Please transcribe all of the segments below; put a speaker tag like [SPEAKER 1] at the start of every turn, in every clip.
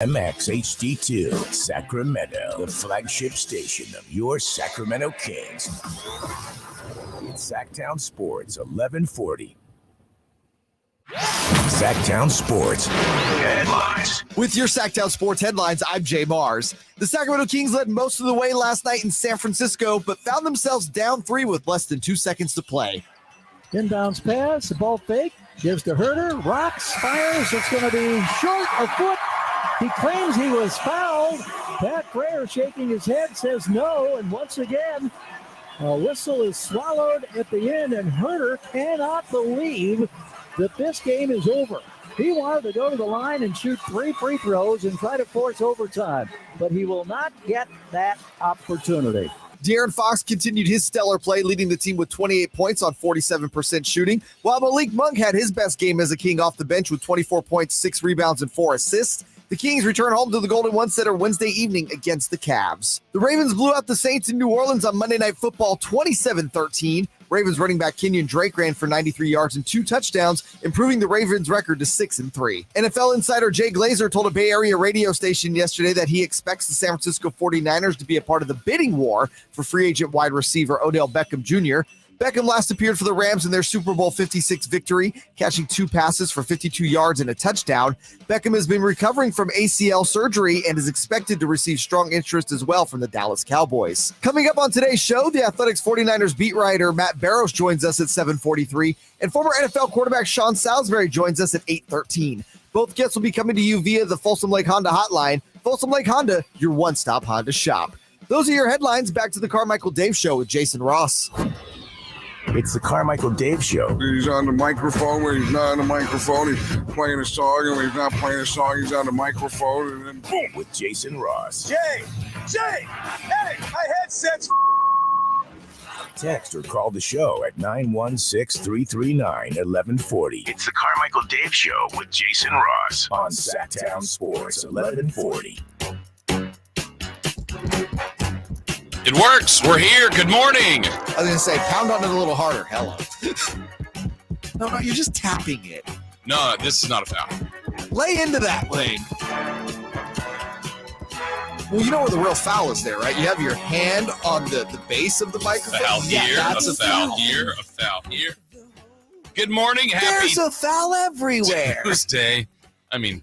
[SPEAKER 1] MXHD2, Sacramento, the flagship station of your Sacramento Kings. It's Sactown Sports 1140. Sactown Sports headlines.
[SPEAKER 2] With your Sactown Sports headlines, I'm Jay Mars. The Sacramento Kings led most of the way last night in San Francisco, but found themselves down 3 with less than 2 seconds to play.
[SPEAKER 3] Inbounds pass, the ball fake, gives to Herter, rocks, fires. It's going to be short of foot. He claims he was fouled. Pat Frayer shaking his head says no, and once again, a whistle is swallowed at the end, and Herter cannot believe that this game is over. He wanted to go to the line and shoot 3 free throws and try to force overtime, but he will not get that opportunity.
[SPEAKER 2] De'Aaron Fox continued his stellar play, leading the team with 28 points on 47% shooting, while Malik Monk had his best game as a King off the bench with 24 points, 6 rebounds, and 4 assists. The Kings return home to the Golden One Center Wednesday evening against the Cavs. The Ravens blew out the Saints in New Orleans on Monday Night Football 27-13. Ravens running back Kenyon Drake ran for 93 yards and 2 touchdowns, improving the Ravens' record to 6-3. NFL insider Jay Glazer told a Bay Area radio station yesterday that he expects the San Francisco 49ers to be a part of the bidding war for free agent wide receiver Odell Beckham Jr. Beckham last appeared for the Rams in their Super Bowl 56 victory, catching 2 passes for 52 yards and a touchdown. Beckham has been recovering from ACL surgery and is expected to receive strong interest as well from the Dallas Cowboys. Coming up on today's show, the Athletics 49ers beat writer Matt Barrows joins us at 7:43, and former NFL quarterback Sean Salisbury joins us at 8:13. Both guests will be coming to you via the Folsom Lake Honda hotline. Folsom Lake Honda, your one-stop Honda shop. Those are your headlines. Back to the Carmichael Dave Show with Jason Ross.
[SPEAKER 1] It's the Carmichael Dave Show.
[SPEAKER 4] He's on the microphone. When he's not on the microphone, he's playing a song. And when he's not playing a song, he's on the microphone. And then boom.
[SPEAKER 1] With Jason Ross.
[SPEAKER 5] Jay, hey, my headset's
[SPEAKER 1] Text or call the show at 916-339-1140. It's the Carmichael Dave Show with Jason Ross on Sactown Sports 1140.
[SPEAKER 6] It works. We're here. Good morning.
[SPEAKER 2] I was going to say, pound on it a little harder. Hello. No, you're just tapping it.
[SPEAKER 6] No, this is not a foul.
[SPEAKER 2] Lay into that, Lane. Well, you know where the real foul is there, right? You have your hand on the base of the microphone.
[SPEAKER 6] Foul here,
[SPEAKER 2] that's
[SPEAKER 6] a foul here, a foul here. Good morning. Happy
[SPEAKER 2] There's a foul everywhere.
[SPEAKER 6] Tuesday. I mean,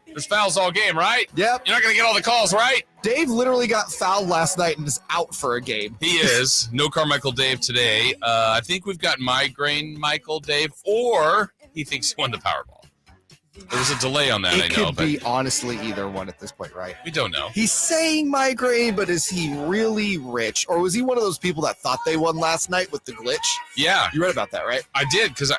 [SPEAKER 6] there's fouls all game, right?
[SPEAKER 2] Yep.
[SPEAKER 6] You're not going to get all the calls, right?
[SPEAKER 2] Dave literally got fouled last night and is out for a game.
[SPEAKER 6] He is. No Carmichael Dave today. I think we've got migraine Michael Dave, or he thinks he won the Powerball. There was a delay on that, I know.
[SPEAKER 2] It could be honestly either one at this point, right?
[SPEAKER 6] We don't know.
[SPEAKER 2] He's saying migraine, but is he really rich? Or was he one of those people that thought they won last night with the glitch?
[SPEAKER 6] Yeah.
[SPEAKER 2] You read about that, right?
[SPEAKER 6] I did, because I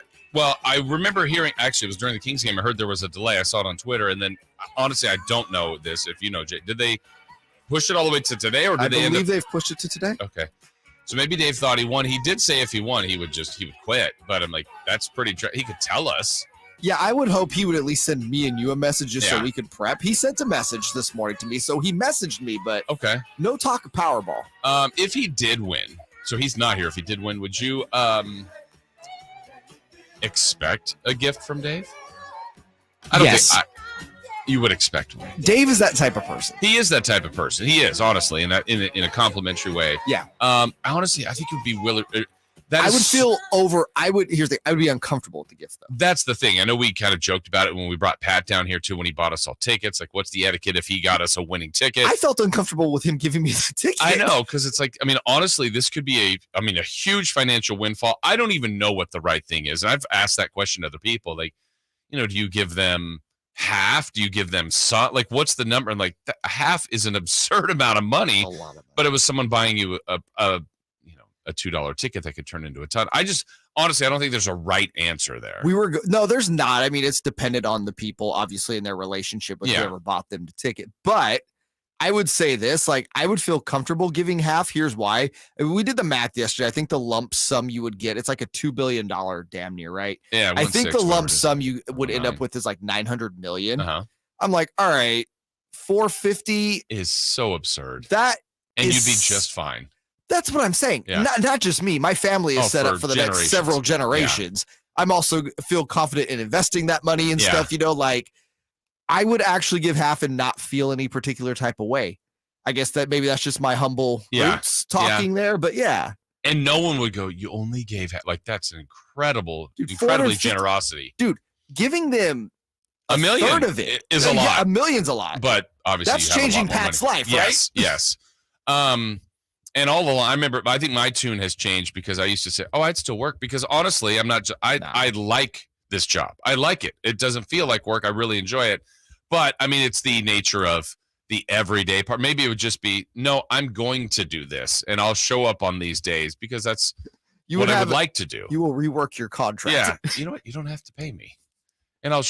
[SPEAKER 6] remember hearing, actually, it was during the Kings game. I heard there was a delay. I saw it on Twitter, and then, honestly, I don't know this. If you know, Jay, did they push it all the way to today, or did they end up?
[SPEAKER 2] I believe they've pushed it to today.
[SPEAKER 6] Okay. So maybe Dave thought he won. He did say if he won, he would quit. But I'm like, that's pretty, he could tell us.
[SPEAKER 2] Yeah, I would hope he would at least send me and you a message just so we could prep. He sent a message this morning to me, so he messaged me, but
[SPEAKER 6] okay,
[SPEAKER 2] no talk of Powerball.
[SPEAKER 6] If he did win, so he's not here. If he did win, would you expect a gift from Dave? I don't think you would expect one.
[SPEAKER 2] Dave is that type of person.
[SPEAKER 6] He is that type of person. He is, honestly, in a complimentary way.
[SPEAKER 2] Yeah.
[SPEAKER 6] Honestly, I think it would be willing.
[SPEAKER 2] I would be uncomfortable with the gift, though.
[SPEAKER 6] That's the thing. I know we kind of joked about it when we brought Pat down here, too, when he bought us all tickets. Like, what's the etiquette if he got us a winning ticket?
[SPEAKER 2] I felt uncomfortable with him giving me the ticket.
[SPEAKER 6] I know, because it's like, I mean, honestly, this could be a huge financial windfall. I don't even know what the right thing is. And I've asked that question to other people. Like, do you give them half? Do you give them some? Like, what's the number? And like, half is an absurd amount of money. A lot of money. But it was someone buying you a $2 ticket that could turn into a ton. Honestly, I don't think there's a right answer there.
[SPEAKER 2] No, there's not. I mean, it's dependent on the people, obviously, in their relationship with whoever bought them the ticket. But I would say this, like, I would feel comfortable giving half. Here's why. We did the math yesterday. I think the lump sum you would get, it's like a $2 billion damn near, right?
[SPEAKER 6] Yeah.
[SPEAKER 2] I think the lump sum you would end up with is like $900 million.
[SPEAKER 6] Uh-huh.
[SPEAKER 2] I'm like, all right, 450
[SPEAKER 6] is so absurd.
[SPEAKER 2] You'd
[SPEAKER 6] be just fine.
[SPEAKER 2] That's what I'm saying.
[SPEAKER 6] Yeah.
[SPEAKER 2] Not just me. My family is set up for the next several generations. Yeah. I'm also feel confident in investing that money and stuff, like I would actually give half and not feel any particular type of way. I guess that maybe that's just my humble roots talking there, but yeah.
[SPEAKER 6] And no one would go, you only gave half. Like, that's an incredibly generosity.
[SPEAKER 2] Dude, giving them
[SPEAKER 6] a million
[SPEAKER 2] third of it
[SPEAKER 6] is a lot.
[SPEAKER 2] Yeah, a million's a lot.
[SPEAKER 6] But obviously,
[SPEAKER 2] that's changing Pat's life, right?
[SPEAKER 6] Yes. And all along, I remember, I think my tune has changed because I used to say, I'd still work, because honestly, I like this job. I like it. It doesn't feel like work. I really enjoy it. But I mean, it's the nature of the everyday part. Maybe it would just be, no, I'm going to do this and I'll show up on these days because that's what I would like to do.
[SPEAKER 2] You will rework your contract.
[SPEAKER 6] Yeah. You know what? You don't have to pay me. And I'll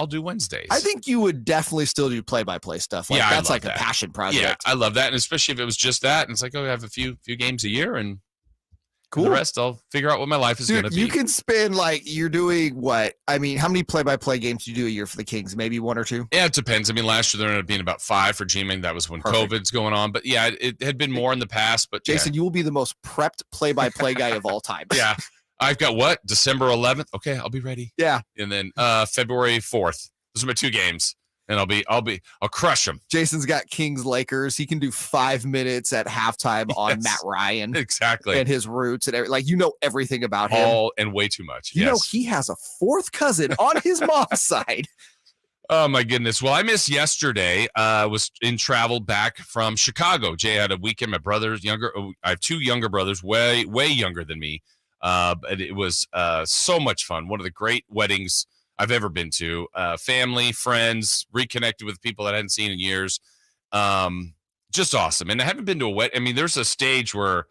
[SPEAKER 6] do Wednesdays.
[SPEAKER 2] I think you would definitely still do play-by-play stuff. Like, that's like a passion project.
[SPEAKER 6] Yeah, I love that. And especially if it was just that. And it's like, I have a few games a year, and cool. The rest, I'll figure out what my life is going to be.
[SPEAKER 2] You can spend, like, you're doing what? I mean, how many play-by-play games do you do a year for the Kings? Maybe 1 or 2?
[SPEAKER 6] Yeah, it depends. I mean, last year there ended up being about 5 for G-Man. That was when COVID's going on. But yeah, it had been more in the past. But
[SPEAKER 2] Jason, you will be the most prepped play-by-play guy of all time.
[SPEAKER 6] Yeah. I've got December 11th. Okay, I'll be ready.
[SPEAKER 2] Yeah.
[SPEAKER 6] And then February 4th. Those are my 2 games. And I'll crush them.
[SPEAKER 2] Jason's got Kings Lakers. He can do 5 minutes at halftime on Matt Ryan.
[SPEAKER 6] Exactly.
[SPEAKER 2] And his roots and everything. Like, you know everything about him.
[SPEAKER 6] All and way too much.
[SPEAKER 2] You know, he has a 4th cousin on his mom's side.
[SPEAKER 6] Oh my goodness. Well, I missed yesterday. Was in travel back from Chicago. Jay had a weekend. My brother's younger. I have 2 younger brothers, way younger than me. But it was so much fun. One of the great weddings I've ever been to. Family, friends, reconnected with people that I hadn't seen in years. Just awesome. And I haven't been to a wedding. I mean, there's a stage where,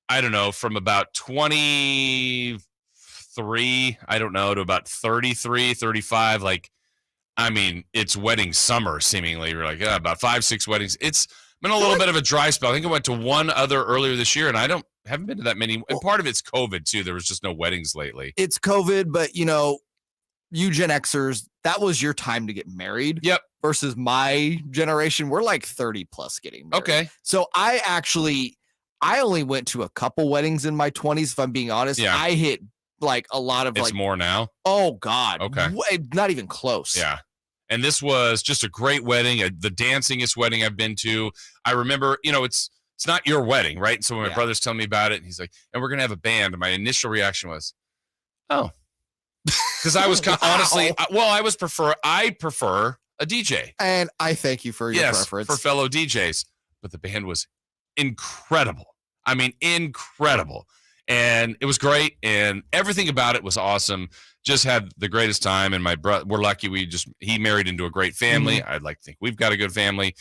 [SPEAKER 6] I don't know, from about 23, to about 33, 35. Like, I mean, it's wedding summer, seemingly. We're like, about 5, 6 weddings. It's been a little bit of a dry spell. I think I went to one other earlier this year, and I haven't been to that many. And part of it's COVID too. There was just no weddings lately.
[SPEAKER 2] It's COVID, but you know, you Gen Xers, that was your time to get married.
[SPEAKER 6] Yep.
[SPEAKER 2] Versus my generation, we're like 30 plus getting married.
[SPEAKER 6] Okay.
[SPEAKER 2] So I only went to a couple weddings in my 20s, if I'm being honest.
[SPEAKER 6] Yeah.
[SPEAKER 2] I hit like a lot of
[SPEAKER 6] it's more now.
[SPEAKER 2] Oh God.
[SPEAKER 6] Okay.
[SPEAKER 2] Not even close.
[SPEAKER 6] Yeah. And this was just a great wedding, the dancingest wedding I've been to. I remember, it's not your wedding, right? So when my brother's telling me about it, and he's like, and we're going to have a band. And my initial reaction was, oh. Because I was honestly, I prefer a DJ.
[SPEAKER 2] And I thank you for your preference.
[SPEAKER 6] For fellow DJs. But the band was incredible. I mean, incredible. And it was great. And everything about it was awesome. Just had the greatest time. And my brother, we're lucky he married into a great family. Mm-hmm. I'd like to think we've got a good family.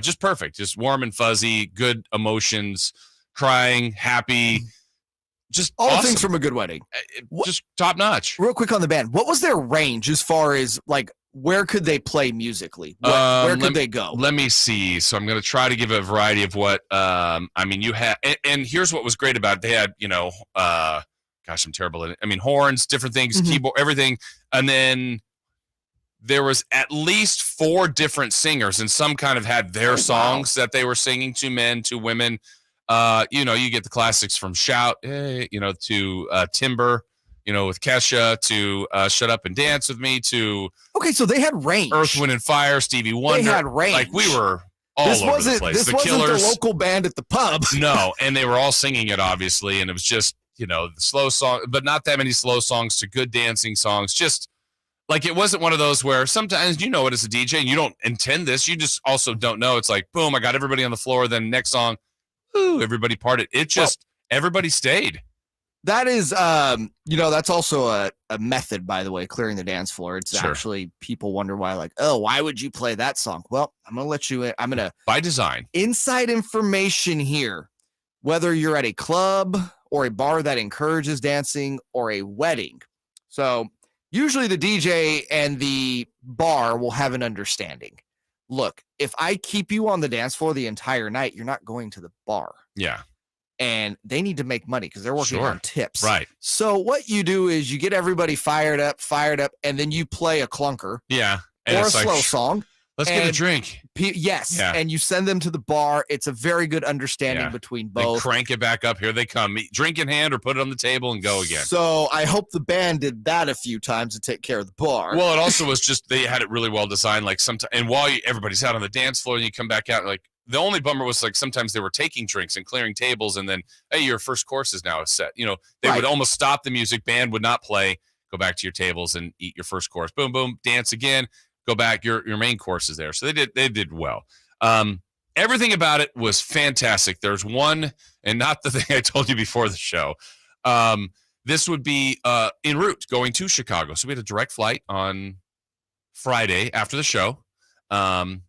[SPEAKER 6] Just perfect. Just warm and fuzzy, good emotions, crying, happy. Just
[SPEAKER 2] all
[SPEAKER 6] awesome.
[SPEAKER 2] Things from a good wedding.
[SPEAKER 6] Just top notch.
[SPEAKER 2] Real quick on the band. What was their range as far as like, where could they play musically? Where could they go? Let
[SPEAKER 6] me see. So I'm going to try to give a variety of what, I mean, you had, and here's what was great about it. They had, gosh, I'm terrible at it. I mean, horns, different things, keyboard, everything. And then there was at least 4 different singers, and some kind of had their songs that they were singing to men, to women. You get the classics from Shout, to Timber, with Kesha, to Shut Up and Dance With Me, to
[SPEAKER 2] okay, so they had range.
[SPEAKER 6] Earth, Wind and Fire, Stevie Wonder.
[SPEAKER 2] They had range.
[SPEAKER 6] Like we were all over the place.
[SPEAKER 2] This wasn't the local band at the pub.
[SPEAKER 6] No, and they were all singing it, obviously, and it was just, the slow song, but not that many slow songs to good dancing songs. Just like it wasn't one of those where sometimes it as a DJ and you don't intend this. You just also don't know. It's like, boom, I got everybody on the floor. Then next song, ooh, everybody parted. It just, everybody stayed.
[SPEAKER 2] That is, that's also a method, by the way, clearing the dance floor. It's actually, people wonder why, like, oh, why would you play that song? Well, I'm going to let you in. I'm going to.
[SPEAKER 6] By design.
[SPEAKER 2] Inside information here. Whether you're at a club or a bar that encourages dancing or a wedding. So usually the DJ and the bar will have an understanding. Look, if I keep you on the dance floor the entire night, you're not going to the bar.
[SPEAKER 6] Yeah.
[SPEAKER 2] And they need to make money because they're working on tips.
[SPEAKER 6] Right.
[SPEAKER 2] So what you do is you get everybody fired up, and then you play a clunker.
[SPEAKER 6] Yeah.
[SPEAKER 2] And or a slow song.
[SPEAKER 6] Let's get a drink.
[SPEAKER 2] Yes.
[SPEAKER 6] Yeah.
[SPEAKER 2] And you send them to the bar. It's a very good understanding between both.
[SPEAKER 6] They crank it back up. Here they come. Drink in hand or put it on the table and go again.
[SPEAKER 2] So I hope the band did that a few times to take care of the bar.
[SPEAKER 6] Well, it also was just they had it really well designed. Like sometimes, and while everybody's out on the dance floor and you come back out, like the only bummer was like sometimes they were taking drinks and clearing tables, and then hey, your first course is now set. You know, they would almost stop the music, band would not play, go back to your tables and eat your first course. Boom, boom, dance again. Go back. Your main course is there. So they did well. Everything about it was fantastic. There's one, and not the thing I told you before the show. This would be en route going to Chicago. So we had a direct flight on Friday after the show to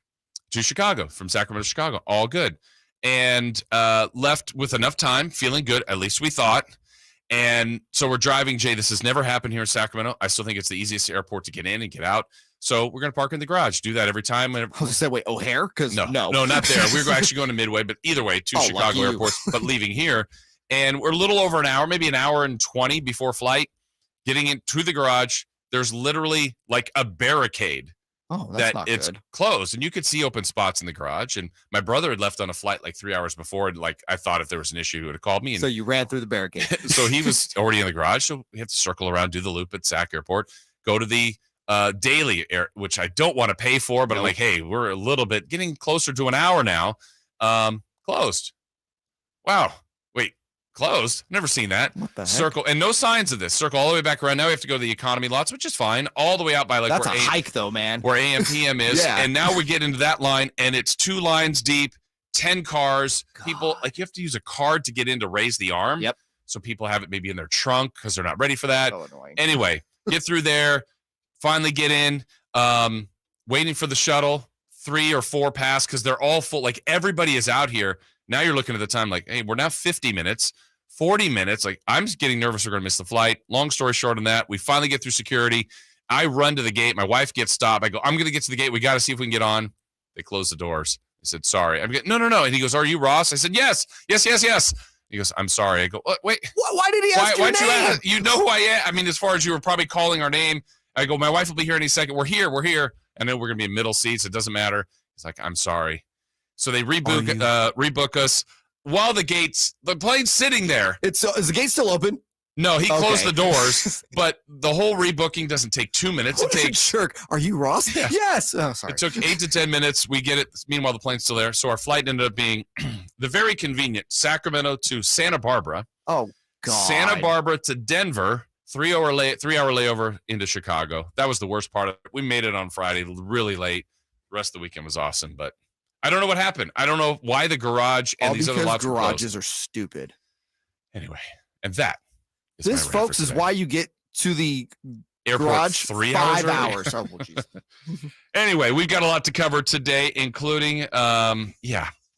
[SPEAKER 6] Chicago, from Sacramento to Chicago. All good. And left with enough time, feeling good, at least we thought. And so we're driving. Jay, this has never happened here in Sacramento. I still think it's the easiest airport to get in and get out. So we're going to park in the garage. Do that every time.
[SPEAKER 2] I was going to say, wait, O'Hare? No,
[SPEAKER 6] not there. We're actually going to Midway, but either way, to Chicago Airport, but leaving here. And we're a little over an hour, maybe an hour and 20 before flight, getting into the garage. There's literally like a barricade it's closed. And you could see open spots in the garage. And my brother had left on a flight like 3 hours before. And like I thought if there was an issue, he would have called me. And
[SPEAKER 2] so you ran through the barricade.
[SPEAKER 6] So he was already in the garage. So we have to circle around, do the loop at Sac Airport, go to the daily air, which I don't want to pay for, but I'm like, hey, we're a little bit getting closer to an hour now. Closed. Wow. Wait, closed? Never seen that.
[SPEAKER 2] What the heck?
[SPEAKER 6] Circle, and no signs of this. Circle all the way back around. Now we have to go to the economy lots, which is fine. All the way out by like
[SPEAKER 2] that's a hike though, man.
[SPEAKER 6] Where AM PM is.
[SPEAKER 2] Yeah.
[SPEAKER 6] And now we get into that line, and it's 2 lines deep, 10 cars. God. People like you have to use a card to get in to raise the arm.
[SPEAKER 2] Yep.
[SPEAKER 6] So people have it maybe in their trunk because they're not ready for that.
[SPEAKER 2] So annoying.
[SPEAKER 6] Anyway, get through there. Finally get in, waiting for the shuttle, 3 or 4 pass because they're all full. Like everybody is out here. Now you're looking at the time like, hey, we're now 50 minutes, 40 minutes. Like I'm just getting nervous we're going to miss the flight. Long story short on that, we finally get through security. I run to the gate. My wife gets stopped. I go, I'm going to get to the gate. We got to see if we can get on. They close the doors. I said, sorry. I'm getting, no. And he goes, are you Ross? I said, yes. He goes, I'm sorry. I go, wait.
[SPEAKER 2] Why did he ask your name?
[SPEAKER 6] You ask? You know who I am. I mean, as far as you were probably calling our name. I go, my wife will be here any second. We're here. I know we're going to be in middle seats. It doesn't matter. He's like, I'm sorry. So they rebook us while the plane's sitting there.
[SPEAKER 2] Is the gate still open?
[SPEAKER 6] No, he closed the doors, but the whole rebooking doesn't take 2 minutes. It takes
[SPEAKER 2] shirk. Are you Ross?
[SPEAKER 6] Yeah.
[SPEAKER 2] Yes. Oh, sorry.
[SPEAKER 6] It took 8 to 10 minutes. We get it. Meanwhile, the plane's still there. So our flight ended up being the very convenient Sacramento to Santa Barbara.
[SPEAKER 2] Oh, God.
[SPEAKER 6] Santa Barbara to Denver. 3 hour layover into Chicago. That was the worst part of it. We made it on Friday really late. The rest of the weekend was awesome, but I don't know what happened. I don't know why the garage and these other lots
[SPEAKER 2] garages are stupid.
[SPEAKER 6] Anyway, and that is
[SPEAKER 2] this, folks, is why you get to the
[SPEAKER 6] airport
[SPEAKER 2] garage
[SPEAKER 6] 5
[SPEAKER 2] hours. Oh, well, geez.
[SPEAKER 6] Anyway, we've got a lot to cover today, including the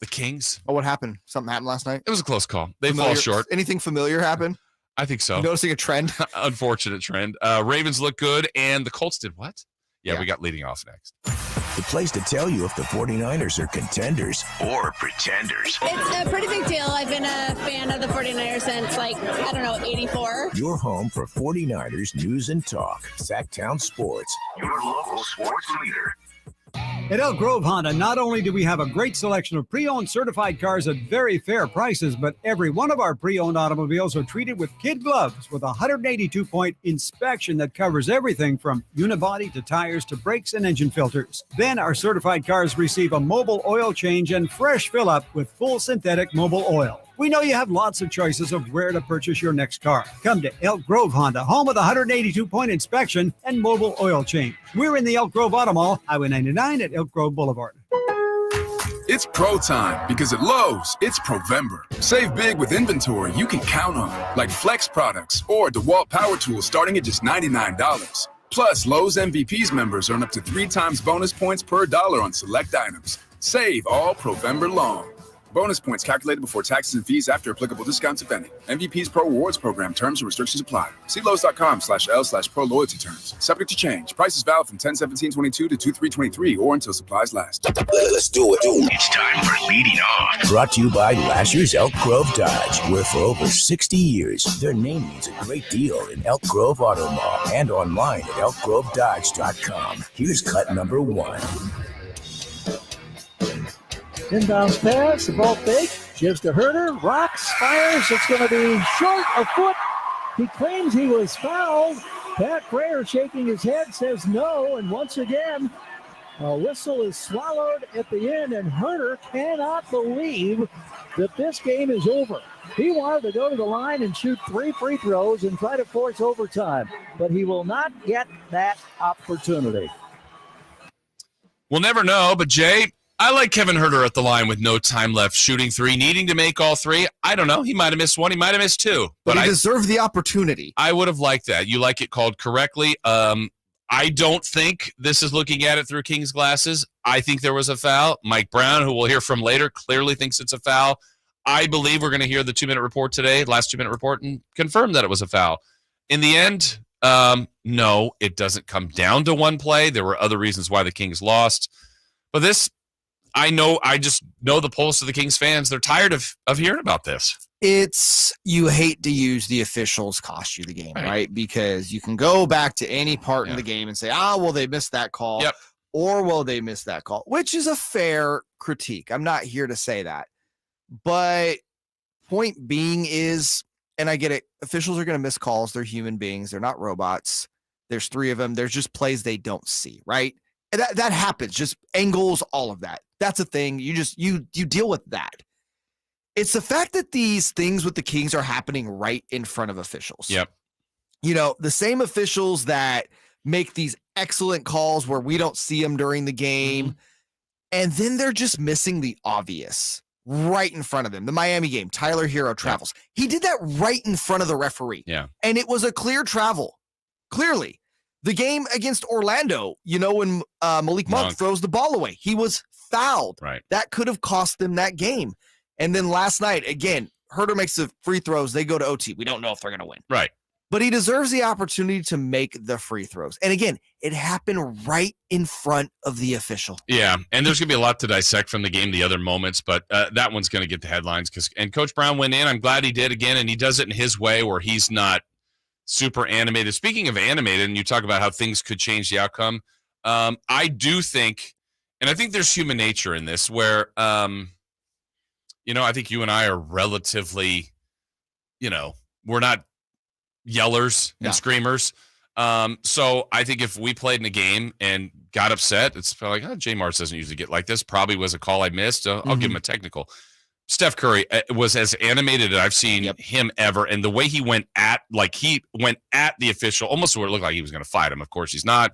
[SPEAKER 6] Kings.
[SPEAKER 2] Oh, what happened? Something happened last night?
[SPEAKER 6] It was a close call. They fall short.
[SPEAKER 2] Anything familiar happen?
[SPEAKER 6] I think so.
[SPEAKER 2] You noticing a trend?
[SPEAKER 6] Unfortunate trend. Ravens look good, and the Colts did what? Yeah, we got leading off next.
[SPEAKER 1] The place to tell you if the 49ers are contenders or pretenders.
[SPEAKER 7] It's a pretty big deal. I've been a fan of the 49ers since, 84.
[SPEAKER 1] Your home for 49ers news and talk. Sactown Sports, your local sports leader.
[SPEAKER 8] At Elk Grove Honda, not only do we have a great selection of pre-owned certified cars at very fair prices, but every one of our pre-owned automobiles are treated with kid gloves with a 182-point inspection that covers everything from unibody to tires to brakes and engine filters. Then our certified cars receive a mobile oil change and fresh fill-up with full synthetic mobile oil. We know you have lots of choices of where to purchase your next car. Come to Elk Grove Honda, home of the 182-point inspection and mobile oil change. We're in the Elk Grove Auto Mall, Highway 99 at Elk Grove Boulevard.
[SPEAKER 9] It's pro time because at Lowe's, it's Provember. Save big with inventory you can count on, like Flex products or DeWalt power tools starting at just $99. Plus, Lowe's MVPs members earn up to 3 times bonus points per dollar on select items. Save all Provember long. Bonus points calculated before taxes and fees after applicable discounts, if any. MVP's Pro Rewards Program terms and restrictions apply. See Lowe's.com/L/Pro Loyalty terms. Subject to change. Prices valid from 10/17/22 to 2/3/23 or until supplies last.
[SPEAKER 1] Let's do it. It's time for Leading Off. Brought to you by Lasher's Elk Grove Dodge, where for over 60 years, their name means a great deal in Elk Grove Auto Mall and online at elkgrovedodge.com. Here's cut number 1.
[SPEAKER 3] Inbounds pass, the ball fake, gives to Herder, rocks, fires. It's going to be short of foot. He claims he was fouled. Pat Crayer shaking his head says no, and once again, a whistle is swallowed at the end, and Herder cannot believe that this game is over. He wanted to go to the line and shoot 3 free throws and try to force overtime, but he will not get that opportunity.
[SPEAKER 6] We'll never know, but Jay, I like Kevin Herder at the line with no time left, shooting 3, needing to make all 3. I don't know. He might have missed 1. He might have missed 2.
[SPEAKER 2] But he deserved the opportunity.
[SPEAKER 6] I would have liked that. You like it called correctly. I don't think this is looking at it through Kings glasses. I think there was a foul. Mike Brown, who we'll hear from later, clearly thinks it's a foul. I believe we're going to hear the 2-minute report today, last 2-minute report, and confirm that it was a foul. In the end, no, it doesn't come down to one play. There were other reasons why the Kings lost. But this, I just know the pulse of the Kings fans. They're tired of hearing about this.
[SPEAKER 2] You hate to use the officials cost you the game, right? Because you can go back to any part in the game and say, well, they missed that call.
[SPEAKER 6] Yep.
[SPEAKER 2] Or, well, they missed that call, which is a fair critique. I'm not here to say that. But point being is, and I get it, officials are going to miss calls. They're human beings. They're not robots. There's 3 of them. There's just plays they don't see, right? And that happens. Just angles, all of that. That's a thing. You deal with that. It's the fact that these things with the Kings are happening right in front of officials.
[SPEAKER 6] Yep.
[SPEAKER 2] You know, the same officials that make these excellent calls where we don't see them during the game. And then they're just missing the obvious right in front of them. The Miami game, Tyler Hero travels. He did that right in front of the referee.
[SPEAKER 6] Yeah.
[SPEAKER 2] And it was a clear travel. Clearly. The game against Orlando, you know, when Malik Monk throws the ball away, he was fouled.
[SPEAKER 6] Right.
[SPEAKER 2] That could have cost them that game. And then last night, again, Herder makes the free throws. They go to OT. We don't know if they're going to win.
[SPEAKER 6] Right.
[SPEAKER 2] But he deserves the opportunity to make the free throws. And again, it happened right in front of the official.
[SPEAKER 6] Yeah, and there's going to be a lot to dissect from the game, the other moments, but that one's going to get the headlines. And Coach Brown went in. I'm glad he did again, and he does it in his way where he's not super animated. Speaking of animated, and you talk about how things could change the outcome, I do think, and I think there's human nature in this where, I think you and I are relatively, we're not yellers and screamers. So I think if we played in a game and got upset, it's probably like, J. Mars doesn't usually get like this. Probably was a call I missed. I'll give him a technical. Steph Curry was as animated as I've seen him ever. And the way he went at the official, almost where it looked like he was going to fight him. Of course he's not.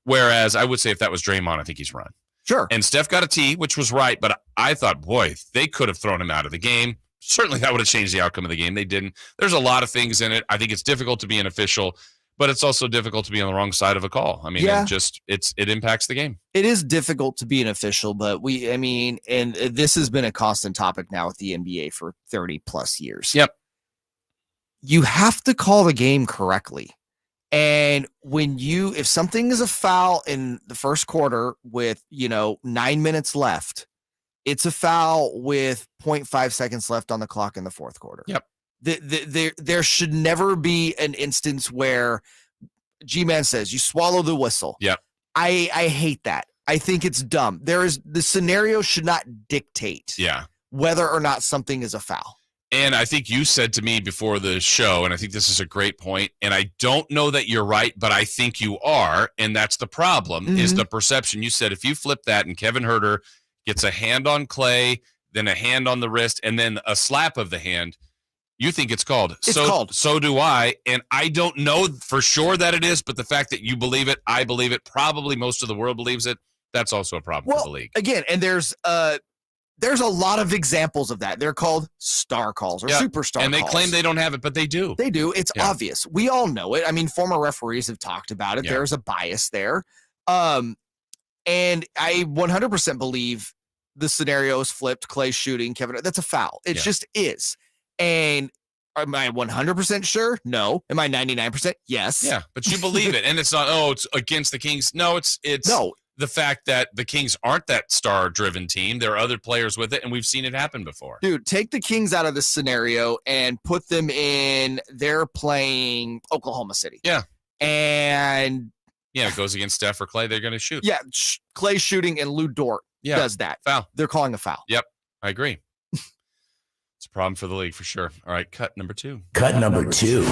[SPEAKER 6] Whereas I would say if that was Draymond, I think he's run.
[SPEAKER 2] Sure.
[SPEAKER 6] And Steph got a T, which was right. But I thought, boy, they could have thrown him out of the game. Certainly that would have changed the outcome of the game. They didn't. There's a lot of things in it. I think it's difficult to be an official, but it's also difficult to be on the wrong side of a call. I mean, it impacts the game.
[SPEAKER 2] It is difficult to be an official, but and this has been a constant topic now with the NBA for 30 plus years.
[SPEAKER 6] Yep.
[SPEAKER 2] You have to call the game correctly. And if something is a foul in the first quarter with, 9 minutes left, it's a foul with 0.5 seconds left on the clock in the fourth quarter.
[SPEAKER 6] Yep.
[SPEAKER 2] There should never be an instance where G-Man says you swallow the whistle.
[SPEAKER 6] Yep.
[SPEAKER 2] I hate that. I think it's dumb. The scenario should not dictate whether or not something is a foul.
[SPEAKER 6] And I think you said to me before the show, and I think this is a great point, and I don't know that you're right, but I think you are, and that's the problem, is the perception. You said if you flip that and Kevin Herder gets a hand on Clay, then a hand on the wrist, and then a slap of the hand, you think it's called. So do I, and I don't know for sure that it is, but the fact that you believe it, I believe it, probably most of the world believes it, that's also a problem for the league.
[SPEAKER 2] Again, and there's a lot of examples of that. They're called star calls or superstar calls.
[SPEAKER 6] And they claim they don't have it, but they do.
[SPEAKER 2] They do. It's obvious. We all know it. I mean, former referees have talked about it. There's a bias there. And I 100% believe the scenario is flipped, Clay shooting, Kevin. That's a foul. It just is. And am I 100% sure? No. Am I 99%? Yes.
[SPEAKER 6] Yeah, but you believe it. And it's not, it's against the Kings. No, it's the fact that the Kings aren't that star-driven team. There are other players with it, and we've seen it happen before.
[SPEAKER 2] Dude, take the Kings out of this scenario and put them in, they're playing Oklahoma City.
[SPEAKER 6] Yeah.
[SPEAKER 2] And
[SPEAKER 6] it goes against Steph or Clay, they're going to shoot.
[SPEAKER 2] Yeah, Clay shooting and Lou Dort does that.
[SPEAKER 6] Foul.
[SPEAKER 2] They're calling a foul.
[SPEAKER 6] Yep, I agree. It's a problem for the league for sure. All right, cut number 2.
[SPEAKER 1] Cut number 2.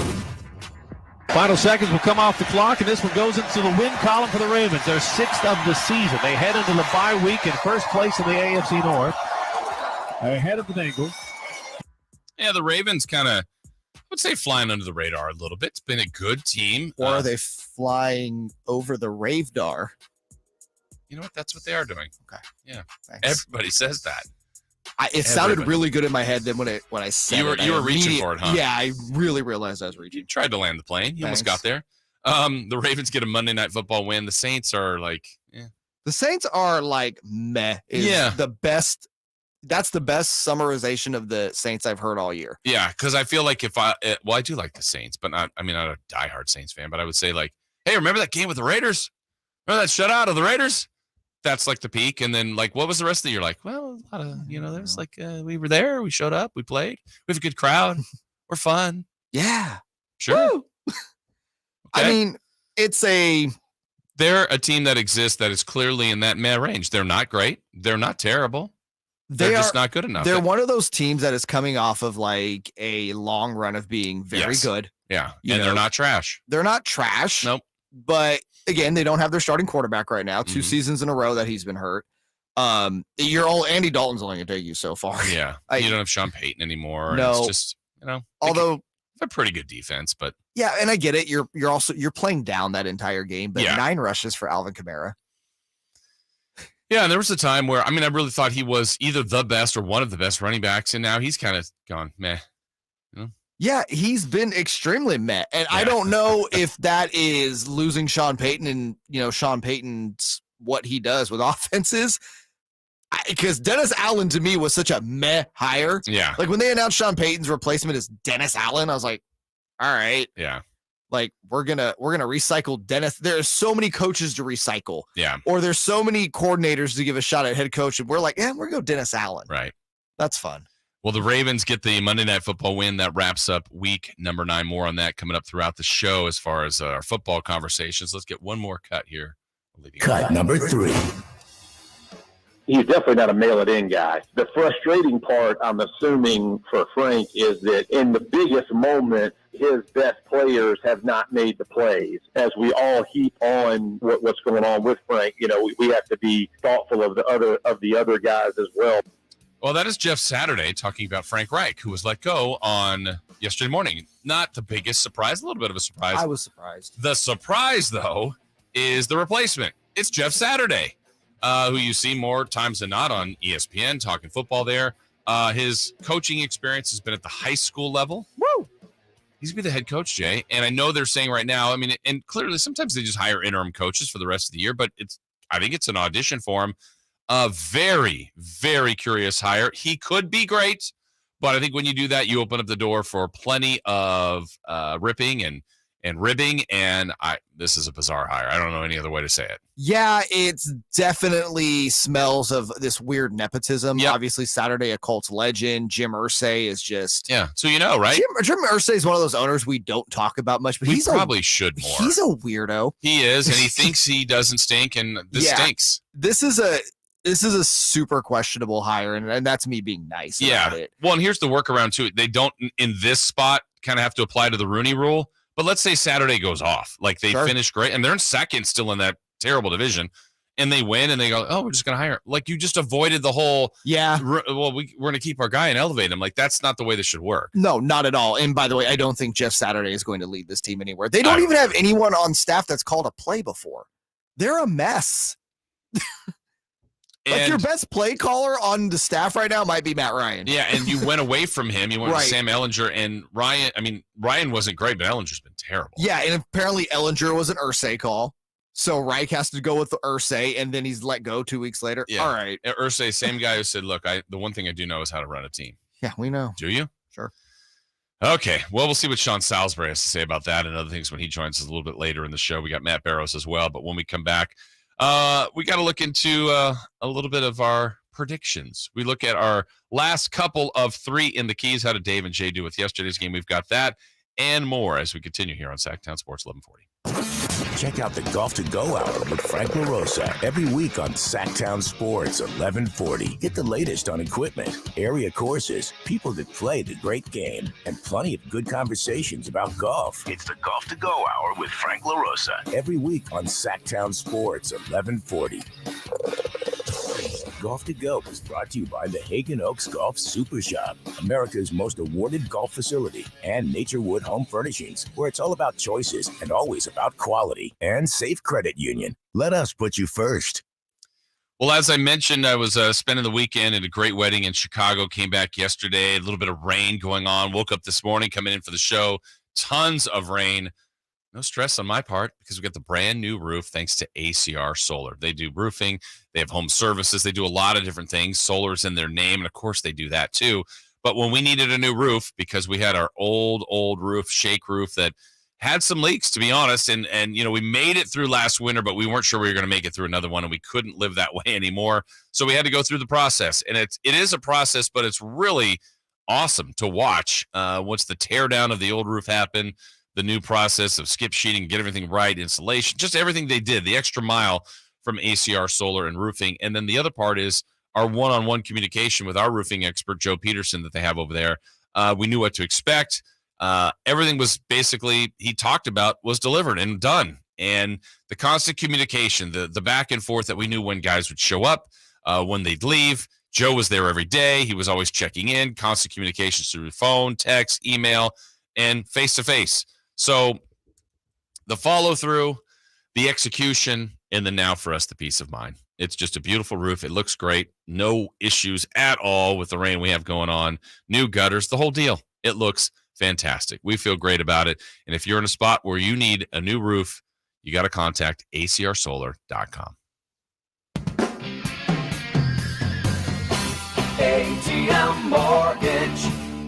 [SPEAKER 3] Final seconds will come off the clock, and this one goes into the win column for the Ravens. Their 6th of the season. They head into the bye week in first place in the AFC North, ahead of the Bengals.
[SPEAKER 6] Yeah, the Ravens kind of, I would say, flying under the radar a little bit. It's been a good team.
[SPEAKER 2] Or are they flying over the radar?
[SPEAKER 6] You know what? That's what they are doing.
[SPEAKER 2] Okay.
[SPEAKER 6] Yeah.
[SPEAKER 2] Thanks.
[SPEAKER 6] Everybody says that.
[SPEAKER 2] It sounded really good in my head then when I said it.
[SPEAKER 6] You were reaching for it, huh?
[SPEAKER 2] Yeah, I really realized I was reaching.
[SPEAKER 6] You tried to land the plane. You almost got there. The Ravens get a Monday Night Football win. The Saints are like,
[SPEAKER 2] The Saints are like meh. The best. That's the best summarization of the Saints I've heard all year.
[SPEAKER 6] Yeah, because I feel like I do like the Saints, but not a diehard Saints fan, but I would say like, hey, remember that game with the Raiders? Remember that shutout of the Raiders? That's like the peak. And then like, what was the rest of the year like? Well, a lot of, there's like, we were there, we showed up, we played, we have a good crowd, we're fun.
[SPEAKER 2] Yeah.
[SPEAKER 6] Sure.
[SPEAKER 2] Okay. I mean,
[SPEAKER 6] they're a team that exists that is clearly in that meh range. They're not great. They're not terrible. They're just not good enough.
[SPEAKER 2] They're one of those teams that is coming off of like a long run of being very good.
[SPEAKER 6] Yeah. They're not trash.
[SPEAKER 2] They're not trash.
[SPEAKER 6] Nope.
[SPEAKER 2] But again, they don't have their starting quarterback right now. 2 seasons in a row that he's been hurt. Andy Dalton's only going to take you so far.
[SPEAKER 6] Yeah. You don't have Sean Payton anymore.
[SPEAKER 2] No.
[SPEAKER 6] It's just,
[SPEAKER 2] although
[SPEAKER 6] a pretty good defense, but
[SPEAKER 2] yeah, and I get it. You're playing down that entire game, but 9 rushes for Alvin Kamara.
[SPEAKER 6] Yeah, and there was a time where, I really thought he was either the best or one of the best running backs, and now he's kind of gone meh.
[SPEAKER 2] Yeah, he's been extremely meh. And I don't know if that is losing Sean Payton and, Sean Payton's what he does with offenses. Because Dennis Allen to me was such a meh hire.
[SPEAKER 6] Yeah.
[SPEAKER 2] Like when they announced Sean Payton's replacement as Dennis Allen, I was like, all right.
[SPEAKER 6] Yeah.
[SPEAKER 2] Like we're gonna recycle Dennis. There's so many coaches to recycle.
[SPEAKER 6] Yeah.
[SPEAKER 2] Or there's so many coordinators to give a shot at head coach. And we're like, we're gonna go Dennis Allen.
[SPEAKER 6] Right.
[SPEAKER 2] That's fun.
[SPEAKER 6] Well, the Ravens get the Monday Night Football win. That wraps up week number 9. More on that coming up throughout the show as far as our football conversations. Let's get one more cut here.
[SPEAKER 1] Cut number 3.
[SPEAKER 10] He's definitely not a mail-it-in guy. The frustrating part, I'm assuming, for Frank is that in the biggest moments, his best players have not made the plays. As we all heap on what's going on with Frank, we have to be thoughtful of the other guys as well.
[SPEAKER 6] Well, that is Jeff Saturday talking about Frank Reich, who was let go on yesterday morning. Not the biggest surprise, a little bit of a surprise.
[SPEAKER 2] I was surprised.
[SPEAKER 6] The surprise, though, is the replacement. It's Jeff Saturday, who you see more times than not on ESPN talking football there. His coaching experience has been at the high school level.
[SPEAKER 2] Woo!
[SPEAKER 6] He's going to be the head coach, Jay. And I know they're saying right now, and clearly sometimes they just hire interim coaches for the rest of the year, but I think it's an audition for him. A very, very curious hire. He could be great, but I think when you do that, you open up the door for plenty of ripping and ribbing, and this is a bizarre hire. I don't know any other way to say it.
[SPEAKER 2] Yeah, it definitely smells of this weird nepotism.
[SPEAKER 6] Yep.
[SPEAKER 2] Obviously, Saturday, a Colts legend. Jim Irsay is just...
[SPEAKER 6] Yeah, so right?
[SPEAKER 2] Jim Irsay is one of those owners we don't talk about much, but
[SPEAKER 6] we probably should more.
[SPEAKER 2] He's a weirdo.
[SPEAKER 6] He is, and he thinks he doesn't stink, and this stinks.
[SPEAKER 2] This is a super questionable hire, and that's me being nice about it.
[SPEAKER 6] Well, and here's the workaround, too. They don't, in this spot, kind of have to apply to the Rooney rule. But let's say Saturday goes off. Like they finish great, and they're in second still in that terrible division, and they win, and they go, we're just going to hire. Like you just avoided the whole, well, we're going to keep our guy and elevate him. Like that's not the way this should work.
[SPEAKER 2] No, not at all. And by the way, I don't think Jeff Saturday is going to lead this team anywhere. They don't even have anyone on staff that's called a play before. They're a mess. Like your best play caller on the staff right now might be Matt Ryan.
[SPEAKER 6] Yeah, and you went away from him. You went to Sam Ehlinger and Ryan. Ryan wasn't great, but Ehlinger's been terrible.
[SPEAKER 2] Yeah, and apparently Ehlinger was an Irsay call. So Reich has to go with the Irsay, and then he's let go 2 weeks later.
[SPEAKER 6] Yeah.
[SPEAKER 2] All right.
[SPEAKER 6] Irsay, same guy who said, look, the one thing I do know is how to run a team.
[SPEAKER 2] Yeah, we know.
[SPEAKER 6] Do you?
[SPEAKER 2] Sure.
[SPEAKER 6] Okay, well, we'll see what Sean Salisbury has to say about that and other things when he joins us a little bit later in the show. We got Matt Barrows as well, but when we come back, we got to look into a little bit of our predictions. We look at our last couple of 3 in the Keys. How did Dave and Jay do with yesterday's game? We've got that and more as we continue here on Sactown Sports 1140.
[SPEAKER 1] Check out the Golf to Go Hour with Frank LaRosa every week on Sactown Sports 1140. Get the latest on equipment, area courses, people that play the great game, and plenty of good conversations about golf. It's the Golf to Go Hour with Frank LaRosa every week on Sactown Sports 1140. Golf to Go is brought to you by the Hagen Oaks Golf Super Shop, America's most awarded golf facility, and Naturewood Home Furnishings, where it's all about choices and always about quality, and Safe Credit Union. Let us put you first.
[SPEAKER 6] Well, as I mentioned, I was spending the weekend at a great wedding in Chicago, came back yesterday, a little bit of rain going on, woke up this morning coming in for the show, tons of rain. No stress on my part because we got the brand new roof thanks to ACR Solar. They do roofing. They have home services. They do a lot of different things. Solar's in their name, and of course they do that too. But when we needed a new roof because we had our old roof, shake roof that had some leaks, to be honest, and you know, we made it through last winter, but we weren't sure we were going to make it through another one, and we couldn't live that way anymore. So we had to go through the process, and it is a process, but it's really awesome to watch. Once the tear down of the old roof happened, the new process of skip sheeting, get everything right, insulation, just everything they did, the extra mile from ACR Solar and Roofing. And then the other part is our one-on-one communication with our roofing expert, Joe Peterson, that they have over there. We knew what to expect. Everything was basically, he talked about, was delivered and done. And the constant communication, the back and forth that we knew when guys would show up, when they'd leave. Joe was there every day. He was always checking in, constant communications through phone, text, email, and face-to-face. So the follow-through, the execution, and then now for us, the peace of mind. It's just a beautiful roof. It looks great. No issues at all with the rain we have going on. New gutters, the whole deal. It looks fantastic. We feel great about it. And if you're in a spot where you need a new roof, you got to contact acrsolar.com.
[SPEAKER 11] ATM Mortgage.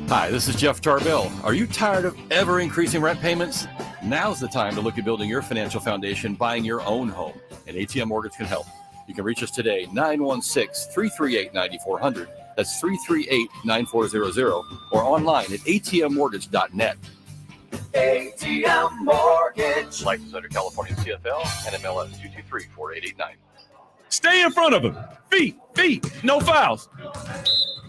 [SPEAKER 11] Hi, this is Jeff Tarbell. Are you tired of ever increasing rent payments? Now's the time to look at building your financial foundation, buying your own home, and ATM Mortgage can help. You can reach us today, 916-338-9400. That's 338-9400, or online at atmmortgage.net. ATM Mortgage. License under California CFL and MLS 223-4889.
[SPEAKER 12] Stay in front of him. Feet, no fouls.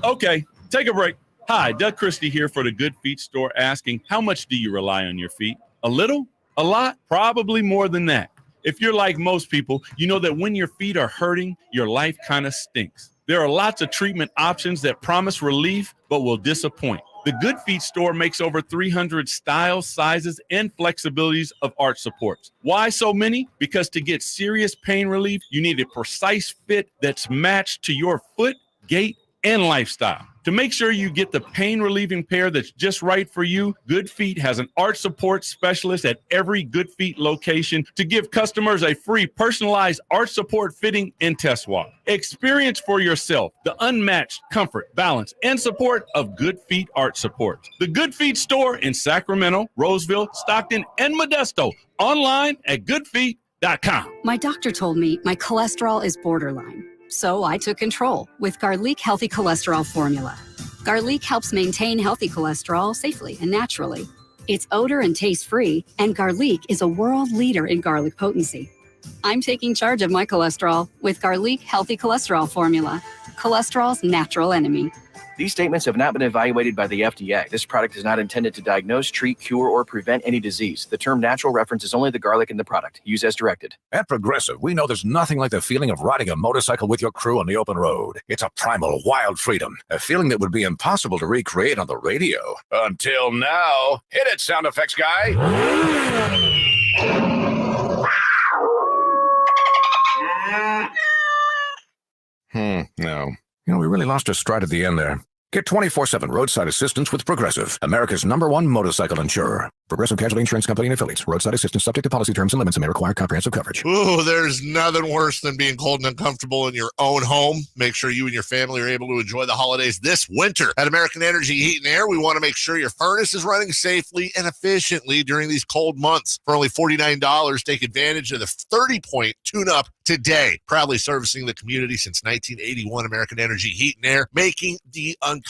[SPEAKER 12] Okay, take a break. Hi, Doug Christie here for the Good Feet store asking, how much do you rely on your feet? A little? A lot? Probably more than that. If you're like most people, you know that when your feet are hurting, your life kind of stinks. There are lots of treatment options that promise relief but will disappoint. The Good Feet store makes over 300 styles, sizes, and flexibilities of arch supports. Why so many? Because to get serious pain relief, you need a precise fit that's matched to your foot, gait, and lifestyle. To make sure you get the pain-relieving pair that's just right for you, Good Feet has an arch support specialist at every Good Feet location to give customers a free personalized arch support fitting and test walk. Experience for yourself the unmatched comfort, balance, and support of Good Feet arch support. The Good Feet store in Sacramento, Roseville, Stockton, and Modesto. Online at goodfeet.com.
[SPEAKER 13] My doctor told me my cholesterol is borderline. So I took control with Garlic Healthy Cholesterol Formula. Garlic helps maintain healthy cholesterol safely and naturally. It's odor and taste-free, and Garlic is a world leader in garlic potency. I'm taking charge of my cholesterol with Garlic Healthy Cholesterol Formula, cholesterol's natural enemy.
[SPEAKER 14] These statements have not been evaluated by the FDA. This product is not intended to diagnose, treat, cure, or prevent any disease. The term natural references only the garlic in the product. Use as directed.
[SPEAKER 15] At Progressive, we know there's nothing like the feeling of riding a motorcycle with your crew on the open road. It's a primal, wild freedom, a feeling that would be impossible to recreate on the radio. Until now. Hit it, sound effects guy. No. You know, we really lost our stride at the end there. Get 24/7 roadside assistance with Progressive, America's #1 motorcycle insurer. Progressive Casualty Insurance Company and Affiliates. Roadside assistance subject to policy terms and limits and may require comprehensive coverage.
[SPEAKER 16] Ooh, there's nothing worse than being cold and uncomfortable in your own home. Make sure you and your family are able to enjoy the holidays this winter. At American Energy Heat and Air, we want to make sure your furnace is running safely and efficiently during these cold months. For only $49, take advantage of the 30-point tune-up today. Proudly servicing the community since 1981, American Energy Heat and Air, making the uncomfortable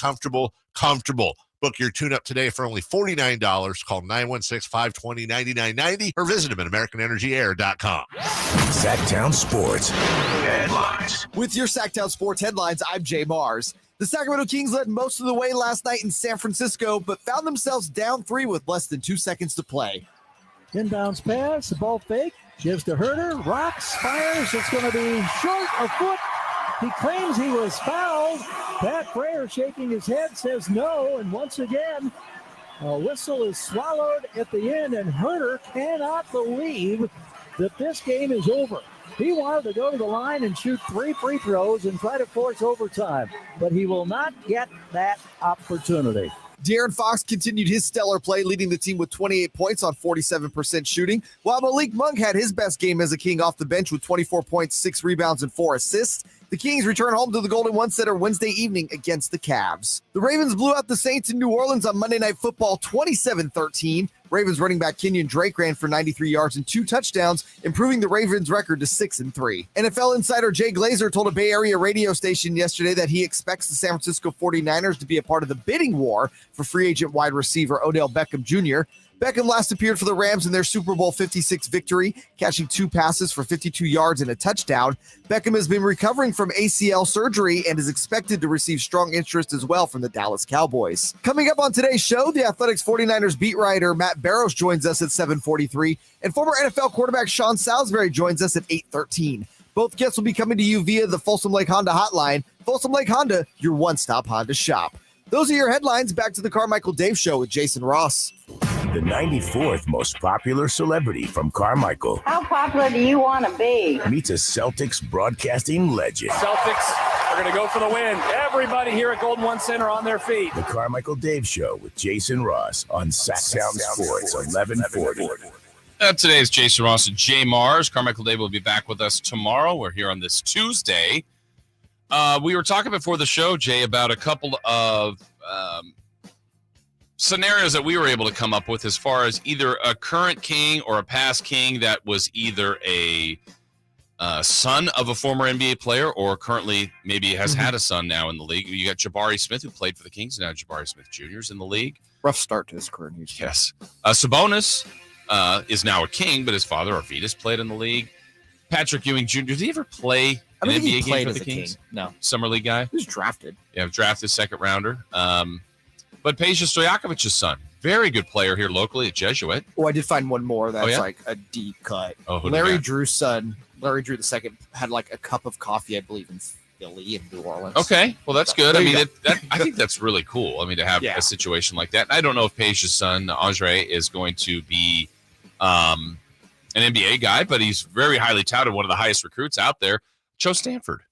[SPEAKER 16] comfortable. Book your tune-up today for only $49. Call 916-520-9990 or visit them at AmericanEnergyAir.com.
[SPEAKER 1] Sactown Sports headlines.
[SPEAKER 2] With your Sactown Sports headlines, I'm Jay Mars. The Sacramento Kings led most of the way last night in San Francisco, but found themselves down 3 with less than 2 seconds to play.
[SPEAKER 3] Inbounds pass, the ball fake, gives to Herter, rocks, fires. It's going to be short a foot. He claims he was fouled. Pat Frayer shaking his head says no, and once again, a whistle is swallowed at the end, and Herter cannot believe that this game is over. He wanted to go to the line and shoot 3 free throws and try to force overtime, but he will not get that opportunity.
[SPEAKER 2] De'Aaron Fox continued his stellar play, leading the team with 28 points on 47% shooting, while Malik Monk had his best game as a King off the bench with 24 points, 6 rebounds, and 4 assists. The Kings return home to the Golden One Center Wednesday evening against the Cavs. The Ravens blew out the Saints in New Orleans on Monday Night Football 27-13. Ravens running back Kenyon Drake ran for 93 yards and 2 touchdowns, improving the Ravens' record to 6-3. NFL insider Jay Glazer told a Bay Area radio station yesterday that he expects the San Francisco 49ers to be a part of the bidding war for free agent wide receiver Odell Beckham Jr. Beckham last appeared for the Rams in their Super Bowl 56 victory, catching 2 passes for 52 yards and a touchdown. Beckham has been recovering from ACL surgery and is expected to receive strong interest as well from the Dallas Cowboys. Coming up on today's show, the Athletics 49ers beat writer Matt Barrows joins us at 7:43, and former NFL quarterback Sean Salisbury joins us at 8:13. Both guests will be coming to you via the Folsom Lake Honda hotline. Folsom Lake Honda, your one-stop Honda shop. Those are your headlines. Back to the Carmichael Dave Show with Jason Ross.
[SPEAKER 1] The 94th most popular celebrity from Carmichael
[SPEAKER 17] How popular do you want to be?
[SPEAKER 1] meets a Celtics broadcasting legend.
[SPEAKER 18] Celtics are going to go for the win. Everybody here at Golden One Center on their feet.
[SPEAKER 1] The Carmichael Dave Show with Jason Ross on Sactown Sports 1140.
[SPEAKER 6] Today is Jason Ross and Jay Mars. Carmichael Dave will be back with us tomorrow. We're here on this Tuesday. We were talking before the show, Jay, about a couple of scenarios that we were able to come up with as far as either a current king or a past king that was either a son of a former NBA player or currently maybe has had a son now in the league. You got Jabari Smith, who played for the Kings, now Jabari Smith Jr. is in the league.
[SPEAKER 14] Rough start to his career.
[SPEAKER 6] Yes. Sabonis is now a King, but his father, Arvydas, played in the league. Patrick Ewing Jr., did he ever play an NBA game for the Kings?
[SPEAKER 14] No.
[SPEAKER 6] Summer League guy?
[SPEAKER 14] He was drafted.
[SPEAKER 6] Yeah, drafted second rounder. But Peja Stojakovic's son, very good player here locally at Jesuit.
[SPEAKER 14] Oh, I did find one more that's
[SPEAKER 6] yeah?
[SPEAKER 14] like a deep cut.
[SPEAKER 6] Oh, who
[SPEAKER 14] Larry
[SPEAKER 6] do
[SPEAKER 14] Drew's son, Larry Drew II, had like a cup of coffee, I believe, in Philly and New Orleans.
[SPEAKER 6] Okay, well, that's good. I
[SPEAKER 14] There you
[SPEAKER 6] mean, I think that's really cool. I mean, to have a situation like that. I don't know if Peja's son, Andre, is going to be an NBA guy, but he's very highly touted, one of the highest recruits out there. Chose Stanford.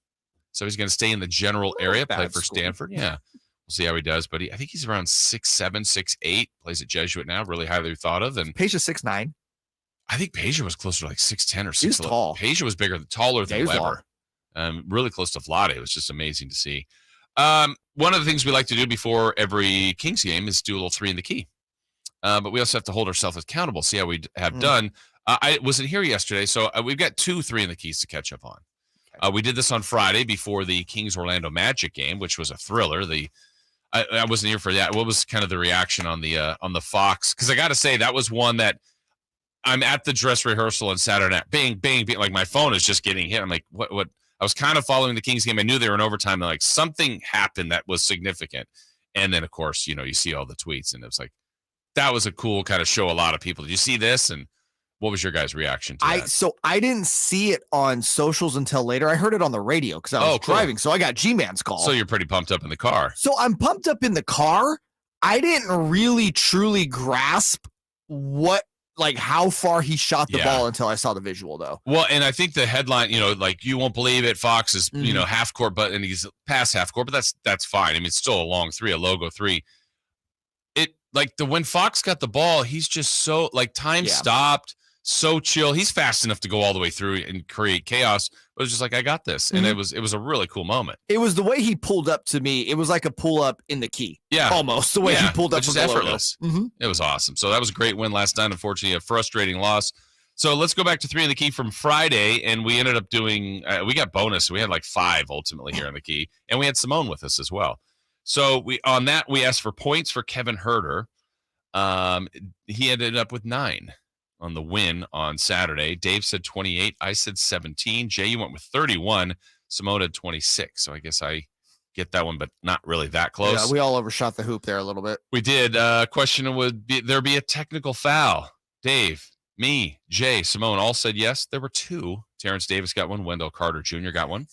[SPEAKER 6] So he's going to stay in the general area, play for Stanford. Yeah. We'll see how he does, but I think he's around 6'7", 6'8", plays at Jesuit now, really highly thought of. And
[SPEAKER 14] Peja 6'9".
[SPEAKER 6] I think Peja was closer to like 6'10" or 6'11".
[SPEAKER 14] He was tall.
[SPEAKER 6] Peja was taller than Weber. Really close to Vlade. It was just amazing to see. One of the things we like to do before every Kings game is do a little 3 in the key. But we also have to hold ourselves accountable, see how we have done. I wasn't here yesterday, so we've got 2 3 in the keys to catch up on. We did this on Friday before the Kings Orlando Magic game, which was a thriller. I wasn't here for that. What was kind of the reaction on the Fox? Because I got to say, that was one that I'm at the dress rehearsal on Saturday night. Bang, bang, bang. Like my phone is just getting hit. I'm like, what? I was kind of following the Kings game. I knew they were in overtime. And like something happened that was significant. And then, of course, you see all the tweets. And it was like, that was a cool kind of show a lot of people. Did you see this? And what was your guys' reaction to that?
[SPEAKER 14] So I didn't see it on socials until later. I heard it on the radio because I was driving. So I got G-Man's call.
[SPEAKER 6] So you're pretty pumped up in the car.
[SPEAKER 14] So I'm pumped up in the car. I didn't really truly grasp how far he shot the ball until I saw the visual, though.
[SPEAKER 6] Well, and I think the headline, like, you won't believe it, Fox is, half court, and he's past half court, but that's fine. I mean, it's still a long 3, a logo 3. When Fox got the ball, he's just so, time stopped. So chill. He's fast enough to go all the way through and create chaos, but it's just like, I got this. And it was a really cool moment.
[SPEAKER 14] It was the way he pulled up to me. It was like a pull up in the key.
[SPEAKER 6] Yeah.
[SPEAKER 14] Almost the way he pulled up.
[SPEAKER 6] Which is effortless. It was awesome. So that was a great win last night. Unfortunately, a frustrating loss. So let's go back to 3 in the key from Friday. And we ended up doing, we got bonus. We had 5 ultimately here in the key. And we had Simone with us as well. So we asked for points for Kevin Herter. He ended up with 9 on the win on Saturday. Dave said 28. I said 17. Jay, you went with 31. Simone had 26. So I guess I get that one, but not really that close.
[SPEAKER 2] Yeah, we all overshot the hoop there a little bit.
[SPEAKER 6] We did. Question would there be a technical foul? Dave, me, Jay, Simone all said yes. There were 2. Terrence Davis got one. Wendell Carter Jr. got one.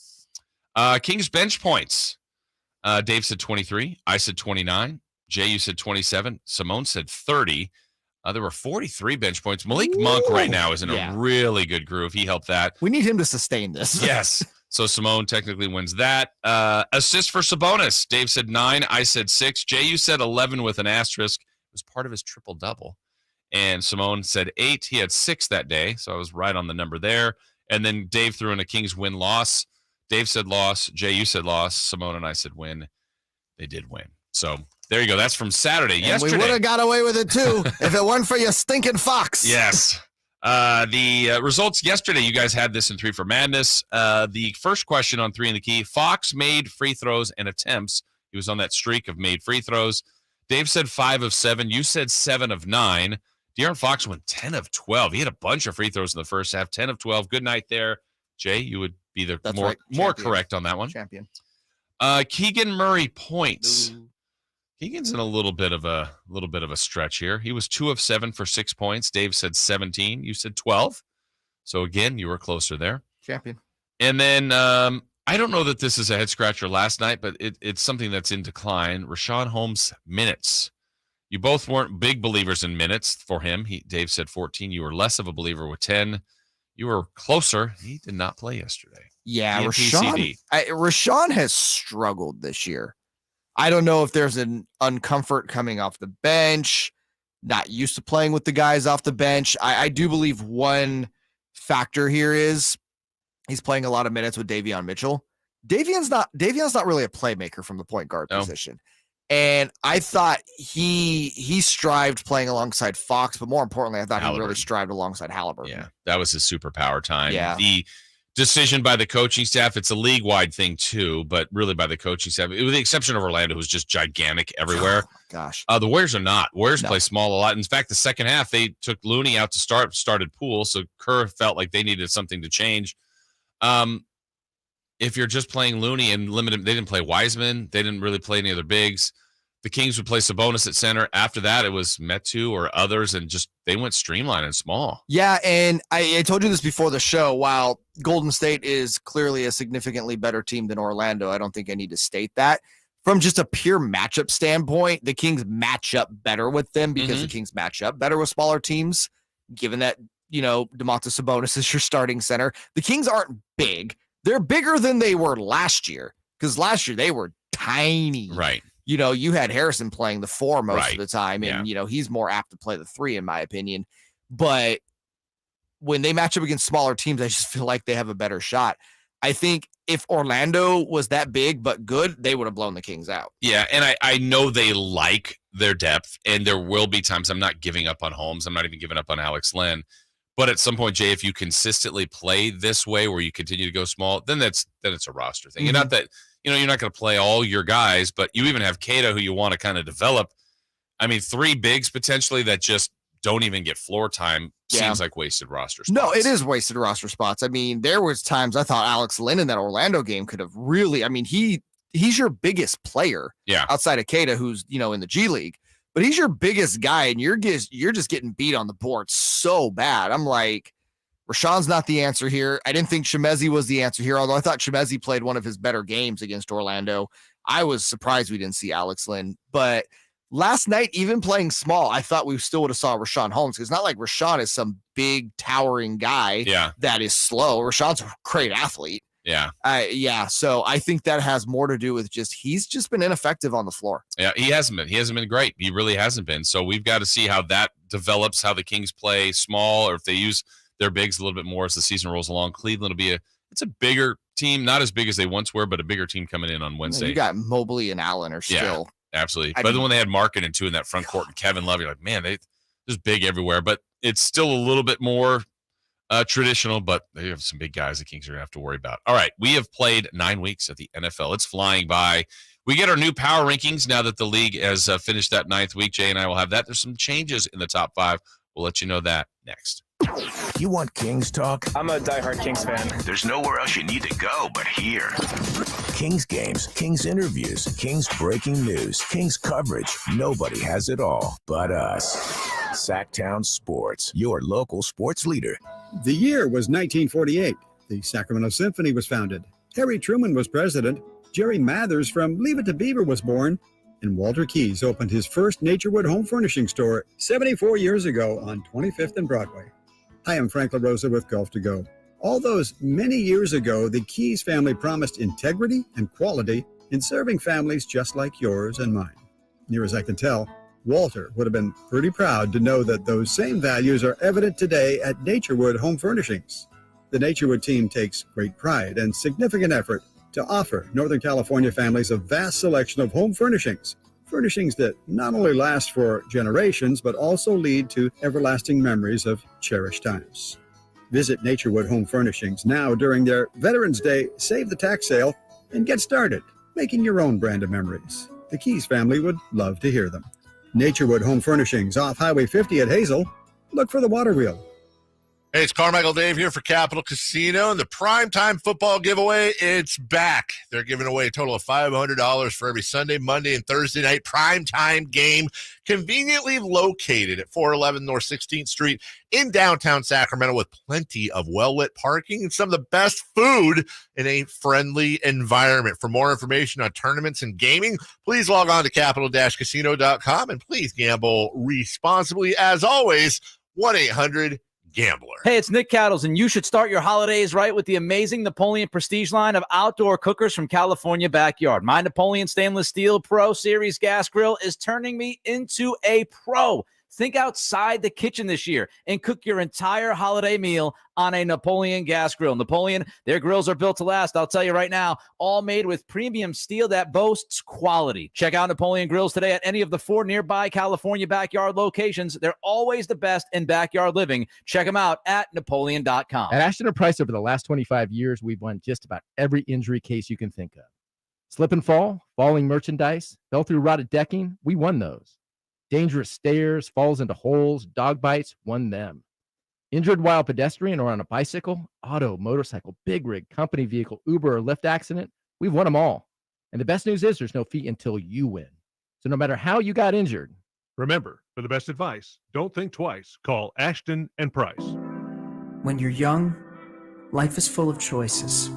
[SPEAKER 6] Kings bench points. Dave said 23. I said 29. Jay, you said 27. Simone said 30. There were 43 bench points. Malik Monk right now is in a really good groove. He helped that.
[SPEAKER 2] We need him to sustain this.
[SPEAKER 6] Yes. So Simone technically wins that. Assist for Sabonis. Dave said 9. I said 6. Jay, you said 11 with an asterisk. It was part of his triple-double. And Simone said 8. He had 6 that day, so I was right on the number there. And then Dave threw in a Kings win-loss. Dave said loss. Jay, you said loss. Simone and I said win. They did win. So there you go. That's from Saturday.
[SPEAKER 2] And
[SPEAKER 6] yesterday.
[SPEAKER 2] we would have got away with it, too, if it weren't for your stinking Fox.
[SPEAKER 6] Yes. The results yesterday, you guys had this in 3 for Madness. The first question on 3 in the Key, Fox made free throws and attempts. He was on that streak of made free throws. Dave said 5 of 7. You said 7 of 9. De'Aaron Fox went 10 of 12. He had a bunch of free throws in the first half, 10 of 12. Good night there. Jay, you would be the more correct on that one.
[SPEAKER 2] Champion.
[SPEAKER 6] Keegan Murray points. Ooh. Keegan's in a little bit of a stretch here. He was 2 of 7 for 6 points. Dave said 17. You said 12. So again, you were closer there.
[SPEAKER 2] Champion.
[SPEAKER 6] And then I don't know that this is a head scratcher last night, but it's something that's in decline. Rashawn Holmes minutes. You both weren't big believers in minutes for him. Dave said 14. You were less of a believer with 10. You were closer. He did not play yesterday.
[SPEAKER 2] Yeah, Rashawn has struggled this year. I don't know if there's an uncomfort coming off the bench, not used to playing with the guys off the bench. I do believe one factor here is he's playing a lot of minutes with Davion Mitchell. Davion's not really a playmaker from the point guard position. And I thought he strived playing alongside Fox, but more importantly, I thought he really strived alongside Halliburton.
[SPEAKER 6] Yeah, that was his superpower time.
[SPEAKER 2] Yeah.
[SPEAKER 6] The decision by the coaching staff, it's a league-wide thing too, but really by the coaching staff, with the exception of Orlando, who's just gigantic everywhere.
[SPEAKER 2] Oh, gosh.
[SPEAKER 6] The Warriors are not. Warriors play small a lot. In fact, the second half, they took Looney out to started Poole, so Kerr felt like they needed something to change. If you're just playing Looney and limited, they didn't play Wiseman. They didn't really play any other bigs. The Kings would play Sabonis at center. After that, it was Metu or others, and just they went streamlined and small.
[SPEAKER 2] Yeah, and I told you this before the show. While Golden State is clearly a significantly better team than Orlando, I don't think I need to state that. From just a pure matchup standpoint, the Kings match up better with them because the Kings match up better with smaller teams, given that, Domantas Sabonis is your starting center. The Kings aren't big. They're bigger than they were last year because last year they were tiny.
[SPEAKER 6] Right.
[SPEAKER 2] You had Harrison playing the 4 most of the time, and, he's more apt to play the 3, in my opinion. But when they match up against smaller teams, I just feel like they have a better shot. I think if Orlando was that big but good, they would have blown the Kings out.
[SPEAKER 6] Yeah, and I know they like their depth, and there will be times I'm not giving up on Holmes. I'm not even giving up on Alex Len. But at some point, Jay, if you consistently play this way where you continue to go small, then it's a roster thing. And not that, you're not going to play all your guys, but you even have Keita who you want to kind of develop. I mean, 3 bigs potentially that just don't even get floor time seems like wasted roster spots.
[SPEAKER 2] No, it is wasted roster spots. I mean, there was times I thought Alex Len in that Orlando game could have really, he's your biggest player outside of Keita, who's, in the G League. But he's your biggest guy, and you're just getting beat on the board so bad. I'm like, Rashawn's not the answer here. I didn't think Shemezi was the answer here, although I thought Shemezi played one of his better games against Orlando. I was surprised we didn't see Alex Len. But last night, even playing small, I thought we still would have saw Rashawn Holmes, because it's not like Rashawn is some big, towering guy that is slow. Rashawn's a great athlete.
[SPEAKER 6] Yeah.
[SPEAKER 2] So I think that has more to do with he's just been ineffective on the floor.
[SPEAKER 6] Yeah, he hasn't been. He hasn't been great. He really hasn't been. So we've got to see how that develops, how the Kings play small, or if they use their bigs a little bit more as the season rolls along. Cleveland will be it's a bigger team, not as big as they once were, but a bigger team coming in on Wednesday.
[SPEAKER 2] You got Mobley and Allen are still.
[SPEAKER 6] Yeah, absolutely. But then when they had Markkanen too in that front court and Kevin Love, you're like, man, they're just big everywhere. But it's still a little bit more traditional, but they have some big guys the Kings are going to have to worry about. All right, we have played 9 weeks of the NFL. It's flying by. We get our new power rankings now that the league has finished that 9th week. Jay and I will have that. There's some changes in the top 5. We'll let you know that next.
[SPEAKER 1] You want Kings talk?
[SPEAKER 18] I'm a diehard Kings fan.
[SPEAKER 1] There's nowhere else you need to go but here. Kings games, Kings interviews, Kings breaking news, Kings coverage. Nobody has it all but us. Sactown Sports, your local sports leader.
[SPEAKER 8] The year was 1948. The Sacramento Symphony was founded. Harry Truman was president. Jerry Mathers from Leave It to Beaver was born. And Walter Keyes opened his first Naturewood home furnishing store 74 years ago on 25th and Broadway. Hi, I'm Frank LaRosa with Golf to Go. All those many years ago, the Keyes family promised integrity and quality in serving families just like yours and mine. Near as I can tell, Walter would have been pretty proud to know that those same values are evident today at Naturewood Home Furnishings. The Naturewood team takes great pride and significant effort to offer Northern California families a vast selection of home furnishings. Furnishings that not only last for generations, but also lead to everlasting memories of cherished times. Visit Naturewood Home Furnishings now during their Veterans Day Save the Tax sale and get started making your own brand of memories. The Keyes family would love to hear them. Naturewood Home Furnishings off Highway 50 at Hazel. Look for the water wheel.
[SPEAKER 16] Hey, it's Carmichael Dave here for Capital Casino, and the primetime football giveaway, it's back. They're giving away a total of $500 for every Sunday, Monday, and Thursday night primetime game, conveniently located at 411 North 16th Street in downtown Sacramento with plenty of well-lit parking and some of the best food in a friendly environment. For more information on tournaments and gaming, please log on to capital-casino.com, and please gamble responsibly. As always, 1-800-GAMBLER.
[SPEAKER 19] Hey, it's Nick Cattles, and you should start your holidays right with the amazing Napoleon Prestige line of outdoor cookers from California Backyard. My Napoleon Stainless Steel Pro Series gas grill is turning me into a pro. Think outside the kitchen this year and cook your entire holiday meal on a Napoleon gas grill. Napoleon, their grills are built to last. I'll tell you right now, all made with premium steel that boasts quality. Check out Napoleon Grills today at any of the 4 nearby California Backyard locations. They're always the best in backyard living. Check them out at Napoleon.com.
[SPEAKER 20] At Ashton & Price, over the last 25 years, we've won just about every injury case you can think of. Slip and fall, falling merchandise, fell through rotted decking, we won those. Dangerous stairs, falls into holes, dog bites, won them. Injured while pedestrian or on a bicycle, auto, motorcycle, big rig, company vehicle, Uber, or Lyft accident, we've won them all. And the best news is there's no fee until you win. So no matter how you got injured,
[SPEAKER 21] remember, for the best advice, don't think twice. Call Ashton & Price.
[SPEAKER 22] When you're young, life is full of choices.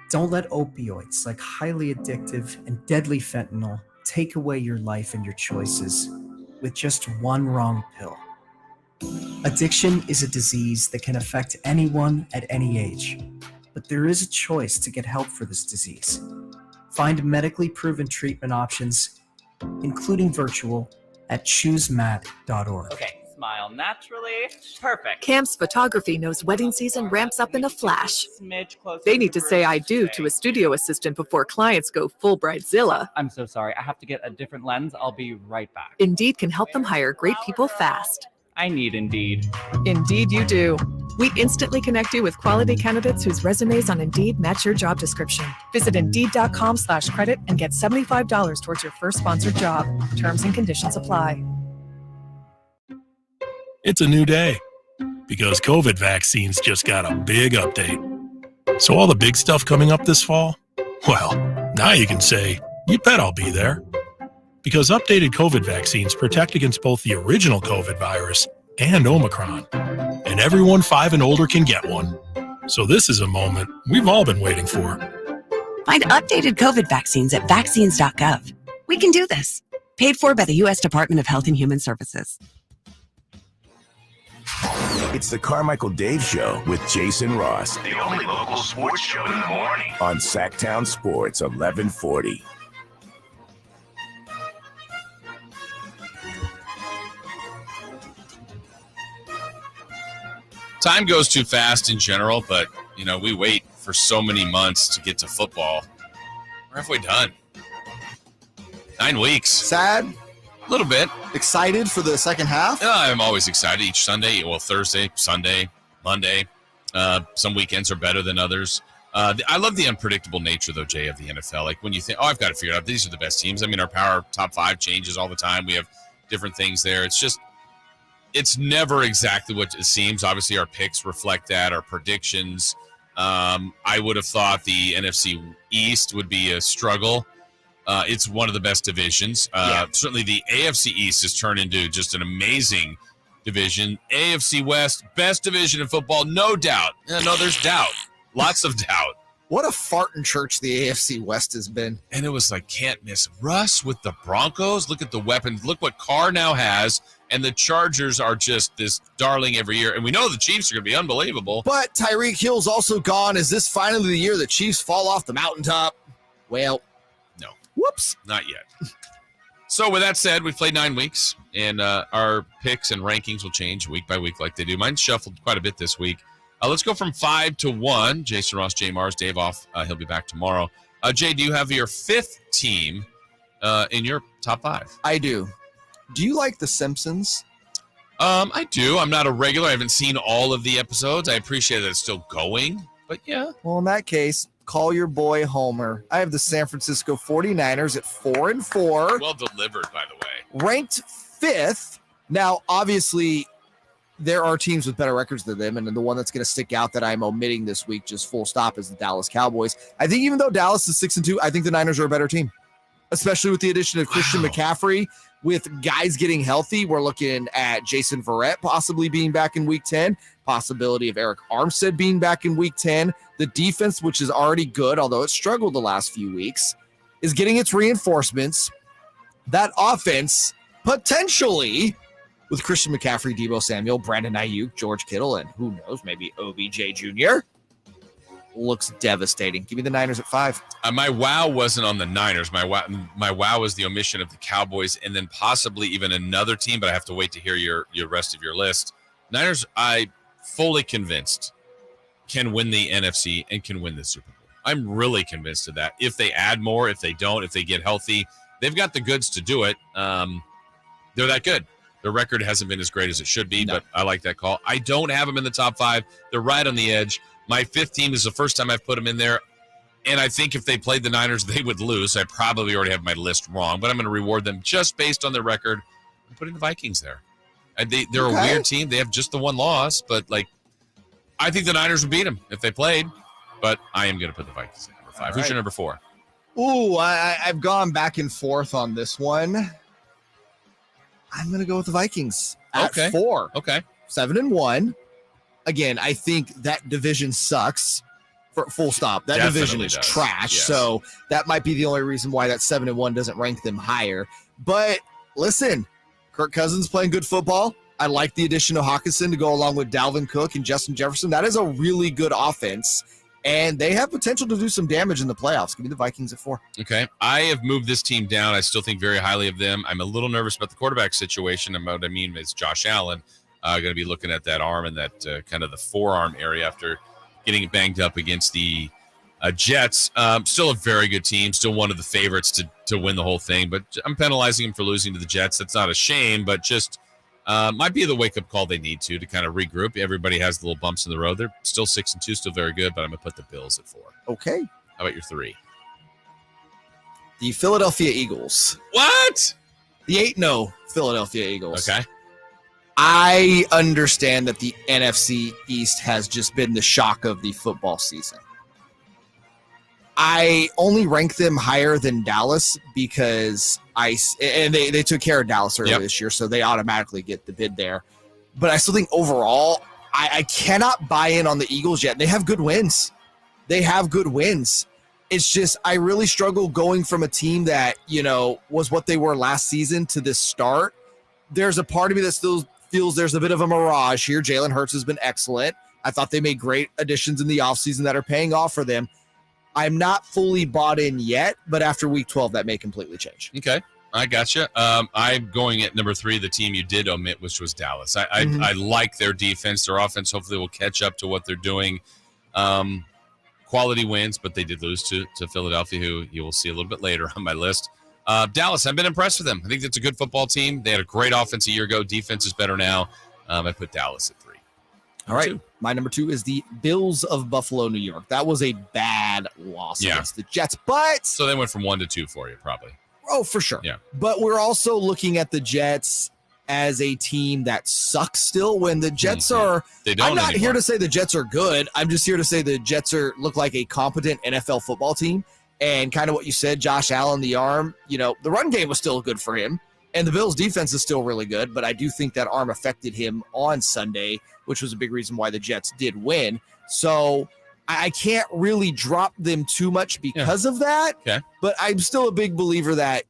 [SPEAKER 22] Don't let opioids like highly addictive and deadly fentanyl take away your life and your choices with just one wrong pill. Addiction is a disease that can affect anyone at any age, but there is a choice to get help for this disease. Find medically proven treatment options, including virtual, at choosemat.org.
[SPEAKER 23] Okay, smile naturally. Perfect.
[SPEAKER 24] Cam's Photography knows wedding season ramps up in a flash.
[SPEAKER 23] Smidge closer
[SPEAKER 24] They need to
[SPEAKER 23] for
[SPEAKER 24] say I do
[SPEAKER 23] birthday.
[SPEAKER 24] to a studio assistant before clients go full bridezilla.
[SPEAKER 23] I'm so sorry. I have to get a different lens. I'll be right back.
[SPEAKER 24] Indeed can help them hire great people fast.
[SPEAKER 23] I need Indeed.
[SPEAKER 24] Indeed you do. We instantly connect you with quality candidates whose resumes on Indeed match your job description. Visit Indeed.com/credit and get $75 towards your first sponsored job. Terms and conditions apply.
[SPEAKER 25] It's a new day because COVID vaccines just got a big update. So all the big stuff coming up this fall, well, now you can say, you bet I'll be there. Because updated COVID vaccines protect against both the original COVID virus and Omicron. And everyone 5 and older can get one. So this is a moment we've all been waiting for.
[SPEAKER 26] Find updated COVID vaccines at vaccines.gov. We can do this. Paid for by the U.S. Department of Health and Human Services.
[SPEAKER 1] It's the Carmichael Dave Show with Jason Ross. The only local sports show in the morning. On Sactown Sports 1140.
[SPEAKER 6] Time goes too fast in general, but, you know, we wait for so many months to get to football. We're halfway done. 9 weeks.
[SPEAKER 2] Sad?
[SPEAKER 6] A little bit.
[SPEAKER 2] Excited for the second half?
[SPEAKER 6] I'm always excited each Sunday. Well, Thursday, Sunday, Monday. Some weekends are better than others. I love the unpredictable nature, though, Jay, of the NFL. Like when you think, I've got to figure out these are the best teams. I mean, our power top 5 changes all the time. We have different things there. It's never exactly what it seems. Obviously, our picks reflect that, our predictions. I would have thought the NFC East would be a struggle. It's one of the best divisions. Certainly the AFC East has turned into just an amazing division. AFC West, best division in football, no doubt. No, there's doubt. Lots of doubt.
[SPEAKER 2] What a fart in church the AFC West has been.
[SPEAKER 6] And it was like, can't miss. Russ with the Broncos. Look at the weapons. Look what Carr now has. And the Chargers are just this darling every year. And we know the Chiefs are going to be unbelievable.
[SPEAKER 2] But Tyreek Hill's also gone. Is this finally the year the Chiefs fall off the mountaintop? Well,
[SPEAKER 6] no.
[SPEAKER 2] Whoops.
[SPEAKER 6] Not yet. So with that said, we've played 9 weeks. And our picks and rankings will change week by week like they do. Mine shuffled quite a bit this week. Let's go from 5 to 1. Jason Ross, Jay Mars, Dave off. He'll be back tomorrow. Jay, do you have your 5th team in your top 5?
[SPEAKER 2] I do. Do you like The Simpsons?
[SPEAKER 6] I do. I'm not a regular. I haven't seen all of the episodes. I appreciate that it's still going, but yeah.
[SPEAKER 2] Well, in that case, call your boy Homer. I have the San Francisco 49ers at 4-4.
[SPEAKER 6] Well delivered, by the way.
[SPEAKER 2] Ranked 5th. Now, obviously, there are teams with better records than them, and the one that's going to stick out that I'm omitting this week, just full stop, is the Dallas Cowboys. I think even though Dallas is 6-2, I think the Niners are a better team, especially with the addition of Christian McCaffrey. With guys getting healthy, we're looking at Jason Verrett possibly being back in Week 10, possibility of Eric Armstead being back in Week 10. The defense, which is already good, although it struggled the last few weeks, is getting its reinforcements. That offense, potentially, with Christian McCaffrey, Deebo Samuel, Brandon Ayuk, George Kittle, and who knows, maybe OBJ Jr., looks devastating. Give me the Niners at 5.
[SPEAKER 6] My wow wasn't on the Niners. My wow was the omission of the Cowboys and then possibly even another team, but I have to wait to hear your rest of your list. Niners, I fully convinced, can win the NFC and can win the Super Bowl. I'm really convinced of that. If they add more, if they don't, if they get healthy, they've got the goods to do it. They're that good. Their record hasn't been as great as it should be, but I like that call. I don't have them in the top 5. They're right on the edge. My 5th team is the first time I've put them in there, and I think if they played the Niners, they would lose. I probably already have my list wrong, but I'm going to reward them just based on their record. I'm putting the Vikings there. They're a weird team. They have just the one loss, but I think the Niners would beat them if they played, but I am going to put the Vikings at number 5. Who's your number 4?
[SPEAKER 2] Ooh, I've gone back and forth on this one. I'm going to go with the Vikings at 4.
[SPEAKER 6] Okay.
[SPEAKER 2] 7-1. Again, I think that division sucks. For full stop. That division is trash. Yes. So that might be the only reason why that 7-1 doesn't rank them higher. But listen, Kirk Cousins playing good football. I like the addition of Hawkinson to go along with Dalvin Cook and Justin Jefferson. That is a really good offense. And they have potential to do some damage in the playoffs. Give me the Vikings at 4.
[SPEAKER 6] Okay. I have moved this team down. I still think very highly of them. I'm a little nervous about the quarterback situation. And what I mean is Josh Allen going to be looking at that arm and that kind of the forearm area after getting banged up against the Jets. Still a very good team. Still one of the favorites to win the whole thing. But I'm penalizing him for losing to the Jets. That's not a shame, but just might be the wake-up call they need to kind of regroup. Everybody has the little bumps in the road. They're still 6-2, still very good, but I'm going to put the Bills at 4.
[SPEAKER 2] Okay.
[SPEAKER 6] How about your 3?
[SPEAKER 2] The Philadelphia Eagles.
[SPEAKER 6] What?
[SPEAKER 2] The 8-0 Philadelphia Eagles.
[SPEAKER 6] Okay.
[SPEAKER 2] I understand that the NFC East has just been the shock of the football season. I only rank them higher than Dallas because they took care of Dallas earlier this year, so they automatically get the bid there. But I still think overall, I cannot buy in on the Eagles yet. They have good wins. It's just I really struggle going from a team that, was what they were last season to this start. There's a part of me that still feels there's a bit of a mirage here. Jalen Hurts has been excellent. I thought they made great additions in the offseason that are paying off for them. I'm not fully bought in yet, but after week 12, that may completely change.
[SPEAKER 6] Okay. I gotcha. I'm going at number 3, the team you did omit, which was Dallas. I like their defense. Their offense hopefully will catch up to what they're doing. Quality wins, but they did lose to Philadelphia, who you will see a little bit later on my list. Dallas, I've been impressed with them. I think that's a good football team. They had a great offense a year ago. Defense is better now. I put Dallas at 3.
[SPEAKER 2] All right. My number 2 is the Bills of Buffalo, New York. That was a bad loss against the Jets, but
[SPEAKER 6] so they went from 1 to 2 for you, probably.
[SPEAKER 2] Oh, for sure.
[SPEAKER 6] Yeah.
[SPEAKER 2] But we're also looking at the Jets as a team that sucks still when the Jets are.
[SPEAKER 6] They don't
[SPEAKER 2] I'm not
[SPEAKER 6] anymore.
[SPEAKER 2] here to say the Jets are good. I'm just here to say the Jets look like a competent NFL football team. And kind of what you said, Josh Allen, the arm, the run game was still good for him. And the Bills defense is still really good. But I do think that arm affected him on Sunday, which was a big reason why the Jets did win. So I can't really drop them too much because of that.
[SPEAKER 6] Okay.
[SPEAKER 2] But I'm still a big believer that,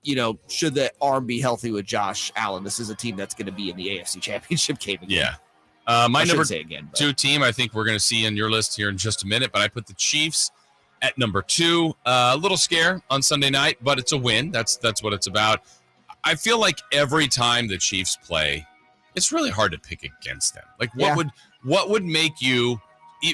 [SPEAKER 2] should the arm be healthy with Josh Allen, this is a team that's going to be in the AFC Championship game again.
[SPEAKER 6] Yeah. My
[SPEAKER 2] I
[SPEAKER 6] number
[SPEAKER 2] shouldn't say again, but-
[SPEAKER 6] 2 team, I think we're going to see on your list here in just a minute, but I put the Chiefs at number 2. A little scare on Sunday night, but it's a win. That's what it's about. I feel like every time the Chiefs play, it's really hard to pick against them. Like what would make you,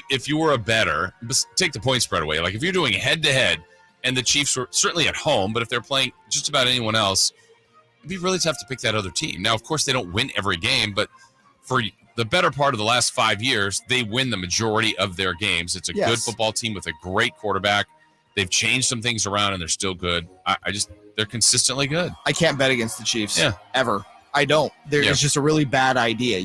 [SPEAKER 6] if you were a bettor, take the point spread away. Like if you're doing head to head and the Chiefs were certainly at home, but if they're playing just about anyone else, it'd be really tough to pick that other team. Now, of course, they don't win every game, but for the better part of the last 5 years, they win the majority of their games. It's a good football team with a great quarterback. They've changed some things around and they're still good. They're consistently good.
[SPEAKER 2] I can't bet against the Chiefs ever. I don't. It's just a really bad idea,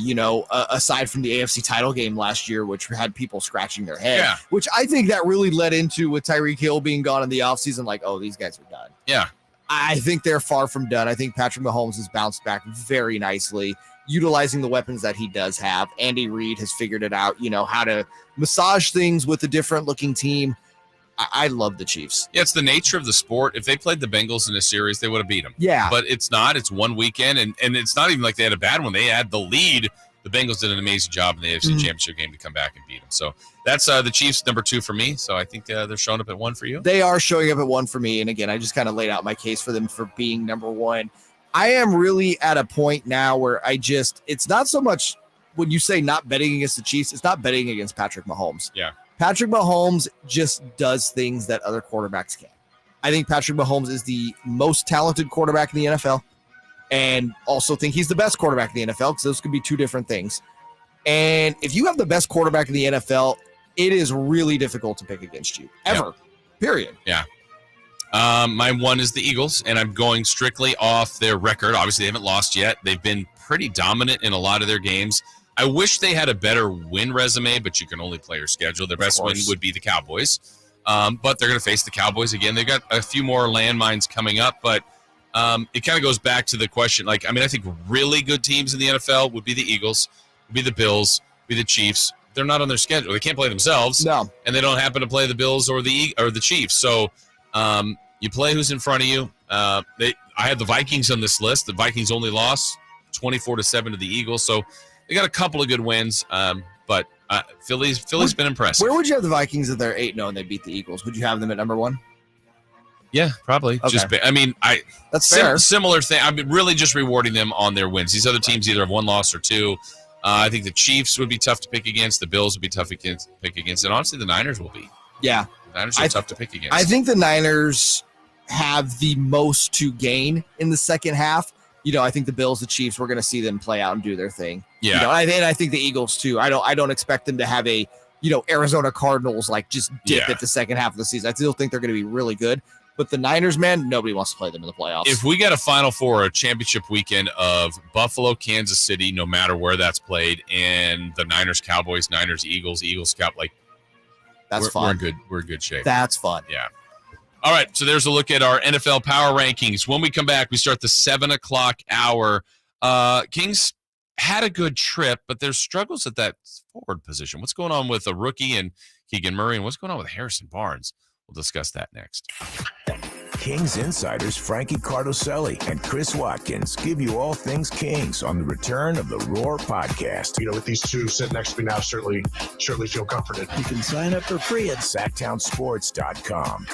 [SPEAKER 2] aside from the AFC title game last year, which had people scratching their head, which I think that really led into with Tyreek Hill being gone in the offseason, like, oh, these guys are done.
[SPEAKER 6] Yeah.
[SPEAKER 2] I think they're far from done. I think Patrick Mahomes has bounced back very nicely, utilizing the weapons that he does have. Andy Reid has figured it out, how to massage things with a different looking team. I love the Chiefs.
[SPEAKER 6] Yeah, it's the nature of the sport. If they played the Bengals in a series, they would have beat them.
[SPEAKER 2] Yeah.
[SPEAKER 6] But it's not. It's one weekend, and it's not even like they had a bad one. They had the lead. The Bengals did an amazing job in the AFC Championship game to come back and beat them. So that's the Chiefs, number 2 for me. So I think they're showing up at 1 for you.
[SPEAKER 2] They are showing up at 1 for me. And again, I just kind of laid out my case for them for being number 1. I am really at a point now where it's not so much when you say not betting against the Chiefs, it's not betting against Patrick Mahomes.
[SPEAKER 6] Yeah.
[SPEAKER 2] Patrick Mahomes just does things that other quarterbacks can't. I think Patrick Mahomes is the most talented quarterback in the NFL, and also think he's the best quarterback in the NFL, because those could be 2 different things. And if you have the best quarterback in the NFL, it is really difficult to pick against you, ever, period.
[SPEAKER 6] Yeah. My 1 is the Eagles, and I'm going strictly off their record. Obviously, they haven't lost yet. They've been pretty dominant in a lot of their games. I wish they had a better win resume, but you can only play your schedule. Their best win would be the Cowboys, but they're going to face the Cowboys again. They've got a few more landmines coming up, but it kind of goes back to the question. I think really good teams in the NFL would be the Eagles, would be the Bills, would be the Chiefs. They're not on their schedule. They can't play themselves, and they don't happen to play the Bills or the Chiefs. So you play who's in front of you. I had the Vikings on this list. The Vikings only lost 24-7 to the Eagles, so they got a couple of good wins, but Philly's been impressive.
[SPEAKER 2] Where would you have the Vikings if they're 8-0 and they beat the Eagles? Would you have them at number 1?
[SPEAKER 6] Yeah, probably.
[SPEAKER 2] Okay. That's fair.
[SPEAKER 6] Similar thing. I'm really just rewarding them on their wins. These other teams either have 1 loss or 2. I think the Chiefs would be tough to pick against. The Bills would be tough to pick against, and honestly, the Niners will be.
[SPEAKER 2] Yeah,
[SPEAKER 6] the Niners are tough to pick against.
[SPEAKER 2] I think the Niners have the most to gain in the second half. I think the Bills, the Chiefs, we're going to see them play out and do their thing.
[SPEAKER 6] Yeah.
[SPEAKER 2] And I think the Eagles too. I don't expect them to have a, Arizona Cardinals just dip at the second half of the season. I still think they're going to be really good. But the Niners, man, nobody wants to play them in the playoffs.
[SPEAKER 6] If we got a Final Four, a championship weekend of Buffalo, Kansas City, no matter where that's played, and the Niners, Cowboys, Niners, Eagles, Scout,
[SPEAKER 2] that's fun.
[SPEAKER 6] We're in good shape.
[SPEAKER 2] That's fun.
[SPEAKER 6] Yeah. All right, so there's a look at our NFL power rankings. When we come back, we start the 7 o'clock hour. Kings had a good trip, but there's struggles at that forward position. What's going on with a rookie and Keegan Murray, and what's going on with Harrison Barnes? We'll discuss that next.
[SPEAKER 1] Kings insiders Frankie Cardoselli and Chris Watkins give you all things Kings on the return of the Roar podcast.
[SPEAKER 4] With these 2 sitting next to me now, certainly feel comforted.
[SPEAKER 3] You can sign up for free at
[SPEAKER 1] Sactownsports.com.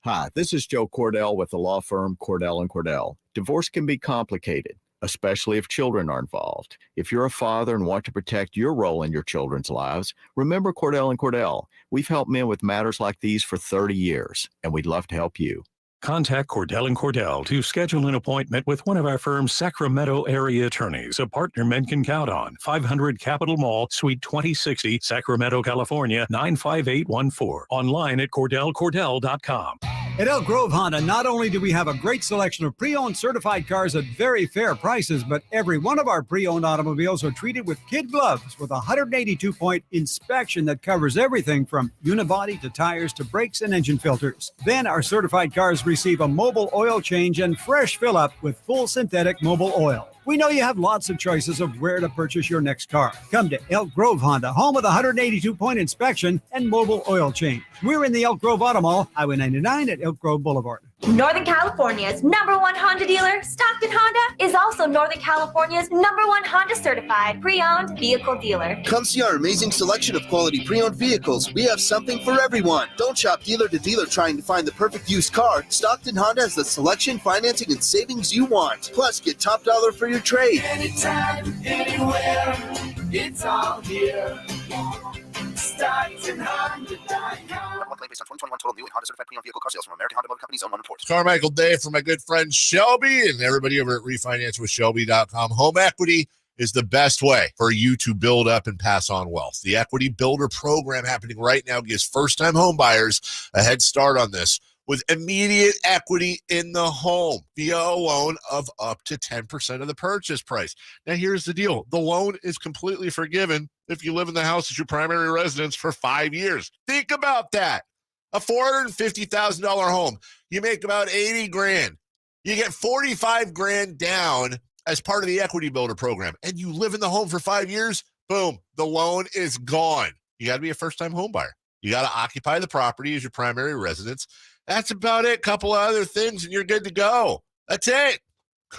[SPEAKER 5] Hi, this is Joe Cordell with the law firm Cordell & Cordell. Divorce can be complicated, especially if children are involved. If you're a father and want to protect your role in your children's lives, remember Cordell & Cordell. We've helped men with matters like these for 30 years, and we'd love to help you.
[SPEAKER 25] Contact Cordell & Cordell to schedule an appointment with one of our firm's Sacramento area attorneys, a partner men can count on. 500 Capitol Mall, Suite 2060, Sacramento, California, 95814. Online at CordellCordell.com.
[SPEAKER 8] At Elk Grove Honda, not only do we have a great selection of pre-owned certified cars at very fair prices, but every one of our pre-owned automobiles are treated with kid gloves with a 182-point inspection that covers everything from unibody to tires to brakes and engine filters. Then our certified cars receive a mobile oil change and fresh fill-up with full synthetic mobile oil. We know you have lots of choices of where to purchase your next car. Come to Elk Grove Honda, home of the 182-point inspection and mobile oil change. We're in the Elk Grove Auto Mall, Highway 99 at Elk Grove Boulevard.
[SPEAKER 7] Northern California's #1 Honda dealer, Stockton Honda, is also Northern California's #1 Honda certified pre-owned vehicle dealer.
[SPEAKER 9] Come see our amazing selection of quality pre-owned vehicles. We have something for everyone. Don't shop dealer to dealer trying to find the perfect used car. Stockton Honda has the selection, financing, and savings you want. Plus, get top dollar for your trade.
[SPEAKER 10] Anytime, anywhere, it's all here. StocktonHonda.com.
[SPEAKER 9] Based on 2021 total new and Honda certified pre-owned vehicle car sales from American Honda Motor Company's own one report.
[SPEAKER 16] Carmichael Day for my good friend Shelby and everybody over at refinance-with-shelby.com. Home equity is the best way for you to build up and pass on wealth. The Equity Builder program happening right now gives first-time home buyers a head start on this with immediate equity in the home via a loan of up to 10% of the purchase price. Now, here's the deal. The loan is completely forgiven if you live in the house as your primary residence for 5 years. Think about that. A $450,000 home. You make about 80 grand. You get 45 grand down as part of the Equity Builder program, and you live in the home for 5 years. Boom, the loan is gone. You got to be a first-time home buyer. You got to occupy the property as your primary residence. That's about it. Couple of other things, and you're good to go. That's it.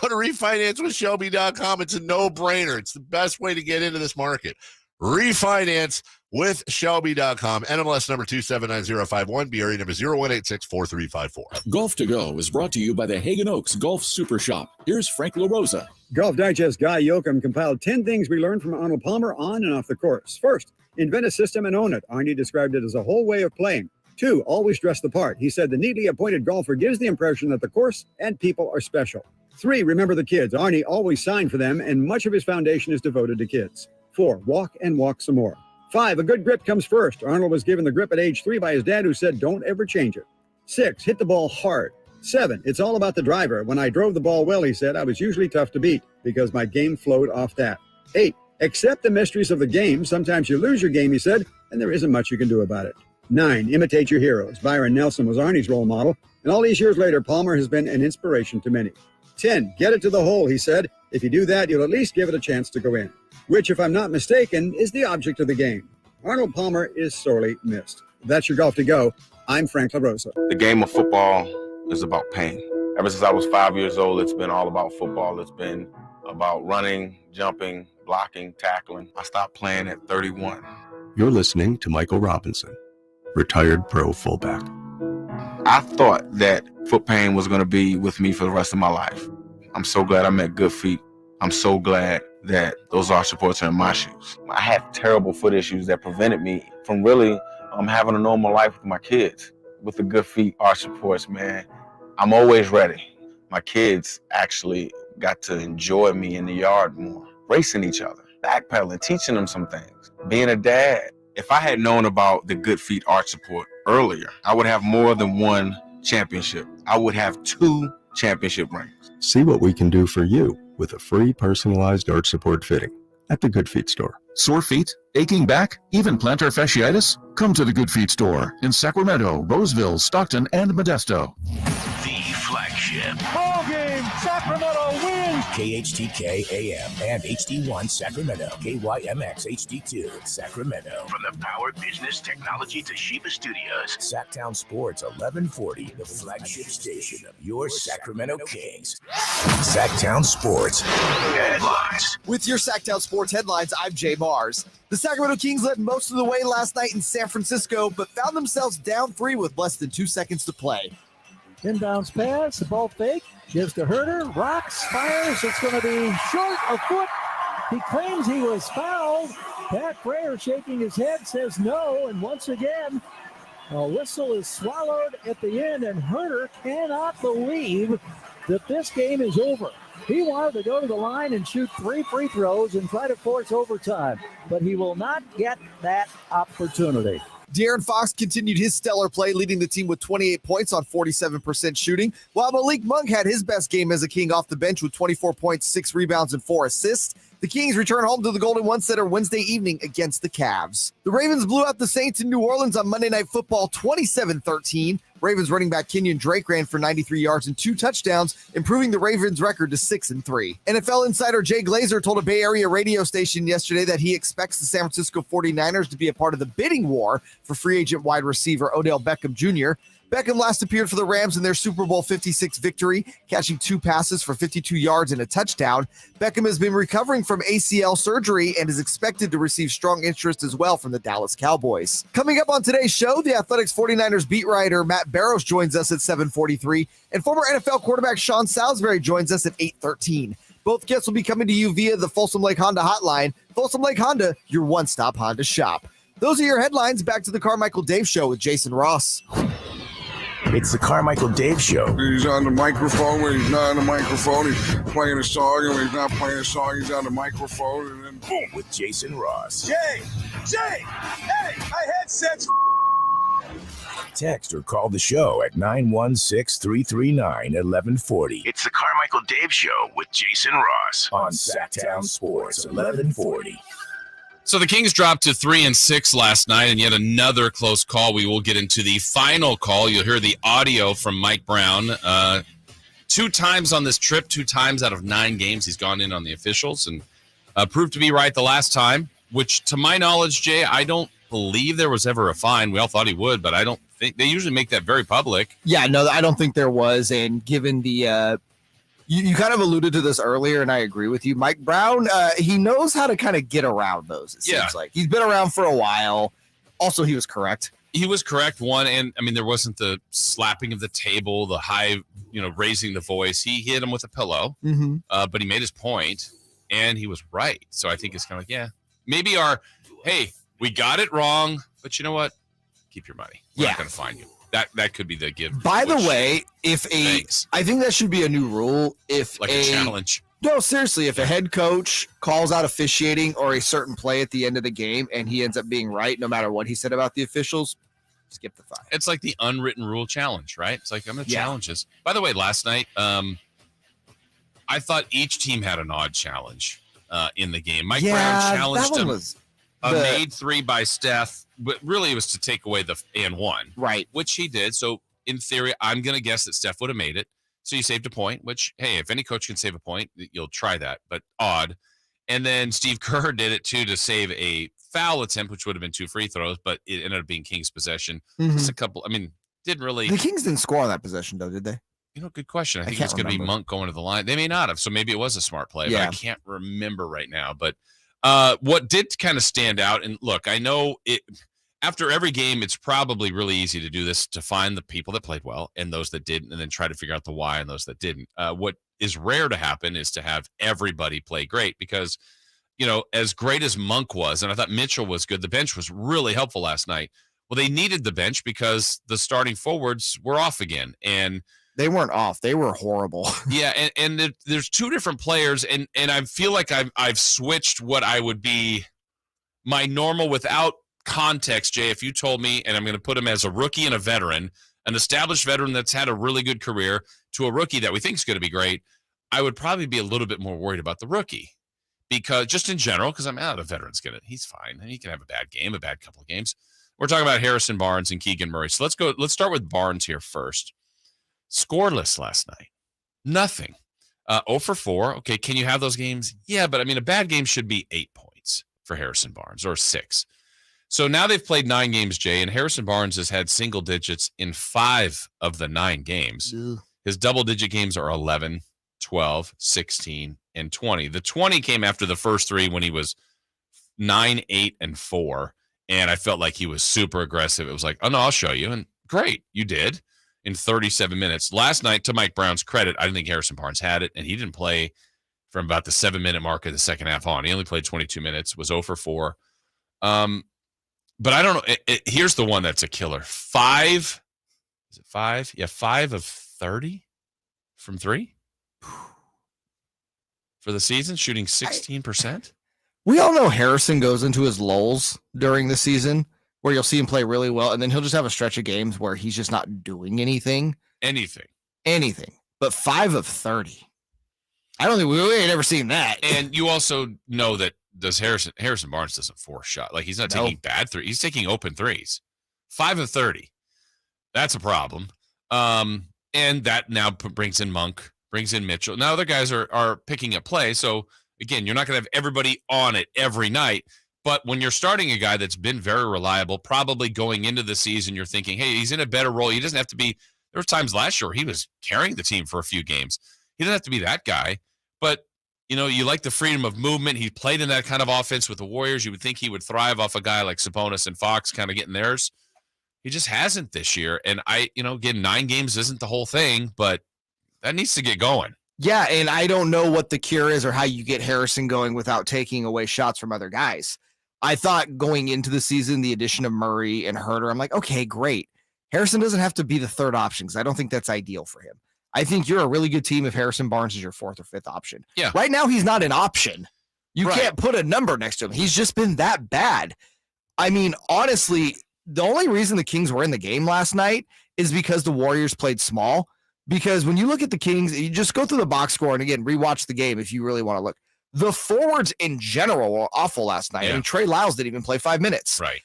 [SPEAKER 16] Go to refinance-with-shelby.com. It's a no-brainer. It's the best way to get into this market. Refinance-with-shelby.com. NMLS number 279051. BRE number 01864354.
[SPEAKER 11] Golf to Go is brought to you by the Hagen Oaks Golf Super Shop. Here's Frank LaRosa.
[SPEAKER 8] Golf Digest Guy Yoakum compiled 10 things we learned from Arnold Palmer on and off the course. First, invent a system and own it. Arnie described it as a whole way of playing. 2, always dress the part. He said the neatly appointed golfer gives the impression that the course and people are special. 3, remember the kids. Arnie always signed for them, and much of his foundation is devoted to kids. 4, walk and walk some more. 5, a good grip comes first. Arnold was given the grip at age 3 by his dad, who said, don't ever change it. 6, hit the ball hard. 7, it's all about the driver. When I drove the ball well, he said, I was usually tough to beat because my game flowed off that. 8, accept the mysteries of the game. Sometimes you lose your game, he said, and there isn't much you can do about it. 9, imitate your heroes. Byron Nelson was Arnie's role model, and all these years later, Palmer has been an inspiration to many. 10, get it to the hole, he said. If you do that, you'll at least give it a chance to go in, which, if I'm not mistaken, is the object of the game. Arnold Palmer is sorely missed. If that's your Golf to Go, I'm Frank LaRosa.
[SPEAKER 12] The game of football is about pain. Ever since I was 5 years old, it's been all about football. It's been about running, jumping, blocking, tackling. I stopped playing at 31.
[SPEAKER 13] You're listening to Michael Robinson, retired pro fullback.
[SPEAKER 12] I thought that foot pain was going to be with me for the rest of my life. I'm so glad I met Good Feet. I'm so glad that those arch supports are in my shoes. I had terrible foot issues that prevented me from really having a normal life with my kids. With the Good Feet arch supports, man, I'm always ready. My kids actually got to enjoy me in the yard more, racing each other, backpedaling, teaching them some things, being a dad. If I had known about the Good Feet arch support earlier, I would have more than one championship. I would have 2 championship rings.
[SPEAKER 13] See what we can do for you with a free personalized arch support fitting at the Good Feet store.
[SPEAKER 25] Sore feet? Aching back? Even plantar fasciitis? Come to the Good Feet store in Sacramento, Roseville, Stockton, and Modesto.
[SPEAKER 1] The flagship.
[SPEAKER 3] Ball game. Sacramento wins.
[SPEAKER 1] KHTK AM and HD1 Sacramento. KYMX HD2 Sacramento.
[SPEAKER 27] From the Power Business Technology Toshiba Studios.
[SPEAKER 1] Sactown Sports 1140, the flagship station of your Sacramento Kings. Sactown Sports headlines.
[SPEAKER 2] With your Sactown Sports headlines, I'm Jay Mars. The Sacramento Kings led most of the way last night in San Francisco, but found themselves down 3 with less than 2 seconds to play.
[SPEAKER 3] Inbounds pass, the ball fake, gives to Herter, rocks, fires. It's going to be short a foot. He claims he was fouled. Pat Frayer shaking his head says no, and once again, A whistle is swallowed at the end, and Herter cannot believe that this game is over. He wanted to go to the line and shoot 3 free throws and try to force overtime, but he will not get that opportunity.
[SPEAKER 2] De'Aaron Fox continued his stellar play, leading the team with 28 points on 47% shooting, while Malik Monk had his best game as a King off the bench with 24 points, 6 rebounds, and 4 assists. The Kings return home to the Golden One Center Wednesday evening against the Cavs. The Ravens blew out the Saints in New Orleans on Monday Night Football 27-13. Ravens running back Kenyon Drake ran for 93 yards and 2 touchdowns, improving the Ravens' record to 6-3. NFL insider Jay Glazer told a Bay Area radio station yesterday that he expects the San Francisco 49ers to be a part of the bidding war for free agent wide receiver Odell Beckham Jr. Beckham last appeared for the Rams in their Super Bowl 56 victory, catching 2 passes for 52 yards and a touchdown. Beckham has been recovering from ACL surgery and is expected to receive strong interest as well from the Dallas Cowboys. Coming up on today's show, the Athletics 49ers beat writer Matt Barrows joins us at 7:43, and former NFL quarterback Sean Salisbury joins us at 8:13. Both guests will be coming to you via the Folsom Lake Honda hotline. Folsom Lake Honda, your one-stop Honda shop. Those are your headlines. Back to the Carmichael Dave Show with Jason Ross.
[SPEAKER 1] It's the Carmichael Dave Show.
[SPEAKER 14] He's on the microphone. When he's not on the microphone, he's playing a song. And when he's not playing a song, he's on the microphone. And then boom.
[SPEAKER 1] With Jason Ross.
[SPEAKER 10] Jay, hey, my headset's
[SPEAKER 1] Text or call the show at 916-339-1140. It's the Carmichael Dave Show with Jason Ross on Sactown Sports 1140.
[SPEAKER 6] So the Kings dropped to 3-6 last night, and yet another close call. We will get into the final call. You'll hear the audio from Mike Brown. 2 times on this trip, 2 times out of 9 games he's gone in on the officials, and proved to be right the last time, which to my knowledge, Jay, I don't believe there was ever a fine. We all thought he would, but I don't think they usually make that very public.
[SPEAKER 2] Yeah, no, I don't think there was, and given the you kind of alluded to this earlier, and I agree with you. Mike Brown, he knows how to kind of get around those, it seems like. He's been around for a while. Also, he was correct.
[SPEAKER 6] He was correct, one, and, I mean, there wasn't the slapping of the table, the high, raising the voice. He hit him with a pillow, but he made his point, and he was right. So I think it's kind of like, maybe hey, we got it wrong, but you know what? Keep your money. We're not going to fine you. That could be the give.
[SPEAKER 2] By the way, I think that should be a new rule. If
[SPEAKER 6] a challenge.
[SPEAKER 2] No, seriously, if a head coach calls out officiating or a certain play at the end of the game and he ends up being right, no matter what he said about the officials, skip the fine.
[SPEAKER 6] It's like the unwritten rule challenge, right? It's like, I'm going to challenge this. By the way, last night, I thought each team had an odd challenge in the game. Mike Brown challenged him. Made 3 by Steph, but really it was to take away the and 1.
[SPEAKER 2] Right.
[SPEAKER 6] Which he did. So in theory, I'm going to guess that Steph would have made it. So you saved a point, which, hey, if any coach can save a point, you'll try that, but odd. And then Steve Kerr did it too to save a foul attempt, which would have been 2 free throws, but it ended up being Kings possession. Just a couple, didn't really.
[SPEAKER 2] The Kings didn't score on that possession though, did they?
[SPEAKER 6] Good question. I think it's going to be Monk going to the line. They may not have, so maybe it was a smart play, but I can't remember right now. But what did kind of stand out, and look, I know after every game, it's probably really easy to do this, to find the people that played well and those that didn't, and then try to figure out the why and those that didn't. What is rare to happen is to have everybody play great because, as great as Monk was, and I thought Mitchell was good, the bench was really helpful last night. Well, they needed the bench because the starting forwards were off again, and
[SPEAKER 2] they weren't off. They were horrible.
[SPEAKER 6] Yeah, and there's 2 different players, and I feel like I've switched what I would be my normal without context, Jay. If you told me, and I'm going to put him as a rookie and a veteran, an established veteran that's had a really good career, to a rookie that we think is going to be great, I would probably be a little bit more worried about the rookie. Because just in general, because the veteran's he's fine. He can have a bad game, a bad couple of games. We're talking about Harrison Barnes and Keegan Murray. So let's start with Barnes here first. Scoreless last night. Nothing. 0 for 4. Okay, can you have those games? Yeah, but a bad game should be 8 points for Harrison Barnes, or 6. So now they've played 9 games, Jay, and Harrison Barnes has had single digits in 5 of the 9 games.
[SPEAKER 2] Ugh.
[SPEAKER 6] His double-digit games are 11, 12, 16, and 20. The 20 came after the first 3 when he was 9, 8, and 4, and I felt like he was super aggressive. It was like, oh, no, I'll show you, and great, you did. In 37 minutes. Last night, to Mike Brown's credit, I didn't think Harrison Barnes had it, and he didn't play from about the 7-minute mark of the second half on. He only played 22 minutes, was 0 for 4. But I don't know. Here's the one that's a killer. 5. Is it 5? Yeah, 5 of 30 from 3 for the season, shooting 16%.
[SPEAKER 2] We all know Harrison goes into his lulls during the season where you'll see him play really well, and then he'll just have a stretch of games where he's just not doing anything. Anything. But 5 of 30. I don't think we ain't ever seen that.
[SPEAKER 6] And you also know that Harrison Barnes doesn't force shot. Like, he's not taking bad threes. He's taking open threes. 5 of 30. That's a problem. And that now brings in Monk, brings in Mitchell. Now other guys are picking up play. So again, you're not going to have everybody on it every night. But when you're starting a guy that's been very reliable, probably going into the season, you're thinking, hey, he's in a better role. He doesn't have to be. There were times last year where he was carrying the team for a few games. He doesn't have to be that guy. But, you like the freedom of movement. He played in that kind of offense with the Warriors. You would think he would thrive off a guy like Sabonis and Fox kind of getting theirs. He just hasn't this year. And again, 9 games isn't the whole thing, but that needs to get going.
[SPEAKER 2] Yeah, and I don't know what the cure is or how you get Harrison going without taking away shots from other guys. I thought going into the season, the addition of Murray and Herter, I'm like, okay, great. Harrison doesn't have to be the third option because I don't think that's ideal for him. I think you're a really good team if Harrison Barnes is your 4th or 5th option.
[SPEAKER 6] Yeah.
[SPEAKER 2] Right now, he's not an option. You can't put a number next to him. He's just been that bad. I mean, honestly, the only reason the Kings were in the game last night is because the Warriors played small. Because when you look at the Kings, you just go through the box score and, again, rewatch the game if you really want to look. The forwards in general were awful last night.
[SPEAKER 6] Yeah.
[SPEAKER 2] I mean, Trey Lyles didn't even play 5 minutes.
[SPEAKER 6] Right.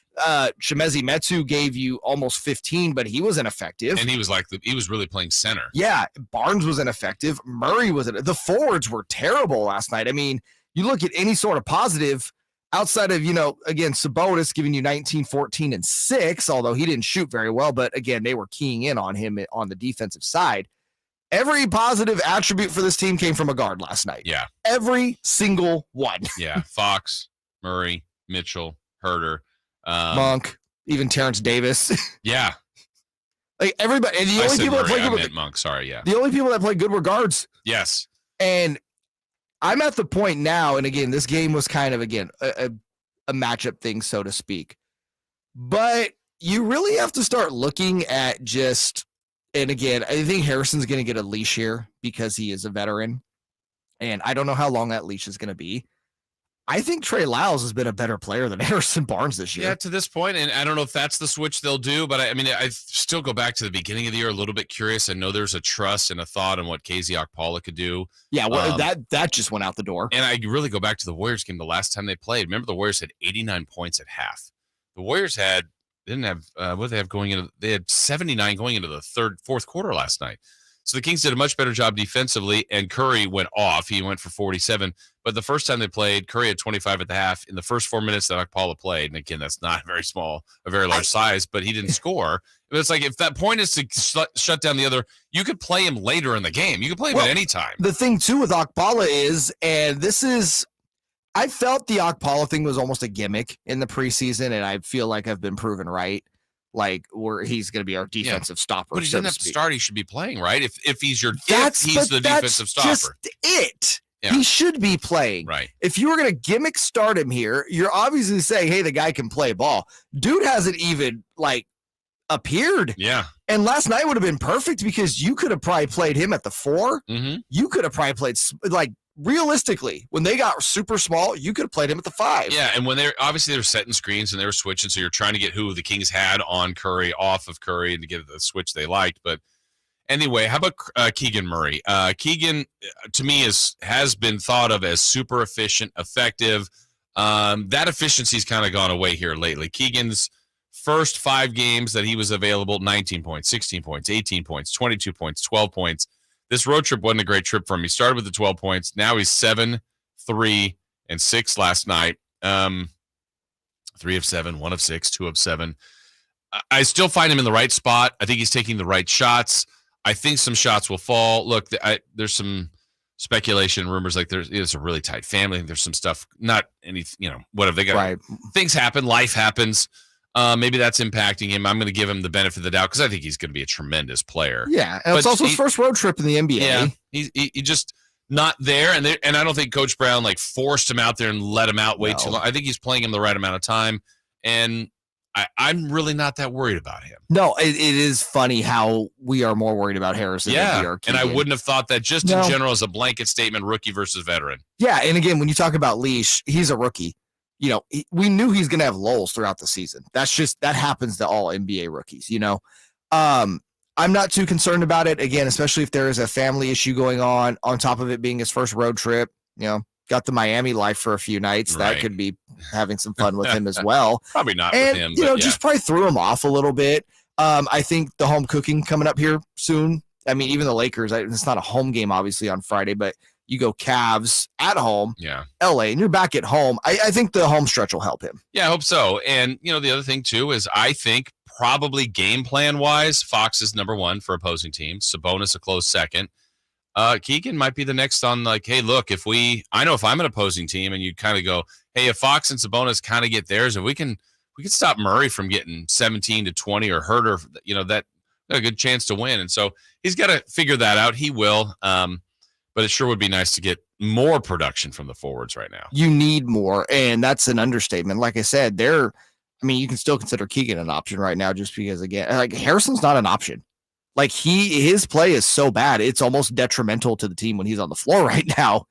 [SPEAKER 2] Chimezie Metu gave you almost 15, but he was ineffective.
[SPEAKER 6] And he was really playing center.
[SPEAKER 2] Yeah, Barnes was ineffective. Murray was the forwards were terrible last night. I mean, you look at any sort of positive outside of, again, Sabonis giving you 19, 14, and 6, although he didn't shoot very well. But again, they were keying in on him on the defensive side. Every positive attribute for this team came from a guard last night.
[SPEAKER 6] Yeah.
[SPEAKER 2] Every single one.
[SPEAKER 6] Yeah. Fox, Murray, Mitchell, Herter.
[SPEAKER 2] Monk, even Terrence Davis.
[SPEAKER 6] Yeah.
[SPEAKER 2] Like everybody. And the only people that play good were
[SPEAKER 6] Monk. Sorry. Yeah.
[SPEAKER 2] The only people that play good were guards.
[SPEAKER 6] Yes.
[SPEAKER 2] And I'm at the point now, and again, this game was kind of, again, a matchup thing, so to speak. But you really have to start looking at just, and again, I think Harrison's going to get a leash here because he is a veteran. And I don't know how long that leash is going to be. I think Trey Lyles has been a better player than Harrison Barnes this year.
[SPEAKER 6] Yeah, to this point, and I don't know if that's the switch they'll do, but I still go back to the beginning of the year a little bit curious. I know there's a trust and a thought on what KZ Okpala could do.
[SPEAKER 2] Yeah, well, that just went out the door.
[SPEAKER 6] And I really go back to the Warriors game the last time they played. Remember, the Warriors had 89 points at half. The Warriors didn't have what did they have going into? They had 79 going into the fourth quarter last night. So the Kings did a much better job defensively, and Curry went off. He went for 47. But the first time they played, Curry had 25 at the half. In the first 4 minutes that Okpala played, and again, that's not a very large size, but he didn't score. But it's like if that point is to shut down the other, you could play him later in the game. You could play him at any time.
[SPEAKER 2] The thing, too, with Okpala is, and this is, I felt the Okpala thing was almost a gimmick in the preseason, and I feel like I've been proven right. Like where he's going to be our defensive stopper.
[SPEAKER 6] But he doesn't have to start. He should be playing, right? If he's the defensive stopper.
[SPEAKER 2] Just it.
[SPEAKER 6] Yeah.
[SPEAKER 2] He should be playing.
[SPEAKER 6] Right.
[SPEAKER 2] If you were going to gimmick start him here, you're obviously saying, hey, the guy can play ball. Dude hasn't even appeared.
[SPEAKER 6] Yeah.
[SPEAKER 2] And last night would have been perfect because you could have probably played him at the 4.
[SPEAKER 6] Mm-hmm.
[SPEAKER 2] You could have probably played realistically, when they got super small, you could have played him at the 5.
[SPEAKER 6] Yeah, and when they're setting screens and they were switching, so you're trying to get who the Kings had on Curry off of Curry and to get the switch they liked. But anyway, how about Keegan Murray? Keegan, to me, has been thought of as super efficient, effective. That efficiency's kind of gone away here lately. Keegan's first 5 games that he was available, 19 points, 16 points, 18 points, 22 points, 12 points. This road trip wasn't a great trip for him. He started with the 12 points. Now he's 7, 3, and 6 last night. 3 of 7, 1 of 6, 2 of 7. I still find him in the right spot. I think he's taking the right shots. I think some shots will fall. Look, there's some speculation, rumors like it's a really tight family. There's some stuff, not any, whatever they got.
[SPEAKER 2] Right.
[SPEAKER 6] Things happen. Life happens. Maybe that's impacting him. I'm going to give him the benefit of the doubt because I think he's going to be a tremendous player.
[SPEAKER 2] Yeah, and it's also his first road trip in the NBA.
[SPEAKER 6] Yeah, he just not there, and I don't think Coach Brown forced him out there and let him out way too long. I think he's playing him the right amount of time, and I'm really not that worried about him.
[SPEAKER 2] No, it is funny how we are more worried about Harrison than we are
[SPEAKER 6] and I
[SPEAKER 2] Keegan.
[SPEAKER 6] wouldn't have thought that just in general as a blanket statement, rookie versus veteran.
[SPEAKER 2] Yeah, and again, when you talk about Leash, he's a rookie. You know, we knew he's going to have lulls throughout the season. That happens to all NBA rookies, you know. I'm not too concerned about it, again, especially if there is a family issue going on top of it being his first road trip, you know. Got the Miami life for a few nights. Right. That could be having some fun with him as well.
[SPEAKER 6] Probably not
[SPEAKER 2] and,
[SPEAKER 6] with him.
[SPEAKER 2] You know, just probably threw him off a little bit. I think the home cooking coming up here soon. I mean, even the Lakers, it's not a home game, obviously, on Friday, but you go Cavs at home, LA, and you're back at home. I think the home stretch will help him.
[SPEAKER 6] Yeah, I hope so. And, you know, the other thing, too, is I think probably game plan-wise, Fox is number one for opposing teams. Sabonis a close second. Keegan might be the next on, like, hey, look, I know if I'm an opposing team and you kind of go, hey, if Fox and Sabonis kind of get theirs, if we can stop Murray from getting 17 to 20 or Herter, you know, that a good chance to win. And so he's got to figure that out. He will. But it sure would be nice to get more production from the forwards right now.
[SPEAKER 2] You need more, and that's an understatement. Like I said, you can still consider Keegan an option right now just because, again, like Harrison's not an option. Like his play is so bad, it's almost detrimental to the team when he's on the floor right now.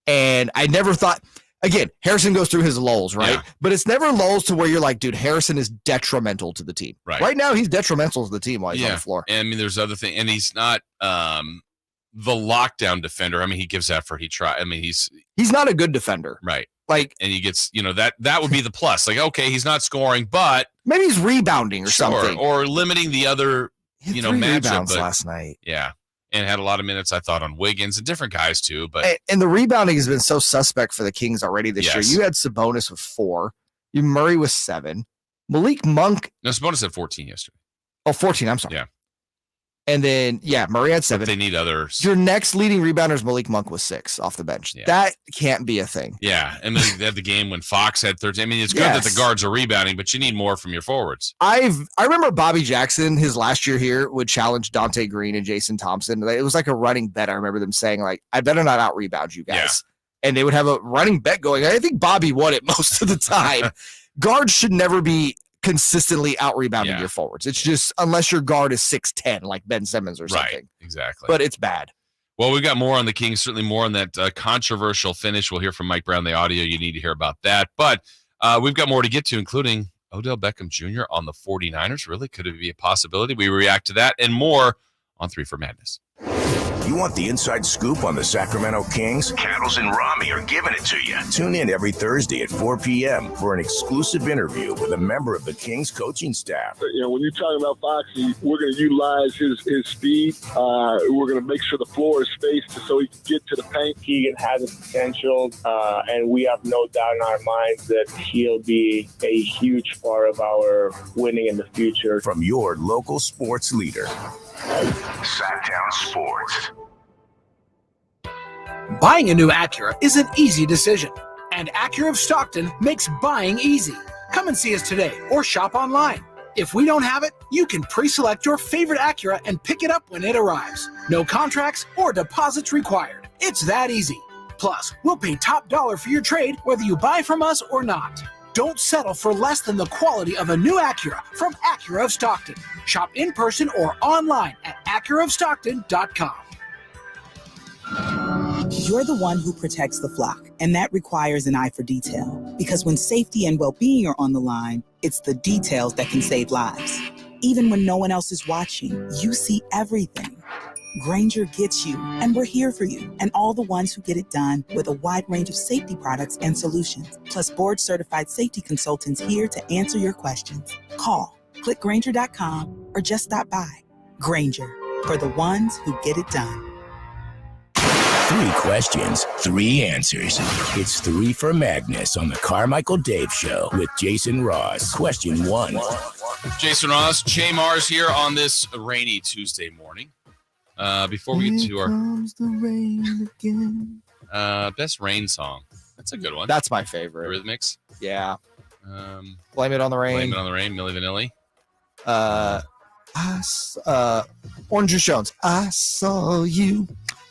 [SPEAKER 2] And I never thought, again, Harrison goes through his lulls, right? Yeah. But it's never lulls to where you're like, dude, Harrison is detrimental to the team. Right now, he's detrimental to the team while he's on the floor.
[SPEAKER 6] And I mean, there's other things, and he's not the lockdown defender. I mean, he gives effort. He tries. I mean, he's
[SPEAKER 2] not a good defender,
[SPEAKER 6] right?
[SPEAKER 2] Like,
[SPEAKER 6] and he gets, you know, that would be the plus. Like, okay, he's not scoring, but
[SPEAKER 2] maybe he's rebounding or something,
[SPEAKER 6] or limiting the other. You know,
[SPEAKER 2] matchup last night.
[SPEAKER 6] Yeah. And had a lot of minutes, I thought, on Wiggins and different guys too. But
[SPEAKER 2] and the rebounding has been so suspect for the Kings already this year. You had Sabonis with 4. You Murray with 7. Malik Monk.
[SPEAKER 6] No, Sabonis had 14 yesterday.
[SPEAKER 2] Oh, 14. I'm sorry.
[SPEAKER 6] Yeah.
[SPEAKER 2] And then, Murray had 7.
[SPEAKER 6] But they need others.
[SPEAKER 2] Your next leading rebounder is Malik Monk with 6 off the bench. Yeah. That can't be a thing.
[SPEAKER 6] Yeah. And then they had the game when Fox had 13. I mean, it's good that the guards are rebounding, but you need more from your forwards.
[SPEAKER 2] I remember Bobby Jackson, his last year here, would challenge Dante Green and Jason Thompson. It was like a running bet. I remember them saying, like, I better not out-rebound you guys. Yeah. And they would have a running bet going. I think Bobby won it most of the time. Guards should never be consistently out-rebounding your forwards. It's just unless your guard is 6'10", like Ben Simmons or something.
[SPEAKER 6] Right, exactly.
[SPEAKER 2] But it's bad.
[SPEAKER 6] Well, we've got more on the Kings, certainly more on that controversial finish. We'll hear from Mike Brown, the audio. You need to hear about that. But we've got more to get to, including Odell Beckham Jr. on the 49ers. Really, could it be a possibility? We react to that and more on 3 for Madness.
[SPEAKER 1] You want the inside scoop on the Sacramento Kings?
[SPEAKER 27] Cattles and Rami are giving it to you.
[SPEAKER 1] Tune in every Thursday at 4 p.m. for an exclusive interview with a member of the Kings coaching staff.
[SPEAKER 15] You know, when you're talking about Foxy, we're going to utilize his speed. We're going to make sure the floor is spaced so he can get to the paint.
[SPEAKER 17] Keegan has a potential, and we have no doubt in our minds that he'll be a huge part of our winning in the future.
[SPEAKER 1] From your local sports leader.
[SPEAKER 27] Sactown Sports.
[SPEAKER 18] Buying a new Acura is an easy decision, and Acura of Stockton makes buying easy. Come and see us today or shop online. If we don't have it, you can pre-select your favorite Acura and pick it up when it arrives. No contracts or deposits required. It's that easy. Plus, we'll pay top dollar for your trade whether you buy from us or not. Don't settle for less than the quality of a new Acura from Acura of Stockton. Shop in person or online at AcuraofStockton.com.
[SPEAKER 19] You're the one who protects the flock, and that requires an eye for detail. Because when safety and well-being are on the line, it's the details that can save lives. Even when no one else is watching, you see everything. Grainger gets you, and we're here for you, and all the ones who get it done with a wide range of safety products and solutions, plus board-certified safety consultants here to answer your questions. Call, click Grainger.com, or just stop by. Grainger, for the ones who get it done.
[SPEAKER 1] 3 questions, 3 answers. It's 3 for Magnus on the Carmichael Dave Show with Jason Ross. Question 1.
[SPEAKER 6] Jason Ross, Che Mars here on this rainy Tuesday morning. Before we get to our
[SPEAKER 2] the rain again.
[SPEAKER 6] Best rain song. That's a good one.
[SPEAKER 2] That's my favorite.
[SPEAKER 6] Eurythmics.
[SPEAKER 2] Yeah. Blame It on the Rain.
[SPEAKER 6] Blame It on the Rain. Milli Vanilli.
[SPEAKER 2] Orange Juice Jones. I saw you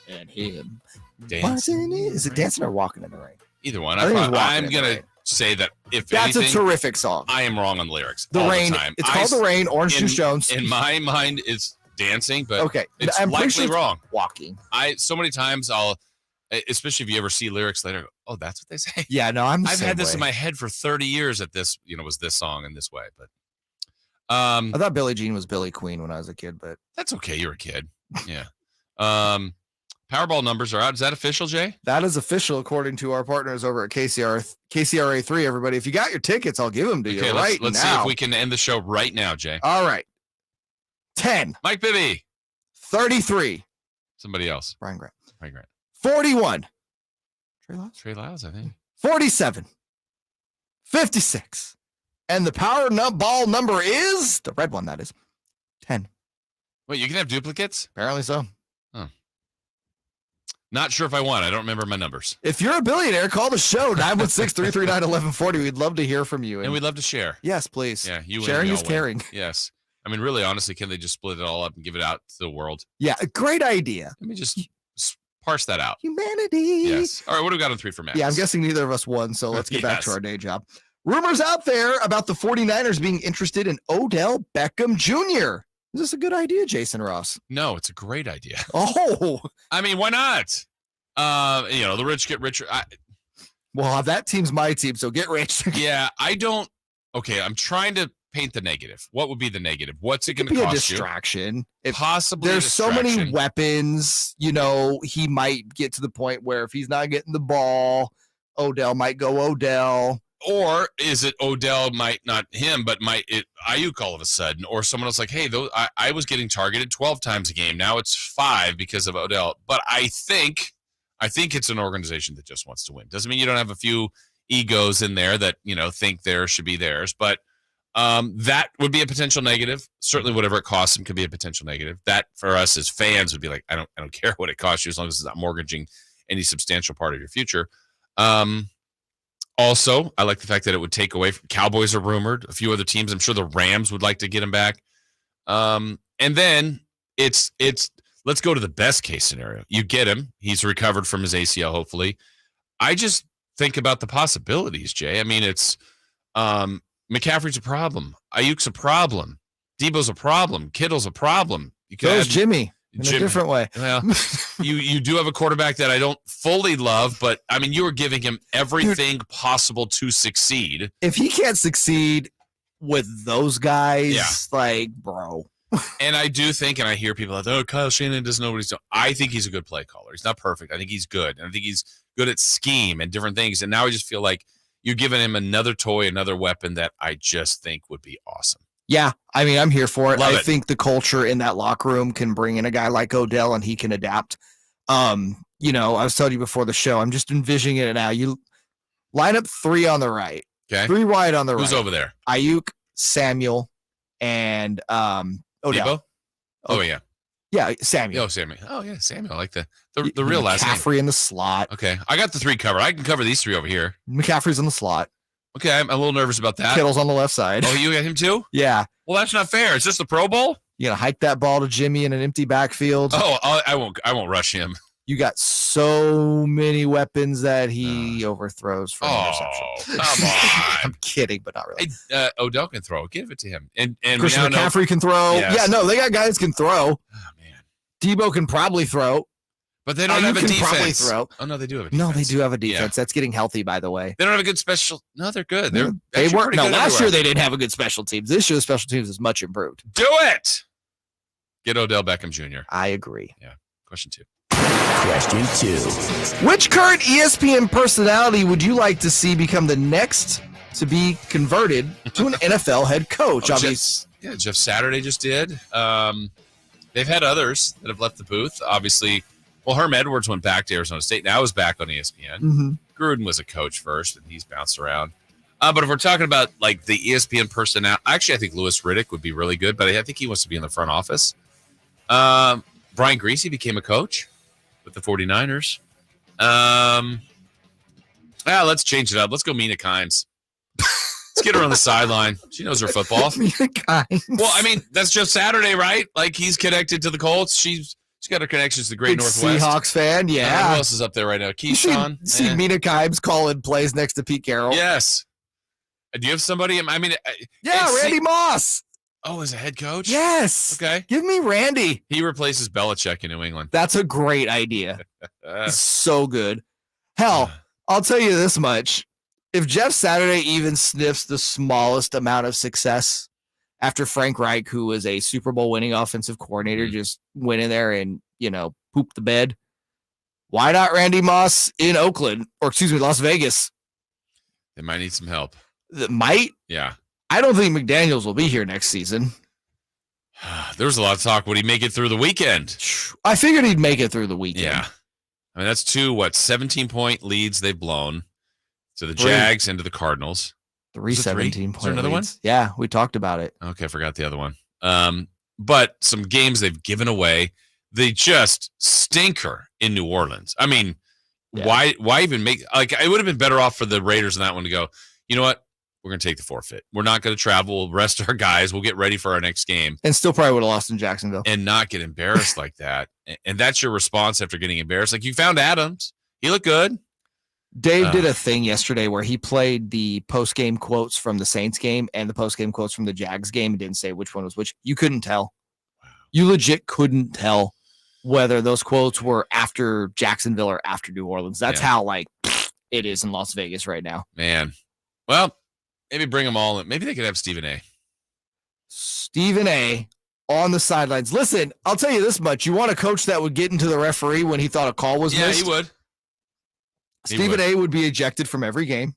[SPEAKER 2] and him.
[SPEAKER 6] Dancing.
[SPEAKER 2] Is it dancing or walking in the rain?
[SPEAKER 6] Either one.
[SPEAKER 2] I think it's
[SPEAKER 6] I'm gonna say that if
[SPEAKER 2] That's
[SPEAKER 6] anything,
[SPEAKER 2] a terrific song.
[SPEAKER 6] I am wrong on the lyrics.
[SPEAKER 2] The
[SPEAKER 6] all
[SPEAKER 2] Rain.
[SPEAKER 6] The time.
[SPEAKER 2] It's called The Rain. Orange Juice Jones.
[SPEAKER 6] In my mind, it's dancing, but
[SPEAKER 2] okay,
[SPEAKER 6] it's
[SPEAKER 2] I'm
[SPEAKER 6] likely
[SPEAKER 2] sure
[SPEAKER 6] wrong.
[SPEAKER 2] Walking.
[SPEAKER 6] So many times especially if you ever see lyrics later, oh, that's what they say.
[SPEAKER 2] Yeah, no, I've
[SPEAKER 6] had this in my head for 30 years that this, was this song in this way, but
[SPEAKER 2] I thought Billie Jean was Billie Queen when I was a kid, but
[SPEAKER 6] that's okay. You're a kid. Yeah. Powerball numbers are out. Is that official, Jay?
[SPEAKER 2] That is official according to our partners over at KCRA3. Everybody, if you got your tickets, I'll give them to you right
[SPEAKER 6] let's
[SPEAKER 2] now.
[SPEAKER 6] See if we can end the show right now, Jay.
[SPEAKER 2] All right. 10.
[SPEAKER 6] Mike Bibby.
[SPEAKER 2] 33.
[SPEAKER 6] Somebody else.
[SPEAKER 2] Brian Grant.
[SPEAKER 6] 41.
[SPEAKER 2] Trey
[SPEAKER 6] Lyles, I think.
[SPEAKER 2] 47. 56. And the Powerball number is, the red one, that is, 10.
[SPEAKER 6] Wait, you can have duplicates?
[SPEAKER 2] Apparently so.
[SPEAKER 6] Oh. Not sure if I won. I don't remember my numbers.
[SPEAKER 2] If you're a billionaire, call the show, 916-339-1140. We'd love to hear from you.
[SPEAKER 6] And we'd love to share.
[SPEAKER 2] Yes, please.
[SPEAKER 6] Yeah,
[SPEAKER 2] sharing is caring.
[SPEAKER 6] Yes. I mean, really, honestly, can they just split it all up and give it out to the world?
[SPEAKER 2] Yeah, a great idea.
[SPEAKER 6] Let me just parse that out.
[SPEAKER 2] Humanity.
[SPEAKER 6] Yes. All right, what do we got on 3 for Max?
[SPEAKER 2] Yeah, I'm guessing neither of us won, so let's get back to our day job. Rumors out there about the 49ers being interested in Odell Beckham Jr. Is this a good idea, Jason Ross?
[SPEAKER 6] No, it's a great idea.
[SPEAKER 2] Oh.
[SPEAKER 6] I mean, why not? The rich get richer.
[SPEAKER 2] Well, that team's my team, so get rich.
[SPEAKER 6] Yeah, okay, I'm trying to paint the negative. What would be the negative? What's it going to cost
[SPEAKER 2] you? A distraction.
[SPEAKER 6] Possibly
[SPEAKER 2] There's so many weapons, he might get to the point where if he's not getting the ball, Odell might go Odell.
[SPEAKER 6] Or is it Odell might not him, but might it Ayuk all of a sudden, or someone else like, hey, I was getting targeted 12 times a game. Now it's 5 because of Odell. But I think it's an organization that just wants to win. Doesn't mean you don't have a few egos in there that, think theirs should be theirs. But that would be a potential negative. Certainly whatever it costs them could be a potential negative. That for us as fans would be like, I don't care what it costs you as long as it's not mortgaging any substantial part of your future. Also, I like the fact that it would take away from Cowboys are rumored. A few other teams, I'm sure the Rams would like to get him back. And then it's let's go to the best case scenario. You get him. He's recovered from his ACL, hopefully. I just think about the possibilities, Jay. I mean, it's McCaffrey's a problem. Ayuk's a problem. Debo's a problem. Kittle's a problem.
[SPEAKER 2] So is Jimmy. In a different way.
[SPEAKER 6] Well, you do have a quarterback that I don't fully love, but I mean, you are giving him everything possible to succeed.
[SPEAKER 2] If he can't succeed with those guys, bro.
[SPEAKER 6] And I do think, and I hear people like, Kyle Shanahan doesn't know what he's doing. I think he's a good play caller. He's not perfect. I think he's good. And I think he's good at scheme and different things. And now I just feel like you're giving him another toy, another weapon that I just think would be awesome.
[SPEAKER 2] Yeah, I mean, I'm here for it.
[SPEAKER 6] I
[SPEAKER 2] think the culture in that locker room can bring in a guy like Odell and he can adapt. I was telling you before the show, I'm just envisioning it now. You line up 3 on the right.
[SPEAKER 6] Okay.
[SPEAKER 2] 3 wide on the right.
[SPEAKER 6] Who's over there?
[SPEAKER 2] Ayuk, Samuel, and Odell.
[SPEAKER 6] Debo? Oh, yeah.
[SPEAKER 2] Yeah, Samuel.
[SPEAKER 6] Oh, Samuel. Oh, yeah, Samuel. I like the real last name.
[SPEAKER 2] McCaffrey in the slot.
[SPEAKER 6] Okay. I got the 3 covered. I can cover these 3 over here.
[SPEAKER 2] McCaffrey's in the slot.
[SPEAKER 6] Okay, I'm a little nervous about that.
[SPEAKER 2] Kittle's on the left side.
[SPEAKER 6] Oh, you got him too?
[SPEAKER 2] Yeah.
[SPEAKER 6] Well, that's not fair. Is this the Pro Bowl?
[SPEAKER 2] You gonna hike that ball to Jimmy in an empty backfield?
[SPEAKER 6] Oh, I won't rush him.
[SPEAKER 2] You got so many weapons that he overthrows for interception.
[SPEAKER 6] Come on.
[SPEAKER 2] I'm kidding, but not really.
[SPEAKER 6] Hey, Odell can throw. Give it to him. And
[SPEAKER 2] Christian McCaffrey can throw.
[SPEAKER 6] Yes.
[SPEAKER 2] Yeah, no, they got guys can throw.
[SPEAKER 6] Oh man.
[SPEAKER 2] Debo can probably throw.
[SPEAKER 6] But they don't have a defense.
[SPEAKER 2] Probably throw.
[SPEAKER 6] Oh no, they do have a defense.
[SPEAKER 2] No, they do have a defense. That's getting healthy, by the way.
[SPEAKER 6] They don't have a good special. No, they're good.
[SPEAKER 2] They weren't. No, last year
[SPEAKER 6] they
[SPEAKER 2] they didn't have a good special teams. This year the special teams is much improved.
[SPEAKER 6] Do it. Get Odell Beckham Jr.
[SPEAKER 2] I agree.
[SPEAKER 6] Yeah. Question 2.
[SPEAKER 1] Question 2.
[SPEAKER 2] Which current ESPN personality would you like to see become the next to be converted to an NFL head coach?
[SPEAKER 6] Jeff Saturday just did. They've had others that have left the booth. Obviously, well, Herm Edwards went back to Arizona State. Now he's back on ESPN.
[SPEAKER 2] Mm-hmm.
[SPEAKER 6] Gruden was a coach first, and he's bounced around. But if we're talking about like the ESPN personnel, actually, I think Louis Riddick would be really good, but I think he wants to be in the front office. Brian Greasy became a coach with the 49ers. Let's change it up. Let's go Mina Kimes. Let's get her on the sideline. She knows her football.
[SPEAKER 2] Mina Kimes.
[SPEAKER 6] Well, I mean, that's just Saturday, right? Like he's connected to the Colts. She's got her connections to the Great
[SPEAKER 2] Big
[SPEAKER 6] Northwest.
[SPEAKER 2] Seahawks fan, yeah.
[SPEAKER 6] Who else is up there right now? Keyshawn.
[SPEAKER 2] See Mina Kimes calling plays next to Pete Carroll.
[SPEAKER 6] Yes. Do you have somebody? I mean,
[SPEAKER 2] Randy Moss.
[SPEAKER 6] Oh, as a head coach?
[SPEAKER 2] Yes.
[SPEAKER 6] Okay.
[SPEAKER 2] Give me Randy.
[SPEAKER 6] He replaces Belichick in New England.
[SPEAKER 2] That's a great idea. It's so good. Hell, I'll tell you this much. If Jeff Saturday even sniffs the smallest amount of success after Frank Reich, who was a Super Bowl winning offensive coordinator, just went in there and, pooped the bed, why not Randy Moss in Oakland, or Las Vegas?
[SPEAKER 6] They might need some help.
[SPEAKER 2] That might.
[SPEAKER 6] Yeah.
[SPEAKER 2] I don't think McDaniels will be here next season.
[SPEAKER 6] There was a lot of talk. Would he make it through the weekend?
[SPEAKER 2] I figured he'd make it through the weekend.
[SPEAKER 6] Yeah. I mean, that's 17-point leads they've blown to the Jags and to the Cardinals.
[SPEAKER 2] 3 17-point
[SPEAKER 6] Is there another
[SPEAKER 2] leads.
[SPEAKER 6] one?
[SPEAKER 2] Yeah, we talked about it.
[SPEAKER 6] Okay, I forgot the other one. But some games they've given away. They just stinker in New Orleans. I mean, why even make – it would have been better off for the Raiders in that one to go, you know what? We're going to take the forfeit. We're not going to travel. We'll rest our guys. We'll get ready for our next game.
[SPEAKER 2] And still probably would have lost in Jacksonville.
[SPEAKER 6] And not get embarrassed like that. And that's your response after getting embarrassed. Like, you found Adams. He looked good.
[SPEAKER 2] Dave did a thing yesterday where he played the post-game quotes from the Saints game and the post-game quotes from the Jags game and didn't say which one was which. You couldn't tell. You legit couldn't tell whether those quotes were after Jacksonville or after New Orleans. That's how, it is in Las Vegas right now.
[SPEAKER 6] Man. Well, maybe bring them all in. Maybe they could have Stephen A.
[SPEAKER 2] Stephen A. on the sidelines. Listen, I'll tell you this much. You want a coach that would get into the referee when he thought a call was missed?
[SPEAKER 6] Yeah, he would.
[SPEAKER 2] Stephen A. would be ejected from every game.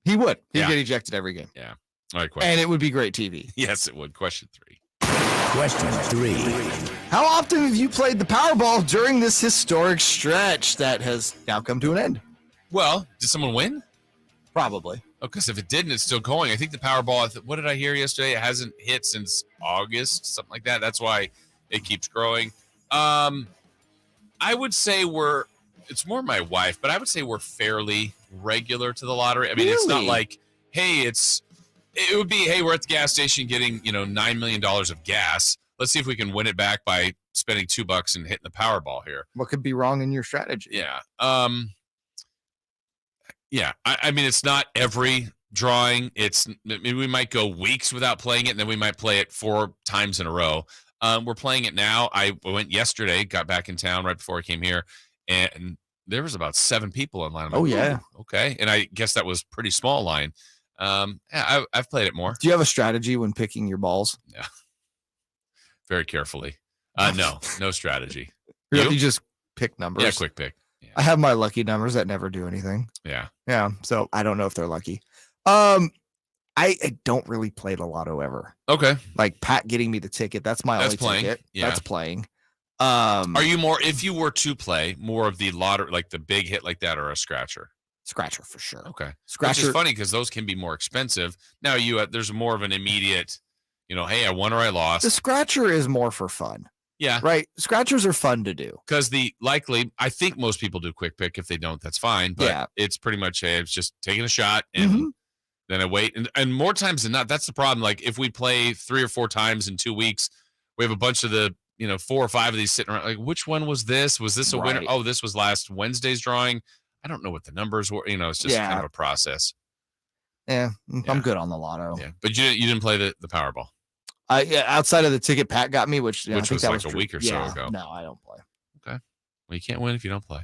[SPEAKER 2] He would. He'd get ejected every game.
[SPEAKER 6] Yeah. All right, question.
[SPEAKER 2] And it would be great TV.
[SPEAKER 6] Yes, it would. Question 3.
[SPEAKER 1] Question 3.
[SPEAKER 2] How often have you played the Powerball during this historic stretch that has now come to an end?
[SPEAKER 6] Well, did someone win?
[SPEAKER 2] Probably.
[SPEAKER 6] Oh, because if it didn't, it's still going. I think the Powerball, what did I hear yesterday? It hasn't hit since August, something like that. That's why it keeps growing. I would say it's more my wife, but I would say we're fairly regular to the lottery. I mean, It's not like, hey, it would be, hey, we're at the gas station getting, $9 million of gas. Let's see if we can win it back by spending $2 and hitting the Powerball here.
[SPEAKER 2] What could be wrong in your strategy?
[SPEAKER 6] Yeah. Yeah. I mean, it's not every drawing. Maybe we might go weeks without playing it, and then we might play it 4 times in a row. We're playing it now. I went yesterday, got back in town right before I came here, and there was about 7 people in line. I'm like,
[SPEAKER 2] yeah.
[SPEAKER 6] Okay. And I guess that was pretty small line. I've played it more.
[SPEAKER 2] Do you have a strategy when picking your balls?
[SPEAKER 6] Yeah. Very carefully. No strategy.
[SPEAKER 2] You just pick numbers?
[SPEAKER 6] Yeah, quick pick. Yeah.
[SPEAKER 2] I have my lucky numbers that never do anything.
[SPEAKER 6] Yeah.
[SPEAKER 2] Yeah. So I don't know if they're lucky. I don't really play the lotto ever.
[SPEAKER 6] Okay.
[SPEAKER 2] Like Pat getting me the ticket. That's my only ticket.
[SPEAKER 6] Yeah.
[SPEAKER 2] That's playing.
[SPEAKER 6] Are you more, if you were to play, more of the lottery, like the big hit like that, or a scratcher?
[SPEAKER 2] Scratcher for sure.
[SPEAKER 6] Okay.
[SPEAKER 2] Scratcher.
[SPEAKER 6] Which is funny because those can be more expensive. Now there's more of an immediate, hey, I won or I lost.
[SPEAKER 2] The scratcher is more for fun.
[SPEAKER 6] Yeah.
[SPEAKER 2] Right. Scratchers are fun to do.
[SPEAKER 6] Because I think most people do quick pick. If they don't, that's fine. But it's pretty much, hey, it's just taking a shot and then I wait. And more times than not, that's the problem. Like if we play 3 or 4 times in 2 weeks, we have a bunch of the, 4 or 5 of these sitting around. Like, which one was this? Was this a winner? Oh, this was last Wednesday's drawing. I don't know what the numbers were. It's just kind of a process.
[SPEAKER 2] Yeah, I'm good on the lotto.
[SPEAKER 6] Yeah, but you didn't play the Powerball.
[SPEAKER 2] Outside of the ticket Pat got me, which I think
[SPEAKER 6] was
[SPEAKER 2] that
[SPEAKER 6] like
[SPEAKER 2] was
[SPEAKER 6] a week or so ago.
[SPEAKER 2] No, I don't play.
[SPEAKER 6] Okay. Well, you can't win if you don't play.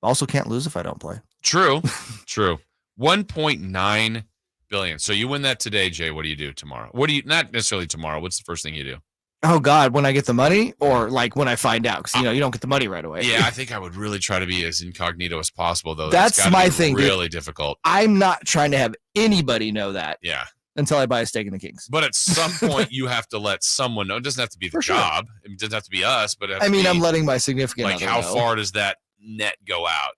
[SPEAKER 2] Also can't lose if I don't play.
[SPEAKER 6] True. True. 1.9 billion. So you win that today, Jay. What do you do tomorrow? Not necessarily tomorrow. What's the first thing you do?
[SPEAKER 2] Oh God, when I get the money, or like when I find out, because you don't get the money right away.
[SPEAKER 6] Yeah, I think I would really try to be as incognito as possible, though.
[SPEAKER 2] That's my thing.
[SPEAKER 6] Really difficult.
[SPEAKER 2] I'm not trying to have anybody know that.
[SPEAKER 6] Yeah.
[SPEAKER 2] Until I buy a stake in the Kings.
[SPEAKER 6] But at some point, you have to let someone know. It doesn't have to be the job. It doesn't have to be us. But
[SPEAKER 2] I'm letting my significant other know.
[SPEAKER 6] How far does that net go out?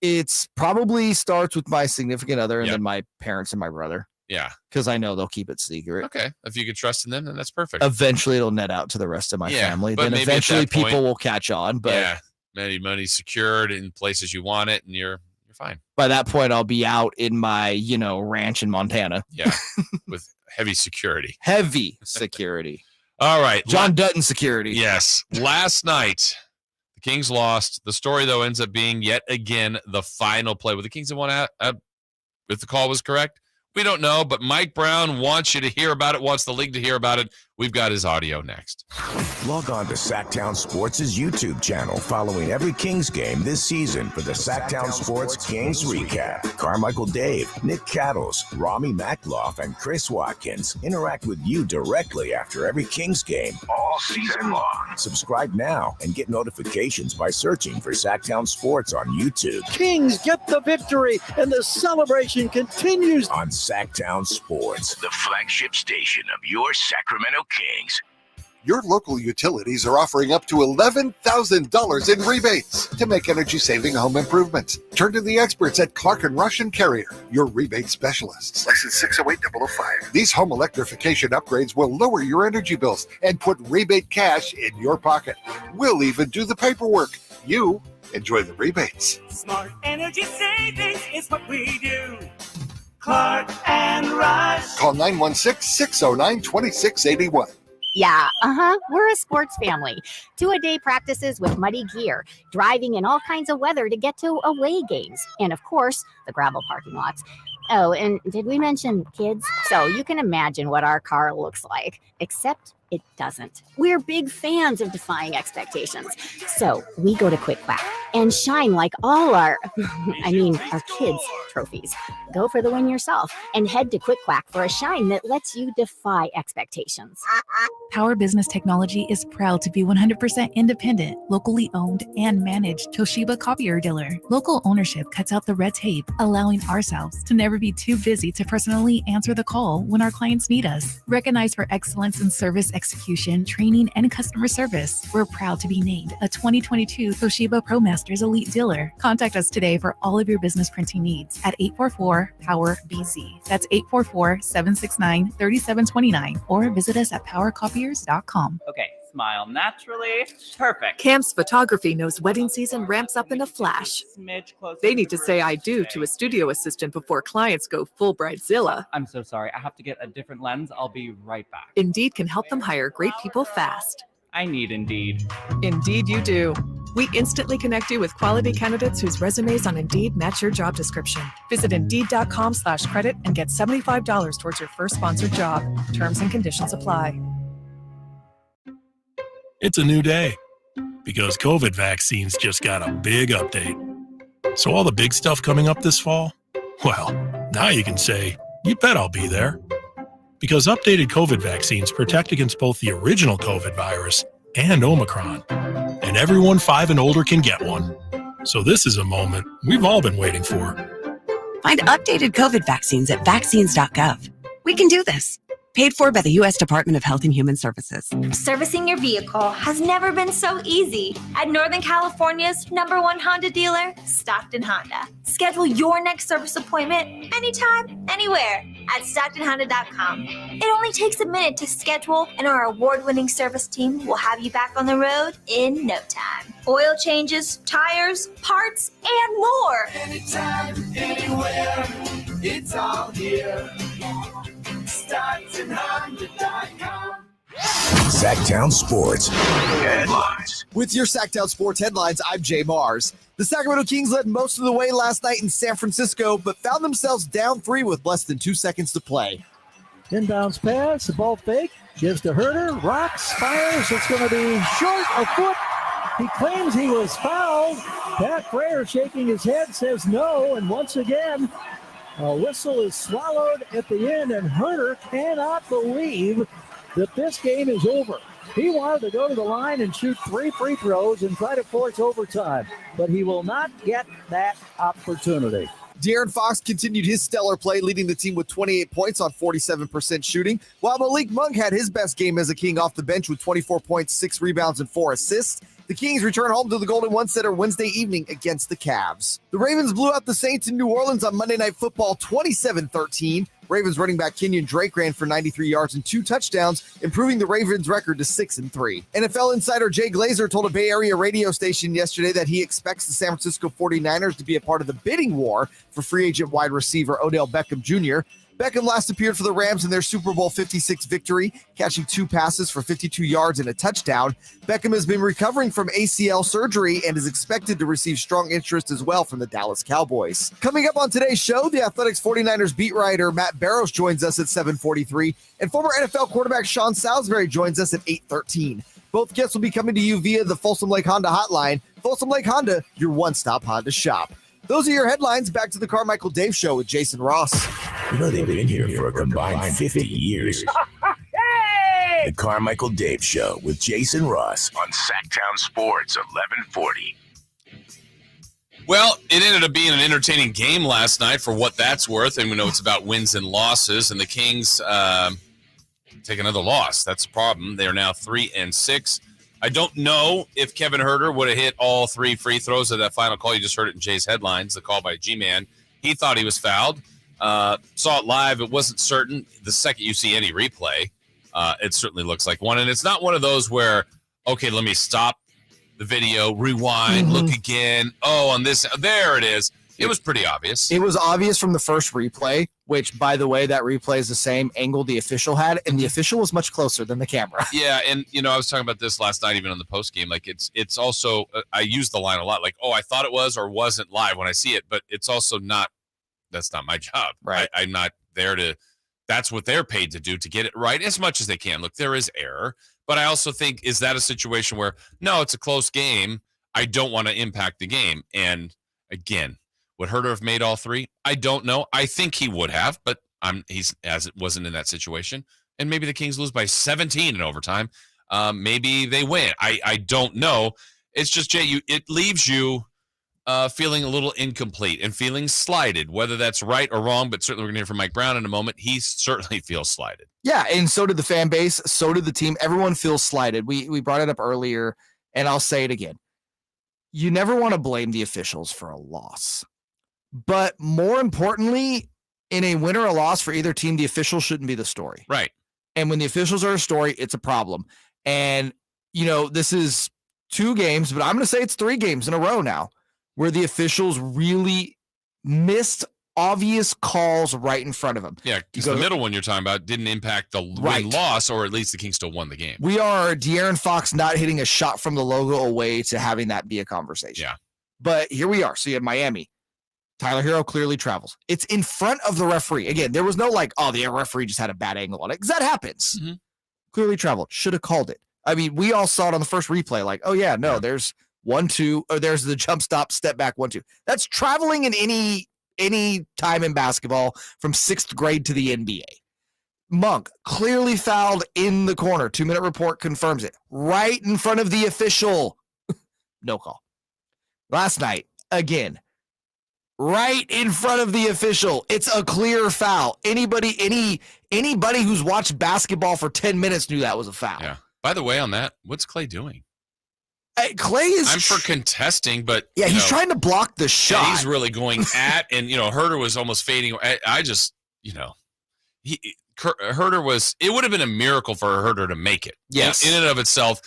[SPEAKER 2] It's probably starts with my significant other and then my parents and my brother.
[SPEAKER 6] Yeah.
[SPEAKER 2] Because I know they'll keep it secret.
[SPEAKER 6] Okay. If you could trust in them, then that's perfect.
[SPEAKER 2] Eventually, it'll net out to the rest of my family. Then eventually, people will catch on. But
[SPEAKER 6] money's secured in places you want it, and you're fine.
[SPEAKER 2] By that point, I'll be out in my ranch in Montana.
[SPEAKER 6] Yeah, with heavy security.
[SPEAKER 2] Heavy security.
[SPEAKER 6] All right.
[SPEAKER 2] John Dutton security.
[SPEAKER 6] Yes. Last night, the Kings lost. The story, though, ends up being yet again the final play. Would the Kings have won out if the call was correct? We don't know, but Mike Brown wants you to hear about it, wants the league to hear about it. We've got his audio next.
[SPEAKER 1] Log on to Sactown Sports' YouTube channel following every Kings game this season for the Sactown Sports Kings Recap. Carmichael Dave, Nick Cattles, Rami Makloff, and Chris Watkins interact with you directly after every Kings game all season long. Subscribe now and get notifications by searching for Sactown Sports on YouTube.
[SPEAKER 3] Kings get the victory, and the celebration continues
[SPEAKER 1] on Sactown Sports, the flagship station of your Sacramento Kings.
[SPEAKER 4] Your local utilities are offering up to $11,000 in rebates to make energy-saving home improvements. Turn to the experts at Clark & Rush and Carrier, your rebate specialists. License 608-005. These home electrification upgrades will lower your energy bills and put rebate cash in your pocket. We'll even do the paperwork. You enjoy the rebates.
[SPEAKER 20] Smart energy savings is what we do. Clark and Rush.
[SPEAKER 4] Call 916-609-2681.
[SPEAKER 21] Yeah, we're a sports family. 2-a-day practices with muddy gear, driving in all kinds of weather to get to away games, and of course, the gravel parking lots. Oh, and did we mention kids? So you can imagine what our car looks like, except it doesn't. We're big fans of defying expectations. So we go to Quick Quack and shine like all our kids' trophies. Go for the win yourself and head to Quick Quack for a shine that lets you defy expectations.
[SPEAKER 22] Power Business Technology is proud to be 100% independent, locally owned and managed Toshiba copier dealer. Local ownership cuts out the red tape, allowing ourselves to never be too busy to personally answer the call when our clients need us. Recognized for excellence in service execution, training, and customer service, we're proud to be named a 2022 Toshiba ProMasters Elite Dealer. Contact us today for all of your business printing needs at 844-POWER-BZ. That's 844-769-3729, or visit us at powercopiers.com.
[SPEAKER 23] Okay, smile naturally. Perfect.
[SPEAKER 24] Cam's Photography knows wedding season ramps up in a flash. They need to say I do to a studio assistant before clients go full bridezilla.
[SPEAKER 23] I'm so sorry. I have to get a different lens. I'll be right back.
[SPEAKER 24] Indeed can help them hire great people fast.
[SPEAKER 23] I need Indeed.
[SPEAKER 24] Indeed you do. We instantly connect you with quality candidates whose resumes on Indeed match your job description. Visit Indeed.com/credit and get $75 towards your first sponsored job. Terms and conditions apply.
[SPEAKER 25] It's a new day because COVID vaccines just got a big update. So all the big stuff coming up this fall, well, now you can say, you bet I'll be there. Because updated COVID vaccines protect against both the original COVID virus and Omicron. And everyone 5 and older can get one. So this is a moment we've all been waiting for.
[SPEAKER 26] Find updated COVID vaccines at vaccines.gov. We can do this. Paid for by the U.S. Department of Health and Human Services.
[SPEAKER 7] Servicing your vehicle has never been so easy. At Northern California's #1 Honda dealer, Stockton Honda. Schedule your next service appointment anytime, anywhere at StocktonHonda.com. It only takes a minute to schedule, and our award-winning service team will have you back on the road in no time. Oil changes, tires, parts, and more.
[SPEAKER 20] Anytime, anywhere, it's all here. StocktonHonda.com.
[SPEAKER 1] Sactown Sports headlines.
[SPEAKER 2] With your Sactown Sports headlines, I'm Jay Mars. The Sacramento Kings led most of the way last night in San Francisco, but found themselves down 3 with less than 2 seconds to play.
[SPEAKER 3] Inbounds pass, the ball fake, gives to Herter, rocks, fires. It's going to be short a foot. He claims he was fouled. Pat Frayer shaking his head says no, and once again, a whistle is swallowed at the end, and Herter cannot believe that this game is over. He wanted to go to the line and shoot 3 free throws and try to force overtime, but he will not get that opportunity.
[SPEAKER 2] De'Aaron Fox continued his stellar play, leading the team with 28 points on 47% shooting, while Malik Monk had his best game as a King off the bench with 24 points, 6 rebounds, and 4 assists. The Kings return home to the Golden One Center Wednesday evening against the Cavs. The Ravens blew out the Saints in New Orleans on Monday Night Football 27-13. Ravens running back Kenyon Drake ran for 93 yards and 2 touchdowns, improving the Ravens' record to 6-3. NFL insider Jay Glazer told a Bay Area radio station yesterday that he expects the San Francisco 49ers to be a part of the bidding war for free agent wide receiver Odell Beckham Jr. Beckham last appeared for the Rams in their Super Bowl 56 victory, catching 2 passes for 52 yards and a touchdown. Beckham has been recovering from ACL surgery and is expected to receive strong interest as well from the Dallas Cowboys. Coming up on today's show, the Athletics 49ers beat writer Matt Barrows joins us at 7:43, and former NFL quarterback Sean Salisbury joins us at 8:13. Both guests will be coming to you via the Folsom Lake Honda hotline. Folsom Lake Honda, your one-stop Honda shop. Those are your headlines. Back to the Carmichael Dave Show with Jason Ross.
[SPEAKER 1] You know they've been here for a combined 50 years.
[SPEAKER 10] Hey!
[SPEAKER 1] The Carmichael Dave Show with Jason Ross on Sactown Sports 1140.
[SPEAKER 6] Well, it ended up being an entertaining game last night for what that's worth, and we know it's about wins and losses, and the Kings take another loss. That's the problem. They are now 3-6. I don't know if Kevin Huerter would have hit all 3 free throws of that final call. You just heard it in Jay's headlines, the call by G-Man. He thought he was fouled. Saw it live. It wasn't certain. The second you see any replay, it certainly looks like one. And it's not one of those where, okay, let me stop the video, rewind, look again. Oh, on this, there it is. It was pretty obvious.
[SPEAKER 5] It was obvious from the first replay, which, by the way, that replay is the same angle the official had, and the official was much closer than the camera.
[SPEAKER 6] Yeah, and, I was talking about this last night, even on the post game. Like, it's also, I use the line a lot, like, oh, I thought it was or wasn't live when I see it, but it's also not, that's not my job.
[SPEAKER 5] Right.
[SPEAKER 6] I'm not there to, that's what they're paid to do, to get it right as much as they can. Look, there is error, but I also think, is that a situation where, no, it's a close game, I don't want to impact the game? And, again, would Huerter have made all 3? I don't know. I think he would have, but wasn't in that situation. And maybe the Kings lose by 17 in overtime. Maybe they win. I don't know. It's just, Jay, it leaves you feeling a little incomplete and feeling slighted, whether that's right or wrong, but certainly we're going to hear from Mike Brown in a moment. He certainly feels slighted.
[SPEAKER 5] Yeah, and so did the fan base, so did the team. Everyone feels slighted. We brought it up earlier, and I'll say it again. You never want to blame the officials for a loss. But more importantly, in a win or a loss for either team, the officials shouldn't be the story.
[SPEAKER 6] Right.
[SPEAKER 5] And when the officials are a story, it's a problem. And, this is 2 games, but I'm going to say it's 3 games in a row now where the officials really missed obvious calls right in front of them.
[SPEAKER 6] Yeah, because the middle one you're talking about didn't impact the win-loss, or at least the Kings still won the game.
[SPEAKER 5] We are De'Aaron Fox not hitting a shot from the logo away to having that be a conversation.
[SPEAKER 6] Yeah.
[SPEAKER 5] But here we are. So you have Miami. Tyler Hero clearly travels. It's in front of the referee. Again, there was no the referee just had a bad angle on it, because that happens.
[SPEAKER 6] Mm-hmm.
[SPEAKER 5] Clearly traveled. Should have called it. I mean, we all saw it on the first replay, like, oh, yeah, no, there's 1-2, or there's the jump stop, step back, 1-2. That's traveling in any time in basketball from 6th grade to the NBA. Monk clearly fouled in the corner. 2-minute report confirms it. Right in front of the official. No call. Last night, again, right in front of the official. It's a clear foul. Anybody who's watched basketball for 10 minutes knew that was a foul.
[SPEAKER 6] Yeah. By the way, on that, what's Clay doing?
[SPEAKER 5] Clay is...
[SPEAKER 6] I'm for contesting, but...
[SPEAKER 5] Yeah, he's trying to block the shot.
[SPEAKER 6] He's really going at, and, Huerter was almost fading. I just, Huerter was... It would have been a miracle for Huerter to make it.
[SPEAKER 5] Yes.
[SPEAKER 6] In and of itself.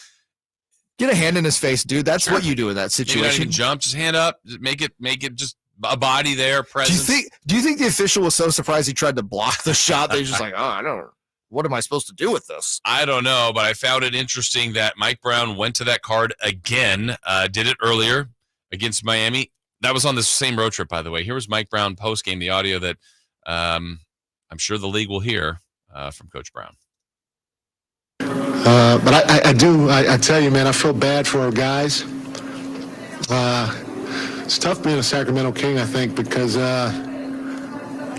[SPEAKER 5] Get a hand in his face, dude. That's what you do in that situation.
[SPEAKER 6] Maybe not even jump, just hand up, make it just a body there, presence.
[SPEAKER 5] Do you think the official was so surprised he tried to block the shot that he's just like, oh, I don't know. What am I supposed to do with this?
[SPEAKER 6] I don't know, but I found it interesting that Mike Brown went to that card again, did it earlier against Miami. That was on the same road trip, by the way. Here was Mike Brown post-game, the audio that I'm sure the league will hear from Coach Brown.
[SPEAKER 8] But I tell you, man, I feel bad for our guys. It's tough being a Sacramento King, I think, because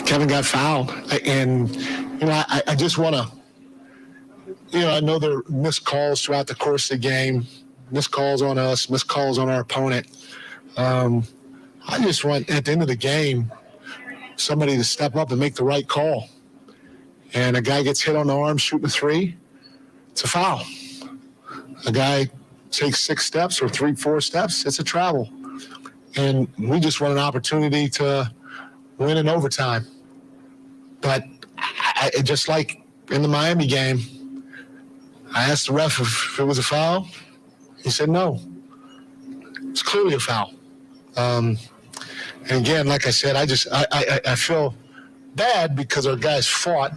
[SPEAKER 8] Kevin got fouled. And, I just want to, I know there are missed calls throughout the course of the game, missed calls on us, missed calls on our opponent. I just want, at the end of the game, somebody to step up and make the right call. And a guy gets hit on the arm shooting a 3, it's a foul. A guy takes 6 steps or 3-4 steps, it's a travel. And we just want an opportunity to win in overtime. But just like in the Miami game, I asked the ref if it was a foul. He said no. It's clearly a foul. And again, like I said, I feel bad because our guys fought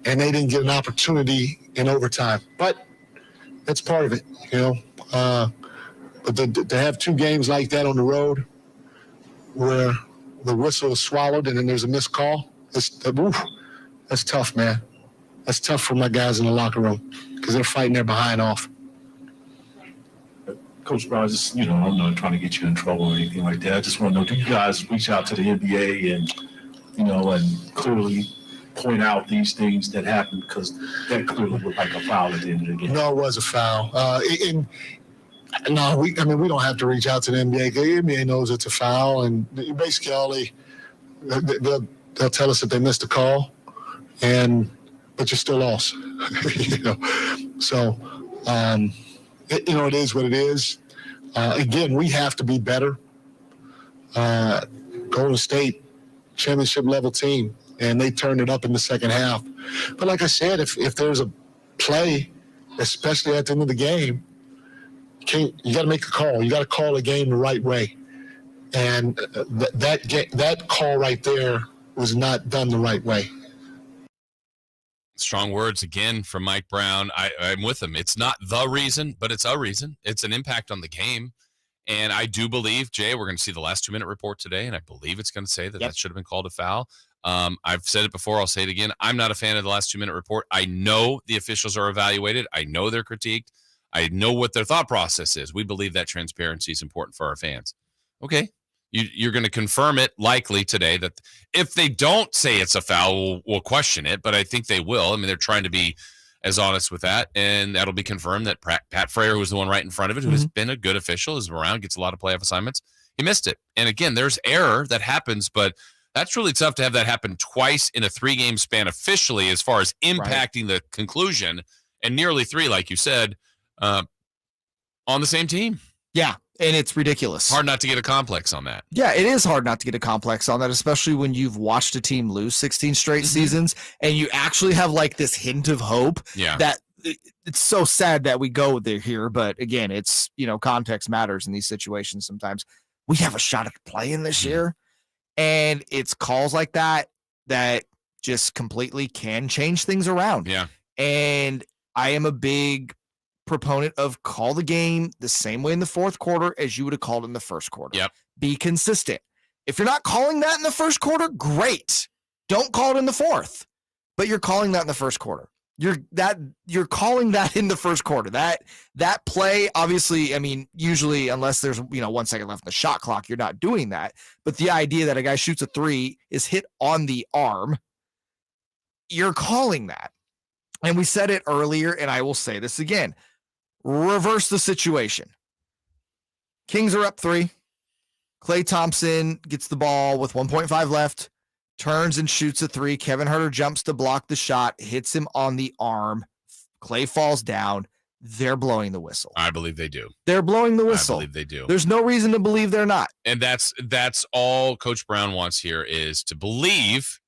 [SPEAKER 8] and they didn't get an opportunity in overtime. But that's part of it, But to have 2 games like that on the road where the whistle is swallowed and then there's a missed call, that's tough, man. That's tough for my guys in the locker room because they're fighting their behind off.
[SPEAKER 9] Coach Brown, I'm not trying to get you in trouble or anything like that. I just want to know, do you guys reach out to the NBA and, and clearly point out these things that happened, because that clearly looked like a foul at the end of the game?
[SPEAKER 8] No, it was a foul. We don't have to reach out to the NBA. The NBA knows it's a foul, and basically they'll tell us that they missed a call, but you still lost. So, it is what it is. Again, we have to be better. Golden State, championship level team, and they turned it up in the second half. But like I said, if there's a play, especially at the end of the game, you got to make a call. You got to call a game the right way. And that call right there was not done the right way.
[SPEAKER 6] Strong words again from Mike Brown. I'm with him. It's not the reason, but it's a reason. It's an impact on the game. And I do believe, Jay, we're going to see the last 2-minute report today, and I believe it's going to say that that should have been called a foul. I've said it before. I'll say it again. I'm not a fan of the last 2-minute report. I know the officials are evaluated. I know they're critiqued. I know what their thought process is. We believe that transparency is important for our fans. Okay. You're going to confirm it likely today that if they don't say it's a foul, we'll question it, but I think they will. I mean, they're trying to be as honest with that, and that'll be confirmed that Pat Frayer, who's the one right in front of it, who has been a good official, is around, gets a lot of playoff assignments. He missed it. And again, there's error that happens, but that's really tough to have that happen twice in a 3-game span officially as far as impacting the conclusion, and nearly 3, like you said, on the same team.
[SPEAKER 5] Yeah, and it's ridiculous.
[SPEAKER 6] Hard not to get a complex on that.
[SPEAKER 5] Yeah, it is hard not to get a complex on that, especially when you've watched a team lose 16 straight seasons and you actually have like this hint of hope.
[SPEAKER 6] Yeah.
[SPEAKER 5] That it's so sad that we go there here, but again, it's, context matters in these situations sometimes. We have a shot at playing this year, and it's calls like that that just completely can change things around.
[SPEAKER 6] Yeah.
[SPEAKER 5] And I am a big proponent of call the game the same way in the fourth quarter as you would have called in the first quarter.
[SPEAKER 6] Yep.
[SPEAKER 5] Be consistent. If you're not calling that in the first quarter, great. Don't call it in the fourth, but you're calling that in the first quarter. You're calling that in the first quarter. That play, obviously, I mean, usually unless there's 1 second left in the shot clock, you're not doing that. But the idea that a guy shoots a 3 is hit on the arm, you're calling that. And we said it earlier, and I will say this again. Reverse the situation. Kings are up 3. Klay Thompson gets the ball with 1.5 left, turns and shoots a 3. Kevin Huerter jumps to block the shot, hits him on the arm. Klay falls down. They're blowing the whistle.
[SPEAKER 6] I believe they do.
[SPEAKER 5] They're blowing the whistle.
[SPEAKER 6] I believe they do.
[SPEAKER 5] There's no reason to believe they're not.
[SPEAKER 6] And that's all Coach Brown wants here, is to believe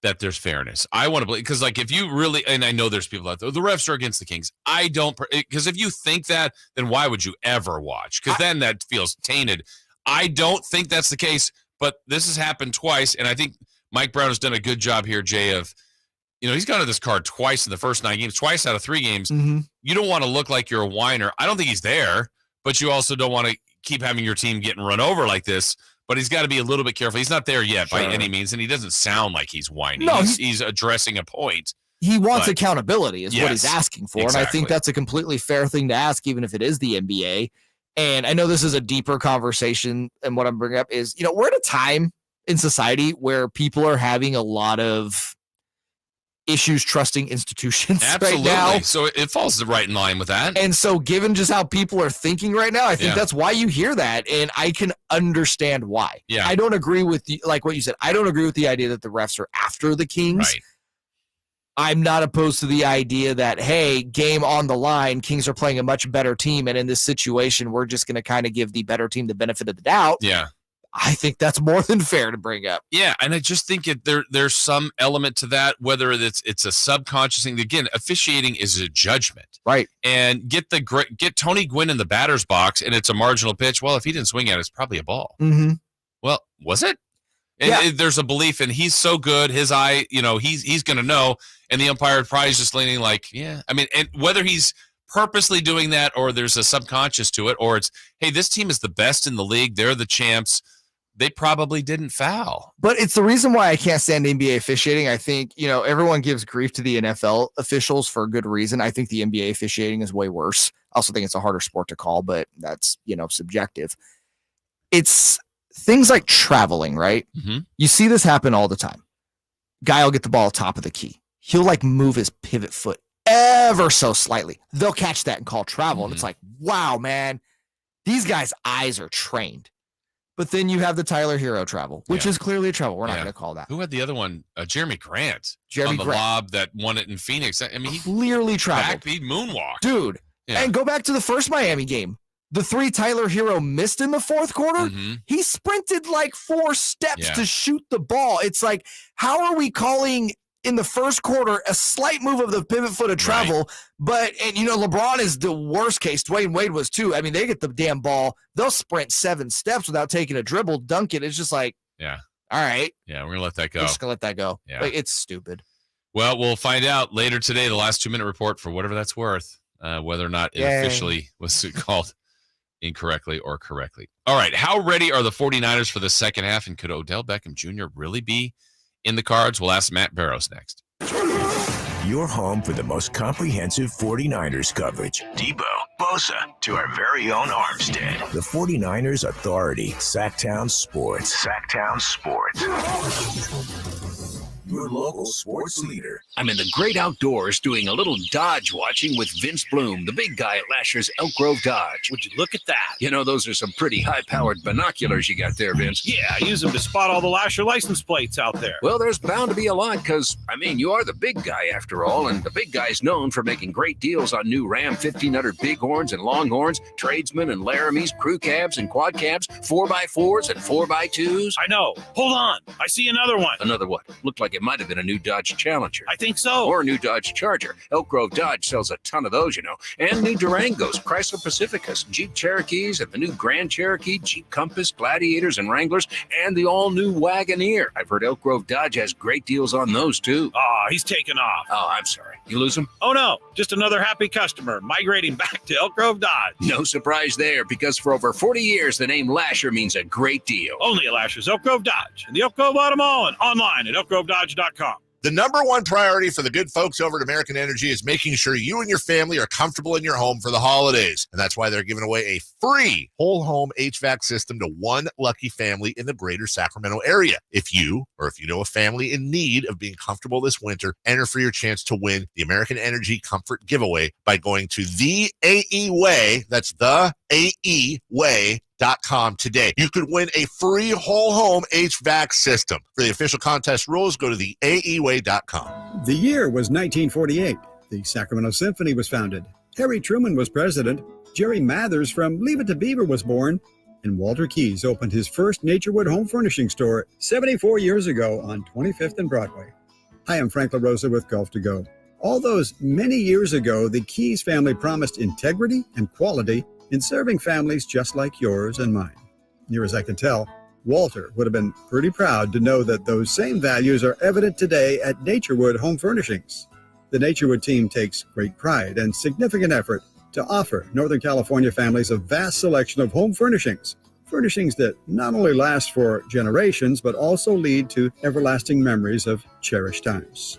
[SPEAKER 6] that there's fairness. I want to believe, because if you really, and I know there's people out there, the refs are against the Kings. I don't, because if you think that, then why would you ever watch? Because then that feels tainted. I don't think that's the case, but this has happened twice, and I think Mike Brown has done a good job here, Jay, of, he's gone to this card twice in the first 9 games, twice out of 3 games. You don't want to look like you're a whiner. I don't think he's there, but you also don't want to keep having your team getting run over like this. But he's got to be a little bit careful. He's not there yet by any means, and he doesn't sound like he's whining. No, he's addressing a point.
[SPEAKER 5] He wants accountability is what he's asking for,
[SPEAKER 6] exactly.
[SPEAKER 5] And I think that's a completely fair thing to ask, even if it is the NBA. And I know this is a deeper conversation, and what I'm bringing up is, we're at a time in society where people are having a lot of issues trusting institutions right now.
[SPEAKER 6] So it falls right in line with that.
[SPEAKER 5] And so given just how people are thinking right now, I think that's why you hear that, and I can understand why.
[SPEAKER 6] Yeah.
[SPEAKER 5] I don't agree with like what you said. I don't agree with the idea that the refs are after the Kings.
[SPEAKER 6] Right.
[SPEAKER 5] I'm not opposed to the idea that, hey, game on the line, Kings are playing a much better team, and in this situation, we're just going to kind of give the better team the benefit of the doubt.
[SPEAKER 6] Yeah.
[SPEAKER 5] I think that's more than fair to bring up.
[SPEAKER 6] Yeah, and I just think there's some element to that, whether it's a subconscious thing. Again, officiating is a judgment.
[SPEAKER 5] Right.
[SPEAKER 6] And get Tony Gwynn in the batter's box, and it's a marginal pitch. Well, if he didn't swing at it, it's probably a ball.
[SPEAKER 5] Mm-hmm.
[SPEAKER 6] Well, was it? And there's a belief, and he's so good. His eye, he's going to know. And the umpire probably is just leaning like, yeah. I mean, and whether he's purposely doing that or there's a subconscious to it, or it's, hey, this team is the best in the league. They're the champs. They probably didn't foul.
[SPEAKER 5] But it's the reason why I can't stand NBA officiating. I think, everyone gives grief to the NFL officials for a good reason. I think the NBA officiating is way worse. I also think it's a harder sport to call, but that's, subjective. It's things like traveling, right?
[SPEAKER 6] Mm-hmm.
[SPEAKER 5] You see this happen all the time. Guy will get the ball top of the key. He'll move his pivot foot ever so slightly. They'll catch that and call travel. And it's like, wow, man, these guys' eyes are trained. But then you have the Tyler Hero travel, which is clearly a travel. We're not going to call that.
[SPEAKER 6] Who had the other one? Jeremy Grant.
[SPEAKER 5] Jeremy
[SPEAKER 6] on the
[SPEAKER 5] Grant.
[SPEAKER 6] lob that won it in Phoenix. I mean, he
[SPEAKER 5] clearly traveled.
[SPEAKER 6] He moonwalked.
[SPEAKER 5] Dude.
[SPEAKER 6] Yeah.
[SPEAKER 5] And go back to the first Miami game. The 3 Tyler Hero missed in the fourth quarter.
[SPEAKER 6] Mm-hmm.
[SPEAKER 5] He sprinted 4 steps to shoot the ball. It's like, how are we calling in the first quarter a slight move of the pivot foot of travel? Right. But LeBron is the worst case. Dwayne Wade was too. I mean, they get the damn ball. They'll sprint 7 steps without taking a dribble, dunk it. It's just like,
[SPEAKER 6] yeah.
[SPEAKER 5] All right.
[SPEAKER 6] Yeah, we're going to let that go.
[SPEAKER 5] We're just going to let that go.
[SPEAKER 6] Yeah.
[SPEAKER 5] It's stupid.
[SPEAKER 6] Well, we'll find out later today, the last 2-minute report for whatever that's worth, whether or not it officially was called incorrectly or correctly. All right. How ready are the 49ers for the second half? And could Odell Beckham Jr. really be in the cards? We'll ask Matt Barrows next.
[SPEAKER 1] Your home for the most comprehensive 49ers coverage.
[SPEAKER 27] Debo, Bosa, to our very own Armstead.
[SPEAKER 1] The 49ers Authority, Sactown Sports.
[SPEAKER 27] Sactown Sports.
[SPEAKER 1] Your local sports leader.
[SPEAKER 11] I'm in the great outdoors doing a little Dodge watching with Vince Bloom, the big guy at Lasher's Elk Grove Dodge. Would you look at that? Those are some pretty high-powered binoculars you got there, Vince.
[SPEAKER 12] Yeah, I use them to spot all the Lasher license plates out there.
[SPEAKER 11] Well, there's bound to be a lot because, you are the big guy after all, and the big guy's known for making great deals on new Ram 1500 Bighorns and Longhorns, Tradesmen and Laramies, crew cabs and quad cabs, 4x4s and 4x2s.
[SPEAKER 12] I know. Hold on. I see another one.
[SPEAKER 11] Another what? Looked like it might have been a new Dodge Challenger.
[SPEAKER 12] I think so.
[SPEAKER 11] Or a new Dodge Charger. Elk Grove Dodge sells a ton of those, And new Durangos, Chrysler Pacificas, Jeep Cherokees, and the new Grand Cherokee, Jeep Compass, Gladiators, and Wranglers, and the all-new Wagoneer. I've heard Elk Grove Dodge has great deals on those, too.
[SPEAKER 12] Oh, he's taking off.
[SPEAKER 11] Oh, I'm sorry. You lose him?
[SPEAKER 12] Oh, no. Just another happy customer migrating back to Elk Grove Dodge.
[SPEAKER 11] No surprise there, because for over 40 years, the name Lasher means a great deal.
[SPEAKER 12] Only at Lasher's Elk Grove Dodge and the Elk Grove Auto Mall and online at elkgrovedodge.com.
[SPEAKER 13] The number one priority for the good folks over at American Energy is making sure you and your family are comfortable in your home for the holidays. And that's why they're giving away a free whole home HVAC system to one lucky family in the greater Sacramento area. If you know a family in need of being comfortable this winter, enter for your chance to win the American Energy Comfort Giveaway by going to the AE Way. That's the AE Way.com today. You could win a free whole home HVAC system. For the official contest rules, go to the AEWay.com.
[SPEAKER 14] The year was 1948. The Sacramento Symphony was founded. Harry Truman was president. Jerry Mathers from Leave It to Beaver was born. And Walter Keyes opened his first Naturewood home furnishing store 74 years ago on 25th and Broadway. Hi, I'm Frank LaRosa with Golf to Go. All those many years ago, the Keyes family promised integrity and quality in serving families just like yours and mine. Near as I can tell, Walter would have been pretty proud to know that those same values are evident today at Naturewood Home Furnishings. The Naturewood team takes great pride and significant effort to offer Northern California families a vast selection of home furnishings. Furnishings that not only last for generations, but also lead to everlasting memories of cherished times.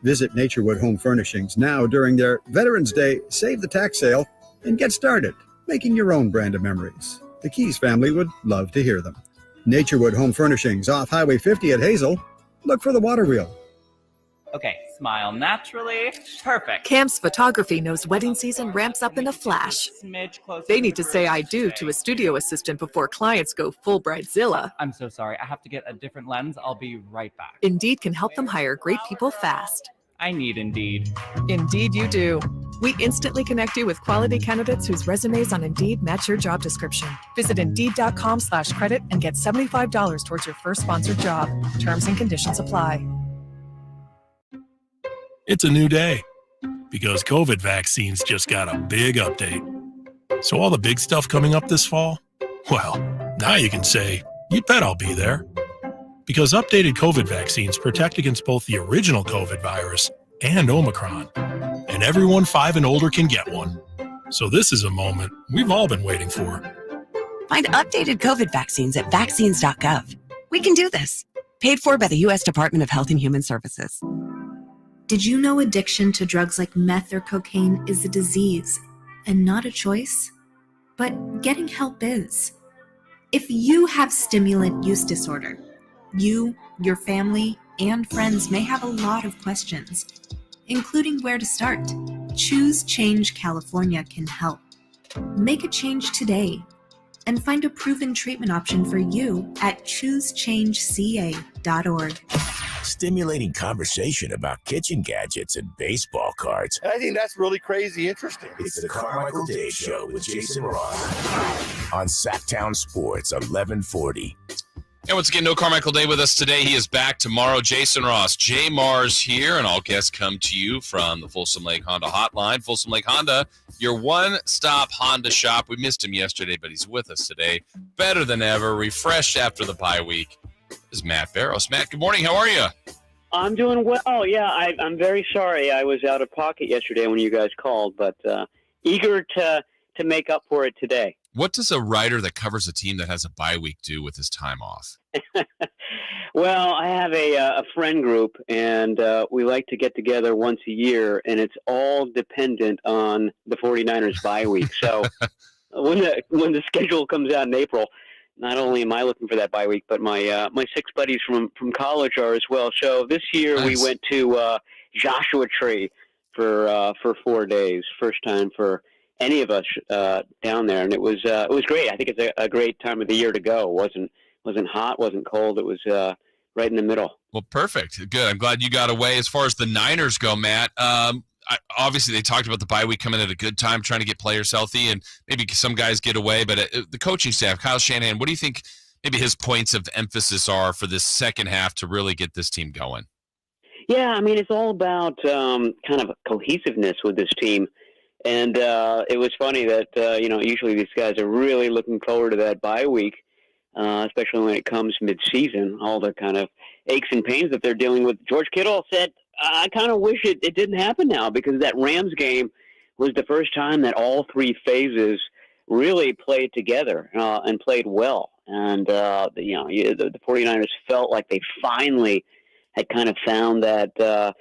[SPEAKER 14] Visit Naturewood Home Furnishings now during their Veterans Day Save the Tax Sale and get started making your own brand of memories. The Keyes family would love to hear them. Naturewood Home Furnishings off Highway 50 at Hazel. Look for the water wheel.
[SPEAKER 23] Okay, smile naturally. Perfect.
[SPEAKER 24] Cam's Photography knows wedding season ramps up in a flash.
[SPEAKER 23] Smidge closer.
[SPEAKER 24] They need to say I do to a studio assistant before clients go full bridezilla.
[SPEAKER 23] I'm so sorry. I have to get a different lens. I'll be right back.
[SPEAKER 24] Indeed can help them hire great people fast.
[SPEAKER 23] I need Indeed.
[SPEAKER 24] Indeed you do. We instantly connect you with quality candidates whose resumes on Indeed match your job description. Visit Indeed.com/credit and get $75 towards your first sponsored job. Terms and conditions apply.
[SPEAKER 25] It's a new day because COVID vaccines just got a big update. So all the big stuff coming up this fall, well, now you can say, you bet I'll be there. Because updated COVID vaccines protect against both the original COVID virus and Omicron. And everyone 5 and older can get one. So this is a moment we've all been waiting for.
[SPEAKER 26] Find updated COVID vaccines at vaccines.gov. We can do this. Paid for by the U.S. Department of Health and Human Services.
[SPEAKER 4] Did you know addiction to drugs like meth or cocaine is a disease and not a choice? But getting help is. If you have stimulant use disorder, you, your family, and friends may have a lot of questions, including where to start. Choose Change California can help. Make a change today and find a proven treatment option for you at choosechangeca.org.
[SPEAKER 1] Stimulating conversation about kitchen gadgets and baseball cards.
[SPEAKER 15] I think that's really crazy interesting.
[SPEAKER 1] It's the Carmichael Day Show with Jason Ross on Sactown Sports 1140.
[SPEAKER 6] And once again, no Carmichael Day with us today. He is back tomorrow. Jason Ross, Jay Mars here, and all guests come to you from the Folsom Lake Honda Hotline. Folsom Lake Honda, your one-stop Honda shop. We missed him yesterday, but he's with us today. Better than ever, refreshed after the bye week. This is Matt Barrows. Matt, good morning. How are you?
[SPEAKER 16] I'm doing well. Yeah, I'm very sorry I was out of pocket yesterday when you guys called, but eager to make up for it today.
[SPEAKER 6] What does a writer that covers a team that has a bye week do with his time off?
[SPEAKER 16] Well, I have a friend group, and we like to get together once a year, and it's all dependent on the 49ers bye week. So when the schedule comes out in April, not only am I looking for that bye week, but my 6 buddies from college are as well. So this year we went to Joshua Tree for 4 days. First time for any of us down there, and it was great. I think it's a great time of the year to go. It wasn't hot, wasn't cold. It was right in the middle.
[SPEAKER 6] Well, perfect. Good. I'm glad you got away. As far as the Niners go, Matt, obviously they talked about the bye week coming at a good time, trying to get players healthy, and maybe some guys get away. But the coaching staff, Kyle Shanahan, what do you think maybe his points of emphasis are for this second half to really get this team going?
[SPEAKER 16] Yeah, I mean, it's all about kind of cohesiveness with this team. And it was funny that, usually these guys are really looking forward to that bye week, especially when it comes mid-season, all the kind of aches and pains that they're dealing with. George Kittle said, I kind of wish it didn't happen now, because that Rams game was the first time that all 3 phases really played together and played well. And, the 49ers felt like they finally had kind of found that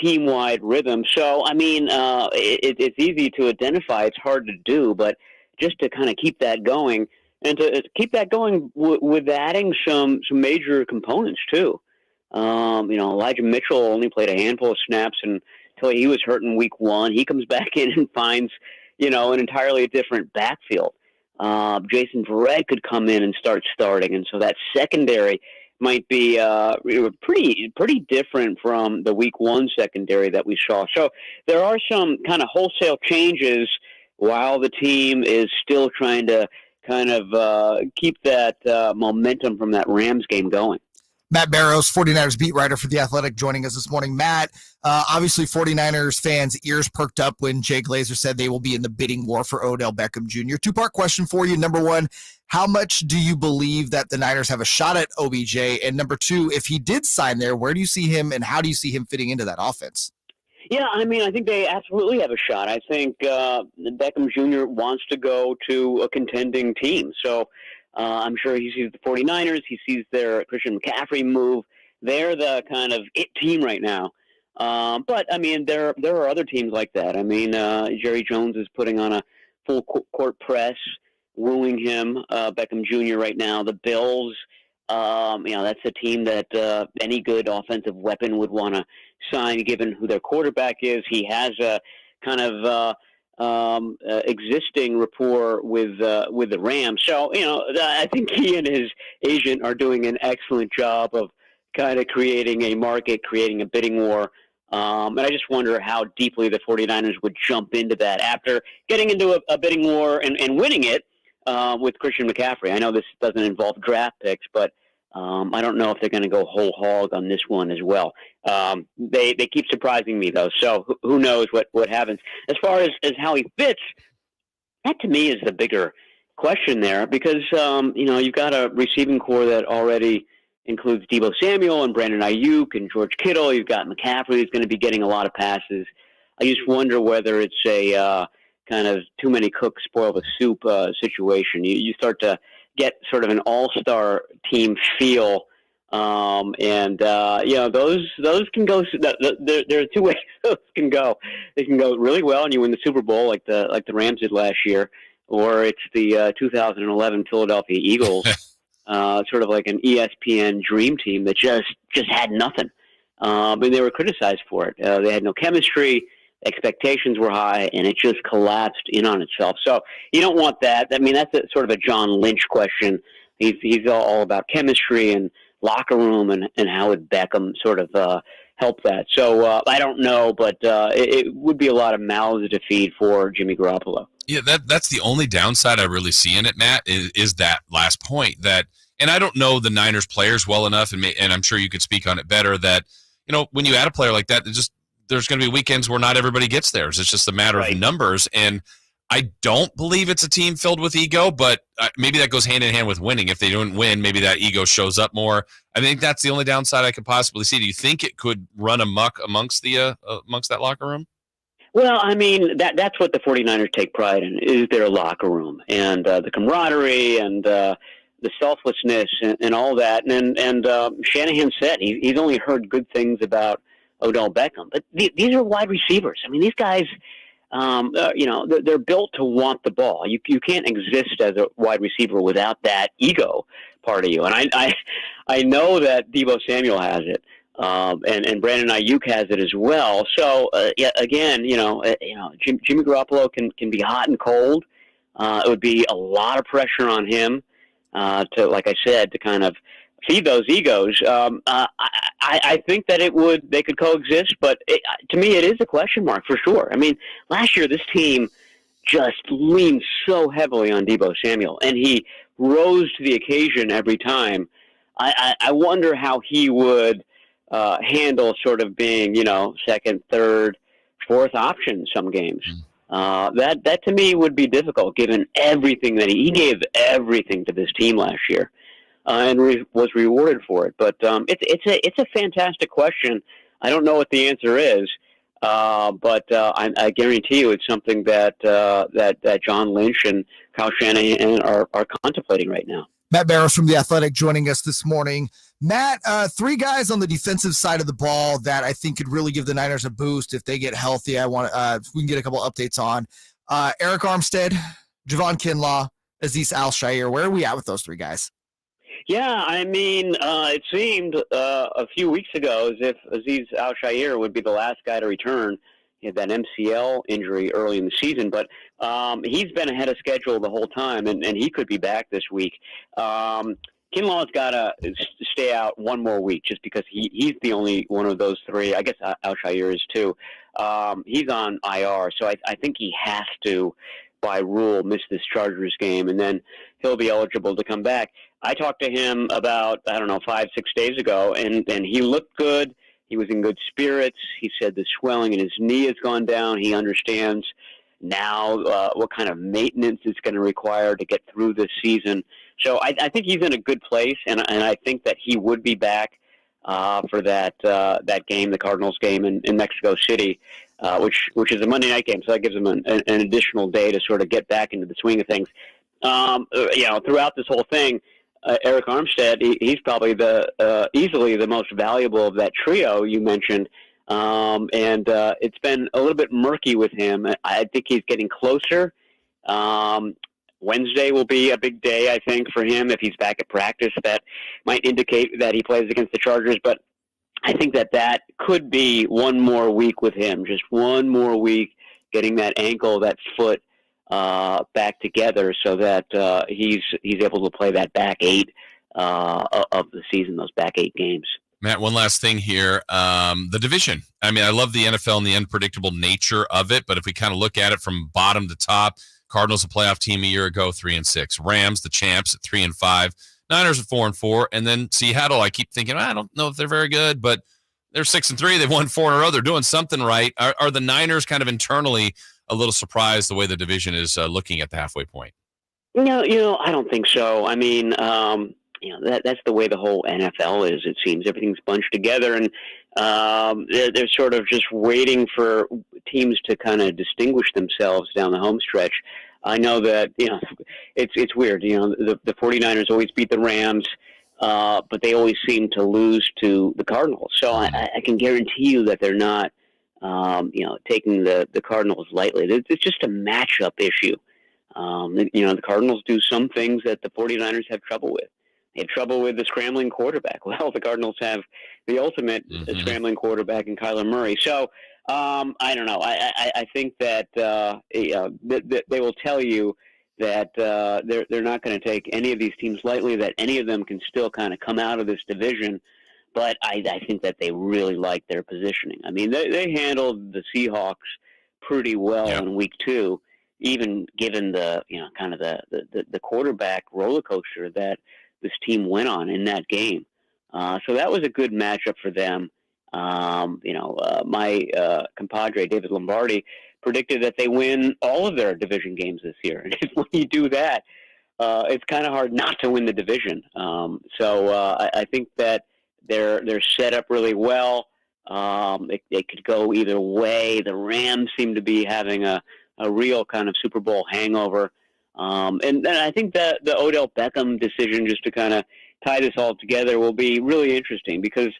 [SPEAKER 16] team-wide rhythm. So, I mean, it's easy to identify. It's hard to do, but just to kind of keep that going, and to keep that going with adding some major components, too. Elijah Mitchell only played a handful of snaps until he was hurt in week 1. He comes back in and finds, an entirely different backfield. Jason Verrett could come in and start starting, and so that secondary might be pretty different from the week 1 secondary that we saw. So there are some kind of wholesale changes while the team is still trying to kind of keep that momentum from that Rams game going.
[SPEAKER 5] Matt Barrows, 49ers beat writer for The Athletic, joining us this morning. Matt, obviously 49ers fans' ears perked up when Jay Glazer said they will be in the bidding war for Odell Beckham Jr. 2-part question for you. Number 1, how much do you believe that the Niners have a shot at OBJ? And number 2, if he did sign there, where do you see him and how do you see him fitting into that offense?
[SPEAKER 16] Yeah, I mean, I think they absolutely have a shot. I think Beckham Jr. wants to go to a contending team. So I'm sure he sees the 49ers. He sees their Christian McCaffrey move. They're the kind of it team right now. But, I mean, there are other teams like that. I mean, Jerry Jones is putting on a full court press, wooing him, Beckham Jr. right now. The Bills, that's a team that any good offensive weapon would want to sign, given who their quarterback is. He has a kind of existing rapport with the Rams. So, I think he and his agent are doing an excellent job of kind of creating a market, creating a bidding war. And I just wonder how deeply the 49ers would jump into that after getting into a bidding war and winning it with Christian McCaffrey. I know this doesn't involve draft picks, but I don't know if they're going to go whole hog on this one as well. They keep surprising me, though, so who knows what happens. As far as how he fits, that to me is the bigger question there, because you've got a receiving core that already includes Deebo Samuel and Brandon Ayuk and George Kittle. You've got McCaffrey, who's going to be getting a lot of passes. I just wonder whether it's a kind of too many cooks spoil the soup situation. You start to get sort of an all-star team feel, and those can go. There are two ways those can go. They can go really well, and you win the Super Bowl like the Rams did last year, or it's the 2011 Philadelphia Eagles, sort of like an ESPN dream team that just had nothing, and they were criticized for it. They had no chemistry. Expectations were high, and it just collapsed in on itself. So you don't want that. I mean, that's sort of a John Lynch question. He's all about chemistry and locker room and how would Beckham sort of help that. So I don't know, but it would be a lot of mouths to feed for Jimmy Garoppolo.
[SPEAKER 6] Yeah, that's the only downside I really see in it, Matt, is that last point. And I don't know the Niners players well enough, and I'm sure you could speak on it better, that, when you add a player like that, there's going to be weekends where not everybody gets theirs. It's just a matter of numbers. And I don't believe it's a team filled with ego, but maybe that goes hand in hand with winning. If they don't win, maybe that ego shows up more. I think that's the only downside I could possibly see. Do you think it could run amok amongst that locker room?
[SPEAKER 16] Well, I mean, that's what the 49ers take pride in, is their locker room and the camaraderie and the selflessness and all that. And Shanahan said he's only heard good things about Odell Beckham, but these are wide receivers. I mean, these guys, they're built to want the ball. You can't exist as a wide receiver without that ego part of you. And I know that Deebo Samuel has it, and Brandon Ayuk has it as well. So again, Jimmy Garoppolo can be hot and cold. It would be a lot of pressure on him to, like I said, to kind of feed those egos. I think that they could coexist, but to me, it is a question mark for sure. I mean, last year this team just leaned so heavily on Deebo Samuel, and he rose to the occasion every time. I wonder how he would handle sort of being, second, third, fourth option some games. That to me would be difficult, given everything that he gave everything to this team last year. And was rewarded for it. But it's a fantastic question. I don't know what the answer is, but I guarantee you it's something that John Lynch and Kyle Shanahan are contemplating right now.
[SPEAKER 5] Matt Barrows from The Athletic joining us this morning. Matt, three guys on the defensive side of the ball that I think could really give the Niners a boost if they get healthy. I want we can get a couple updates on Eric Armstead, Javon Kinlaw, Azeez Al-Shaair. Where are we at with those three guys?
[SPEAKER 16] Yeah, I mean, it seemed a few weeks ago as if Azeez Al-Shaair would be the last guy to return. He had that MCL injury early in the season, but he's been ahead of schedule the whole time, and he could be back this week. Kinlaw's got to stay out one more week just because he's the only one of those three. I guess Al-Shaair is too. He's on IR, so I think he has to, by rule, miss this Chargers game, and then he'll be eligible to come back. I talked to him about, 5-6 days ago, and he looked good. He was in good spirits. He said the swelling in his knee has gone down. He understands now what kind of maintenance it's going to require to get through this season. So I think he's in a good place, and I think that he would be back for that game, the Cardinals game in Mexico City, which is a Monday night game. So that gives him an additional day to sort of get back into the swing of things. Throughout this whole thing, Eric Armstead, he's probably easily the most valuable of that trio you mentioned. And it's been a little bit murky with him. I think he's getting closer. Wednesday will be a big day, I think, for him. If he's back at practice, that might indicate that he plays against the Chargers. But I think that could be one more week with him, just one more week getting that ankle, that foot back together so that he's able to play that back eight of the season, those back 8 games.
[SPEAKER 6] Matt, one last thing here. The division. I mean, I love the NFL and the unpredictable nature of it, but if we kind of look at it from bottom to top, Cardinals, a playoff team a year ago, 3-6. Rams, the champs, at 3-5. Niners at 4-4. And then Seattle, I keep thinking, I don't know if they're very good, but they're 6-3. They've won 4 in a row. They're doing something right. Are the Niners kind of internally a little surprised the way the division is looking at the halfway point?
[SPEAKER 16] No, I don't think so. I mean, that's the way the whole NFL is. It seems everything's bunched together, and they're sort of just waiting for teams to kind of distinguish themselves down the home stretch. I know that it's weird. The 49ers always beat the Rams, but they always seem to lose to the Cardinals. So I can guarantee you that they're not taking the Cardinals lightly. It's just a matchup issue. The Cardinals do some things that the 49ers have trouble with. They have trouble with the scrambling quarterback. Well, the Cardinals have the ultimate scrambling quarterback in Kyler Murray. So I don't know. I think that they will tell you that they're not going to take any of these teams lightly, that any of them can still kind of come out of this division. But I think that they really like their positioning. I mean, they handled the Seahawks pretty well in week 2, even given the kind of the quarterback roller coaster that this team went on in that game. So that was a good matchup for them. My compadre David Lombardi predicted that they win all of their division games this year, and when you do that, it's kind of hard not to win the division. I think that they're set up really well. They could go either way. The Rams seem to be having a real kind of Super Bowl hangover. And then I think that the Odell Beckham decision, just to kind of tie this all together, will be really interesting because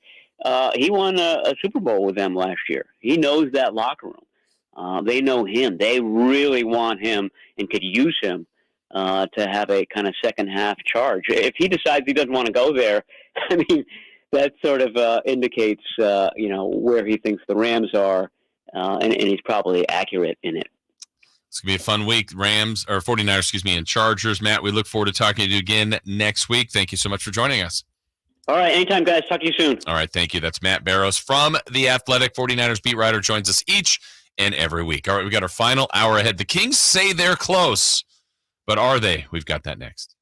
[SPEAKER 16] he won a Super Bowl with them last year. He knows that locker room. They know him. They really want him and could use him to have a kind of second half charge. If he decides he doesn't want to go there, I mean, that sort of indicates, where he thinks the Rams are, and he's probably accurate in it.
[SPEAKER 6] It's going to be a fun week. 49ers, and Chargers. Matt, we look forward to talking to you again next week. Thank you so much for joining us.
[SPEAKER 16] All right. Anytime, guys. Talk to you soon.
[SPEAKER 6] All right. Thank you. That's Matt Barrows from The Athletic. 49ers beat writer, joins us each and every week. All right. We got our final hour ahead. The Kings say they're close, but are they? We've got that next.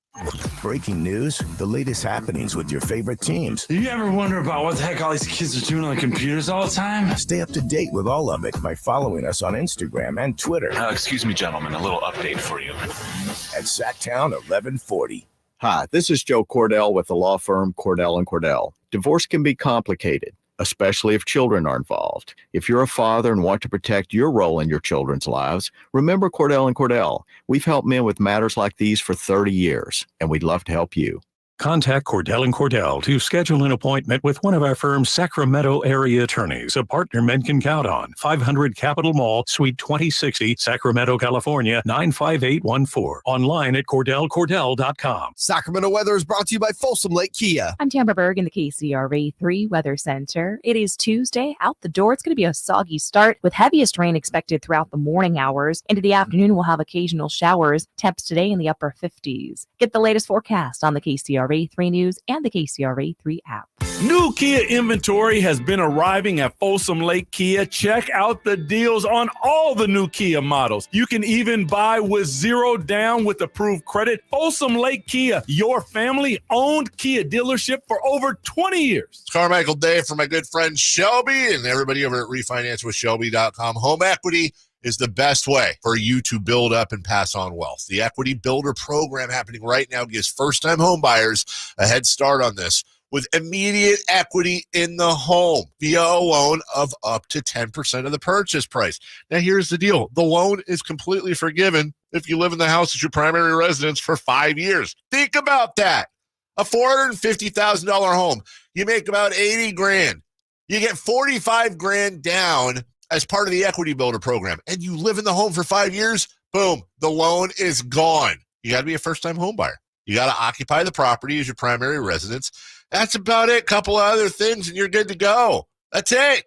[SPEAKER 1] Breaking news, the latest happenings with your favorite teams.
[SPEAKER 7] You ever wonder about what the heck all these kids are doing on computers all the time?
[SPEAKER 1] Stay up to date with all of it by following us on Instagram and Twitter.
[SPEAKER 27] Excuse me, gentlemen, a little update for you.
[SPEAKER 1] At Sactown 1140.
[SPEAKER 17] Hi, this is Joe Cordell with the law firm Cordell & Cordell. Divorce can be complicated, especially if children are involved. If you're a father and want to protect your role in your children's lives, remember Cordell & Cordell. We've helped men with matters like these for 30 years, and we'd love to help you.
[SPEAKER 25] Contact Cordell & Cordell to schedule an appointment with one of our firm's Sacramento area attorneys, a partner men can count on. 500 Capitol Mall, Suite 2060, Sacramento, California, 95814. Online at CordellCordell.com.
[SPEAKER 2] Sacramento weather is brought to you by Folsom Lake Kia.
[SPEAKER 18] I'm Tamara Berg in the KCRA 3 Weather Center. It is Tuesday. Out the door, it's going to be a soggy start with heaviest rain expected throughout the morning hours. Into the afternoon, we'll have occasional showers. Temps today in the upper 50s. Get the latest forecast on the KCRA 3 News and the KCRA 3 app.
[SPEAKER 12] New Kia inventory has been arriving at Folsom Lake Kia. Check out the deals on all the new Kia models. You can even buy with zero down with approved credit. Folsom Lake Kia, your family-owned Kia dealership for over 20 years.
[SPEAKER 13] It's Carmichael Day for my good friend Shelby and everybody over at RefinanceWithShelby.com. Home equity is the best way for you to build up and pass on wealth. The Equity Builder program happening right now gives first-time home buyers a head start on this with immediate equity in the home via a loan of up to 10% of the purchase price. Now, here's the deal. The loan is completely forgiven if you live in the house as your primary residence for 5 years. Think about that. A $450,000 home. You make about $80,000. You get $45,000 down as part of the Equity Builder program, and you live in the home for 5 years, boom, the loan is gone. You got to be a first-time home buyer. You got to occupy the property as your primary residence. That's about it. Couple of other things, and you're good to go. That's it.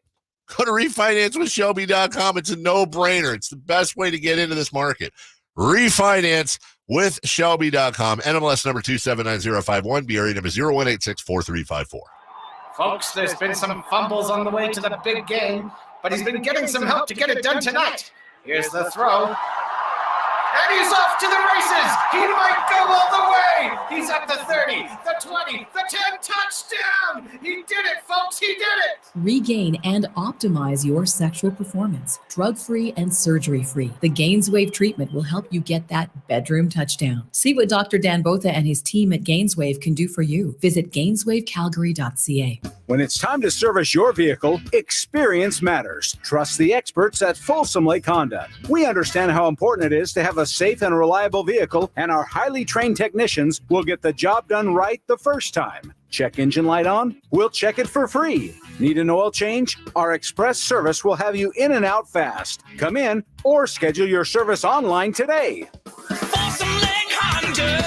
[SPEAKER 13] Go to RefinanceWithShelby.com. It's a no-brainer. It's the best way to get into this market. RefinanceWithShelby.com. NMLS number 279051. BRE number 01864354.
[SPEAKER 10] Folks, there's been some fumbles on the way to the big game, but he's been getting some help to get it done tonight. Here's the throw. And he's off to the races. He might go all the way. He's at the 30, the 20, the 10, touchdown. He did it, folks. He did it.
[SPEAKER 3] Regain and optimize your sexual performance, drug-free and surgery-free. The Gainswave treatment will help you get that bedroom touchdown. See what Dr. Dan Botha and his team at Gainswave can do for you. Visit gainswavecalgary.ca.
[SPEAKER 8] When it's time to service your vehicle, experience matters. Trust the experts at Folsom Lake Honda. We understand how important it is to have a safe and reliable vehicle, and our highly trained technicians will get the job done right the first time. Check engine light on? We'll check it for free. Need an oil change? Our express service will have you in and out fast. Come in or schedule your service online today.
[SPEAKER 9] Folsom Lake Honda,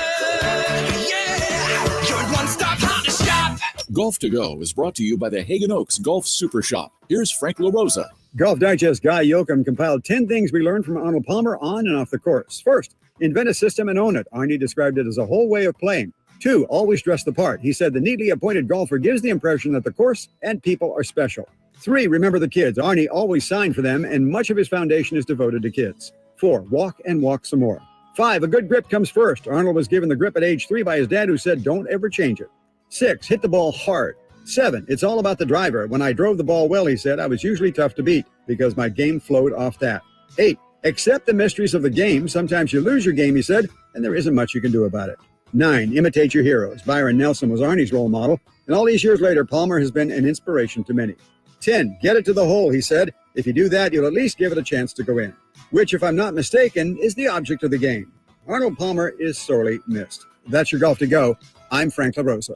[SPEAKER 9] yeah, your one-stop Honda shop.
[SPEAKER 19] Golf to Go is brought to you by the Hagen Oaks Golf Super Shop. Here's Frank LaRosa.
[SPEAKER 14] Golf Digest Guy Yoakum compiled 10 things we learned from Arnold Palmer on and off the course. First, invent a system and own it. Arnie described it as a whole way of playing. 2, always dress the part. He said the neatly appointed golfer gives the impression that the course and people are special. 3, remember the kids. Arnie always signed for them, and much of his foundation is devoted to kids. 4, walk and walk some more. 5, a good grip comes first. Arnold was given the grip at age 3 by his dad, who said, don't ever change it. 6, hit the ball hard. 7, it's all about the driver. When I drove the ball well, he said, I was usually tough to beat because my game flowed off that. 8, accept the mysteries of the game. Sometimes you lose your game, he said, and there isn't much you can do about it. 9, imitate your heroes. Byron Nelson was Arnie's role model, and all these years later, Palmer has been an inspiration to many. 10, get it to the hole, he said. If you do that, you'll at least give it a chance to go in, which, if I'm not mistaken, is the object of the game. Arnold Palmer is sorely missed. That's your Golf to Go. I'm Frank LaRosa.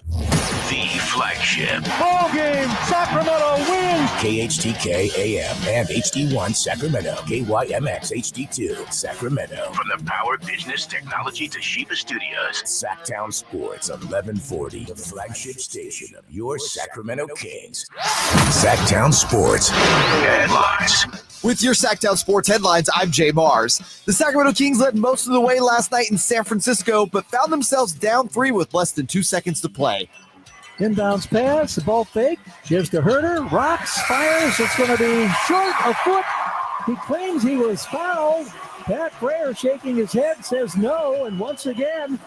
[SPEAKER 27] The flagship.
[SPEAKER 20] Ball game. Sacramento wins.
[SPEAKER 1] KHTK AM and HD1 Sacramento. KYMX HD2 Sacramento.
[SPEAKER 27] From the Power Business Technology Toshiba Studios.
[SPEAKER 1] Sactown Sports 1140. The flagship station of your Sacramento Kings. Sactown Sports headlines.
[SPEAKER 2] With your Sactown Sports headlines, I'm Jay Mars. The Sacramento Kings led most of the way last night in San Francisco, but found themselves down 3 with less than 2 seconds to play.
[SPEAKER 20] Inbounds pass, the ball fake, gives to Herter, rocks, fires, it's going to be short a foot. He claims he was fouled. Pat Frere shaking his head says no, and once again,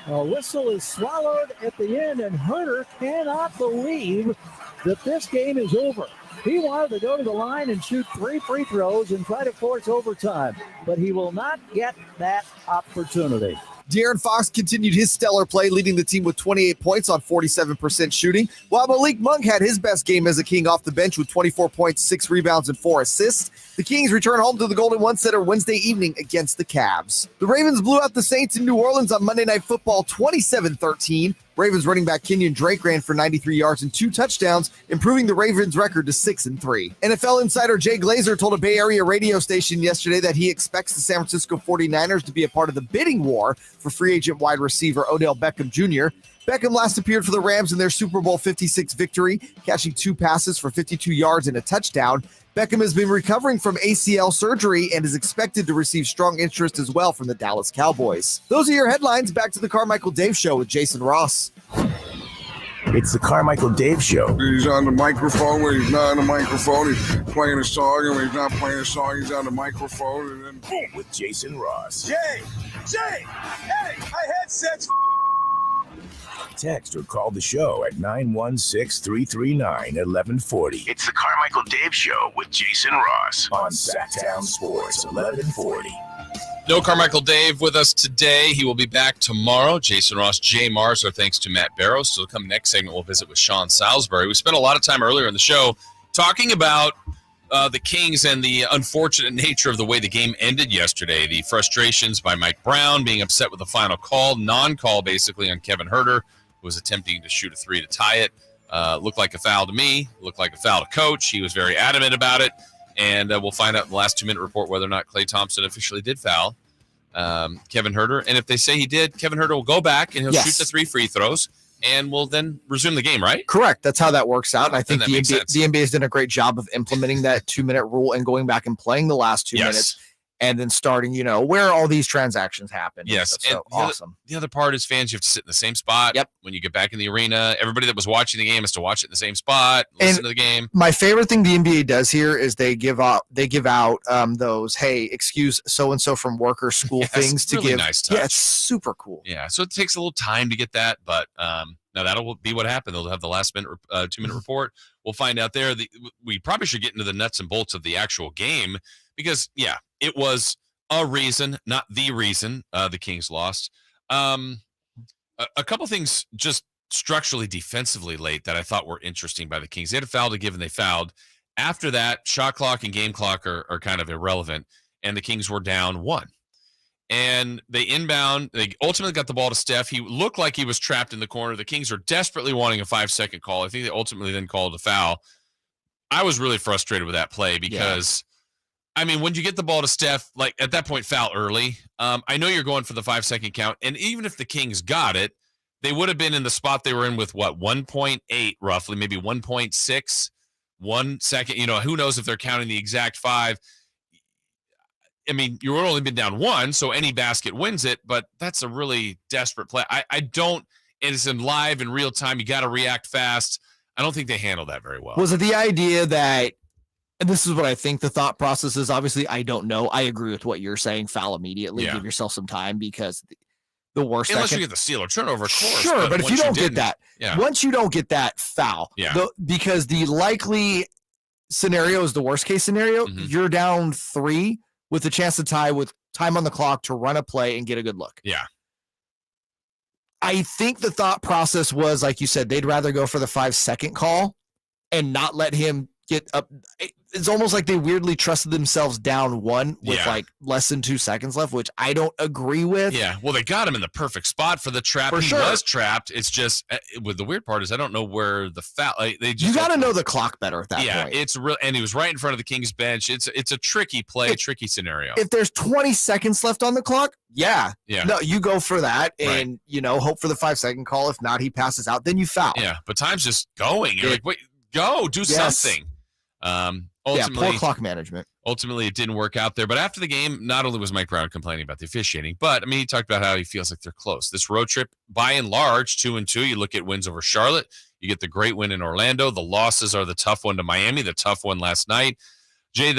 [SPEAKER 20] a whistle is swallowed at the end, and Herter cannot believe that this game is over. He wanted to go to the line and shoot 3 free throws and try to force overtime, but he will not get that opportunity.
[SPEAKER 2] De'Aaron Fox continued his stellar play, leading the team with 28 points on 47% shooting, while Malik Monk had his best game as a King off the bench with 24 points, 6 rebounds, and 4 assists. The Kings return home to the Golden One Center Wednesday evening against the Cavs. The Ravens blew out the Saints in New Orleans on Monday Night Football 27-13. Ravens running back Kenyon Drake ran for 93 yards and 2 touchdowns, improving the Ravens' record to 6-3. NFL insider Jay Glazer told a Bay Area radio station yesterday that he expects the San Francisco 49ers to be a part of the bidding war for free agent wide receiver Odell Beckham Jr. Beckham last appeared for the Rams in their Super Bowl 56 victory, catching 2 passes for 52 yards and a touchdown. Beckham has been recovering from ACL surgery and is expected to receive strong interest as well from the Dallas Cowboys. Those are your headlines. Back to the Carmichael Dave Show with Jason Ross.
[SPEAKER 1] It's the Carmichael Dave Show.
[SPEAKER 21] He's on the microphone. When he's not on the microphone, he's playing a song. And when he's not playing a song, he's on the microphone. And then boom.
[SPEAKER 1] With Jason Ross.
[SPEAKER 21] Jay, hey, my headset's
[SPEAKER 1] Text or call the show at 916-339-1140.
[SPEAKER 27] It's the Carmichael Dave Show with Jason Ross
[SPEAKER 1] on Sactown Sports 1140.
[SPEAKER 6] No Carmichael Dave with us today. He will be back tomorrow. Jason Ross, Jay Mars, our thanks to Matt Barrows. So come next segment, we'll visit with Sean Salisbury. We spent a lot of time earlier in the show talking about the Kings and the unfortunate nature of the way the game ended yesterday. The frustrations by Mike Brown being upset with the final call, non-call basically on Kevin Herter, who was attempting to shoot a 3 to tie it. Looked like a foul to me, looked like a foul to Coach. He was very adamant about it. And we'll find out in the last 2-minute report whether or not Klay Thompson officially did foul Kevin Herter. And if they say he did, Kevin Herter will go back and he'll shoot the 3 free throws, and we'll then resume the game, right?
[SPEAKER 5] Correct. That's how that works out. And I think the NBA has done a great job of implementing that 2-minute rule and going back and playing the last 2 minutes. And then starting, where all these transactions happen.
[SPEAKER 6] Yes.
[SPEAKER 5] So awesome.
[SPEAKER 6] The other part is fans, you have to sit in the same spot.
[SPEAKER 5] Yep.
[SPEAKER 6] When you get back in the arena, everybody that was watching the game has to watch it in the same spot, listen to the game.
[SPEAKER 5] My favorite thing the NBA does here is they give out those, hey, excuse so-and-so from work or school things to
[SPEAKER 6] really
[SPEAKER 5] give.
[SPEAKER 6] Nice touch.
[SPEAKER 5] Yeah, it's super cool.
[SPEAKER 6] Yeah. So it takes a little time to get that, but Now, that'll be what happened. They'll have the last minute, 2-minute report. We'll find out there. We probably should get into the nuts and bolts of the actual game because, yeah, it was a reason, not the reason the Kings lost. A couple things just structurally defensively late that I thought were interesting by the Kings. They had a foul to give and they fouled. After that, shot clock and game clock are kind of irrelevant, and the Kings were down 1. And they inbound. They ultimately got the ball to Steph. He looked like he was trapped in the corner. The Kings are desperately wanting a 5-second call. I think they ultimately then called a foul. I was really frustrated with that play because, I mean, when you get the ball to Steph, like at that point, foul early. I know you're going for the 5-second count. And even if the Kings got it, they would have been in the spot they were in with 1.8 roughly, maybe 1.6, 1 second. Who knows if they're counting the exact 5. I mean, you would only been down 1, so any basket wins it, but that's a really desperate play. I don't, it's in live in real time. You got to react fast. I don't think they handled that very well.
[SPEAKER 5] Was it the idea that, and this is what I think the thought process is, obviously, I don't know. I agree with what you're saying. Foul immediately. Give yourself some time because the worst.
[SPEAKER 6] Unless you get the steal or turnover, of course.
[SPEAKER 5] Sure, but if you don't get that, once you don't get that foul, because the likely scenario is the worst case scenario, you're down 3 with a chance to tie with time on the clock to run a play and get a good look.
[SPEAKER 6] Yeah.
[SPEAKER 5] I think the thought process was, like you said, they'd rather go for the 5-second call and not let him get up. It's almost like they weirdly trusted themselves down 1 with like less than 2 seconds left, which I don't agree with.
[SPEAKER 6] Yeah. Well, they got him in the perfect spot for the trap. He was trapped. It's just, the weird part is I don't know where the foul. You
[SPEAKER 5] got to know the clock better at that point.
[SPEAKER 6] Yeah, it's real, and he was right in front of the Kings bench. It's a tricky play, tricky scenario.
[SPEAKER 5] If there's 20 seconds left on the clock, no, you go for that and hope for the 5-second call. If not, he passes out. Then you foul.
[SPEAKER 6] Yeah, but time's just going. You're like, wait, go do something. Ultimately,
[SPEAKER 5] poor clock management.
[SPEAKER 6] Ultimately, it didn't work out there. But after the game, not only was Mike Brown complaining about the officiating, but I mean, he talked about how he feels like they're close. This road trip, by and large, 2-2. You look at wins over Charlotte. You get the great win in Orlando. The losses are the tough one to Miami, the tough one last night. Jay,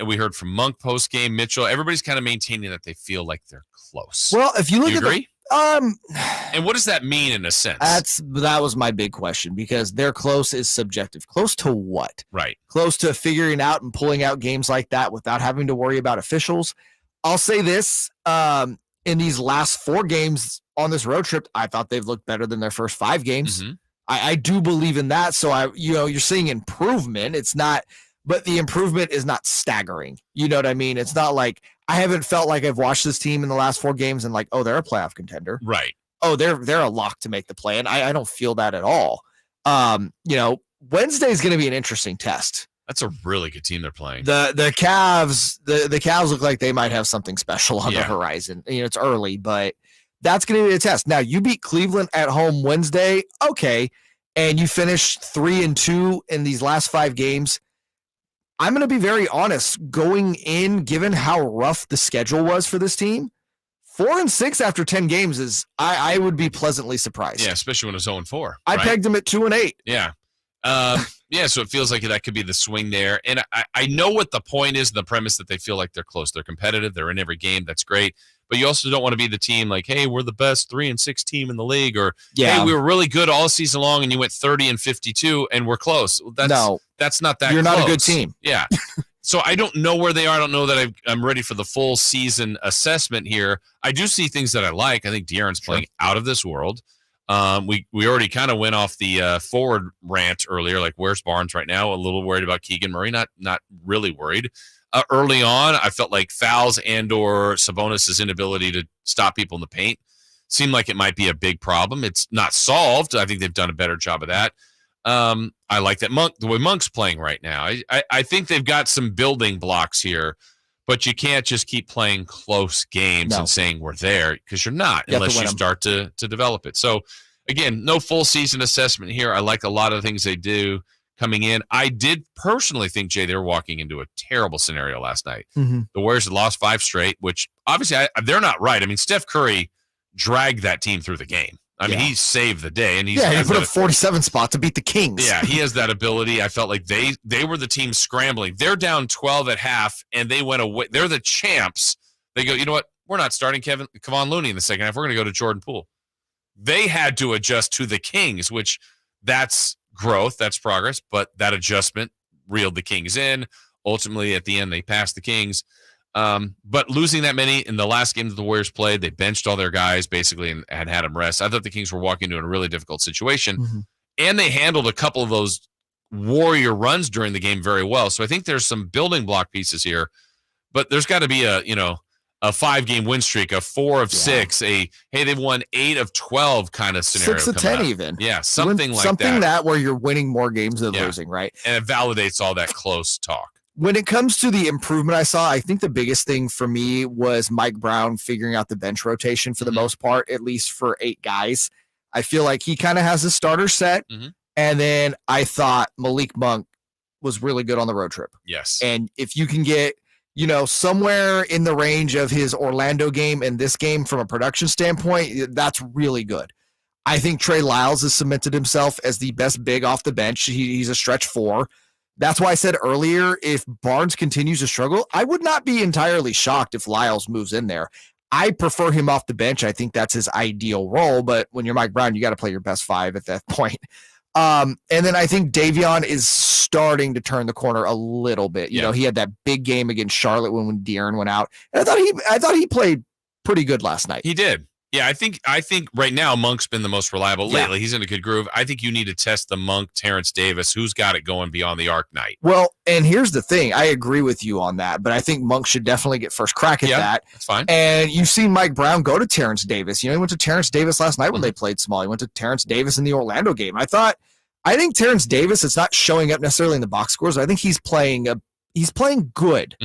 [SPEAKER 6] we heard from Monk post game, Mitchell. Everybody's kind of maintaining that they feel like they're close.
[SPEAKER 5] Well, if you look at
[SPEAKER 6] agree? And what does that mean in a sense?
[SPEAKER 5] That was my big question, because their close is subjective. Close to what?
[SPEAKER 6] Right.
[SPEAKER 5] Close to figuring out and pulling out games like that without having to worry about officials. I'll say this, in these last 4 games on this road trip, I thought they've looked better than their first 5 games. I do believe in that. So you're seeing improvement. It's not, but the improvement is not staggering. You know what I mean? It's not like, I haven't felt like I've watched this team in the last 4 games and like, oh, they're a playoff contender.
[SPEAKER 6] Right.
[SPEAKER 5] Oh, they're a lock to make the play. And I don't feel that at all. Wednesday is going to be an interesting test.
[SPEAKER 6] That's a really good team they're playing.
[SPEAKER 5] The Cavs, the Cavs look like they might have something special on the horizon. It's early, but that's going to be a test. Now, you beat Cleveland at home Wednesday. Okay. And you finish 3-2 in these last 5 games. I'm going to be very honest, going in, given how rough the schedule was for this team, 4-6 after 10 games is, I would be pleasantly surprised.
[SPEAKER 6] Yeah, especially when it's 0-4.
[SPEAKER 5] I pegged them at 2-8.
[SPEAKER 6] Yeah. So it feels like that could be the swing there. And I know what the point is, the premise that they feel like they're close. They're competitive. They're in every game. That's great. But you also don't want to be the team like, hey, we're the best 3-6 team in the league, or hey, we were really good all season long and you went 30-52 and we're close. That's not that.
[SPEAKER 5] You're
[SPEAKER 6] close.
[SPEAKER 5] Not a good team.
[SPEAKER 6] Yeah. So I don't know where they are. I don't know that I'm ready for the full season assessment here. I do see things that I like. I think De'Aaron's playing out of this world. We already kind of went off the forward rant earlier, like where's Barnes right now? A little worried about Keegan Murray. Not really worried. Early on, I felt like fouls and/or Sabonis' inability to stop people in the paint seemed like it might be a big problem. It's not solved. I think they've done a better job of that. I like that the way Monk's playing right now. I think they've got some building blocks here, but you can't just keep playing close games and saying we're there, because you're not unless you start to develop it. So, again, no full season assessment here. I like a lot of the things they do coming in. I did personally think, Jay, they were walking into a terrible scenario last night. The Warriors had lost 5 straight, which obviously they're not right. I mean, Steph Curry dragged that team through the game. I mean, he saved the day, and he
[SPEAKER 5] put up 47 spot to beat the Kings.
[SPEAKER 6] Yeah, he has that ability. I felt like they were the team scrambling. They're down 12 at half, and they went away. They're the champs. They go, you know what? We're not starting Kevon Looney in the second half. We're going to go to Jordan Poole. they had to adjust to the Kings, which that's growth, that's progress, but that adjustment reeled the Kings in. Ultimately, at the end, they passed the Kings. But losing that many in the last game that the Warriors played, they benched all their guys basically and had them rest. I thought the Kings were walking into a really difficult situation, and they handled a couple of those Warrior runs during the game very well. So I think there's some building block pieces here, but there's got to be a 5-game win streak, a 4 of 6, hey, they've won 8 of 12 kind of scenario.
[SPEAKER 5] 6 of 10 even.
[SPEAKER 6] Yeah, something like that.
[SPEAKER 5] Something that where you're winning more games than losing, right?
[SPEAKER 6] And it validates all that close talk.
[SPEAKER 5] When it comes to the improvement I saw, I think the biggest thing for me was Mike Brown figuring out the bench rotation for the most part, at least for 8 guys. I feel like he kind of has a starter set. And then I thought Malik Monk was really good on the road trip.
[SPEAKER 6] Yes.
[SPEAKER 5] And if you can get, somewhere in the range of his Orlando game and this game from a production standpoint, that's really good. I think Trey Lyles has cemented himself as the best big off the bench. He's a stretch 4. That's why I said earlier, if Barnes continues to struggle, I would not be entirely shocked if Lyles moves in there. I prefer him off the bench. I think that's his ideal role. But when you're Mike Brown, you got to play your best 5 at that point. And then I think Davion is starting to turn the corner a little bit. You know, he had that big game against Charlotte when De'Aaron went out. And I thought he played pretty good last night.
[SPEAKER 6] He did. Yeah, I think right now Monk's been the most reliable lately. He's in a good groove. I think you need to test the Monk, Terrence Davis, who's got it going beyond the arc night.
[SPEAKER 5] Well, and here's the thing. I agree with you on that, but I think Monk should definitely get first crack at that.
[SPEAKER 6] That's fine.
[SPEAKER 5] And you've seen Mike Brown go to Terrence Davis. He went to Terrence Davis last night when they played small. He went to Terrence Davis in the Orlando game. I think Terrence Davis, it's not showing up necessarily in the box scores. I think he's playing good.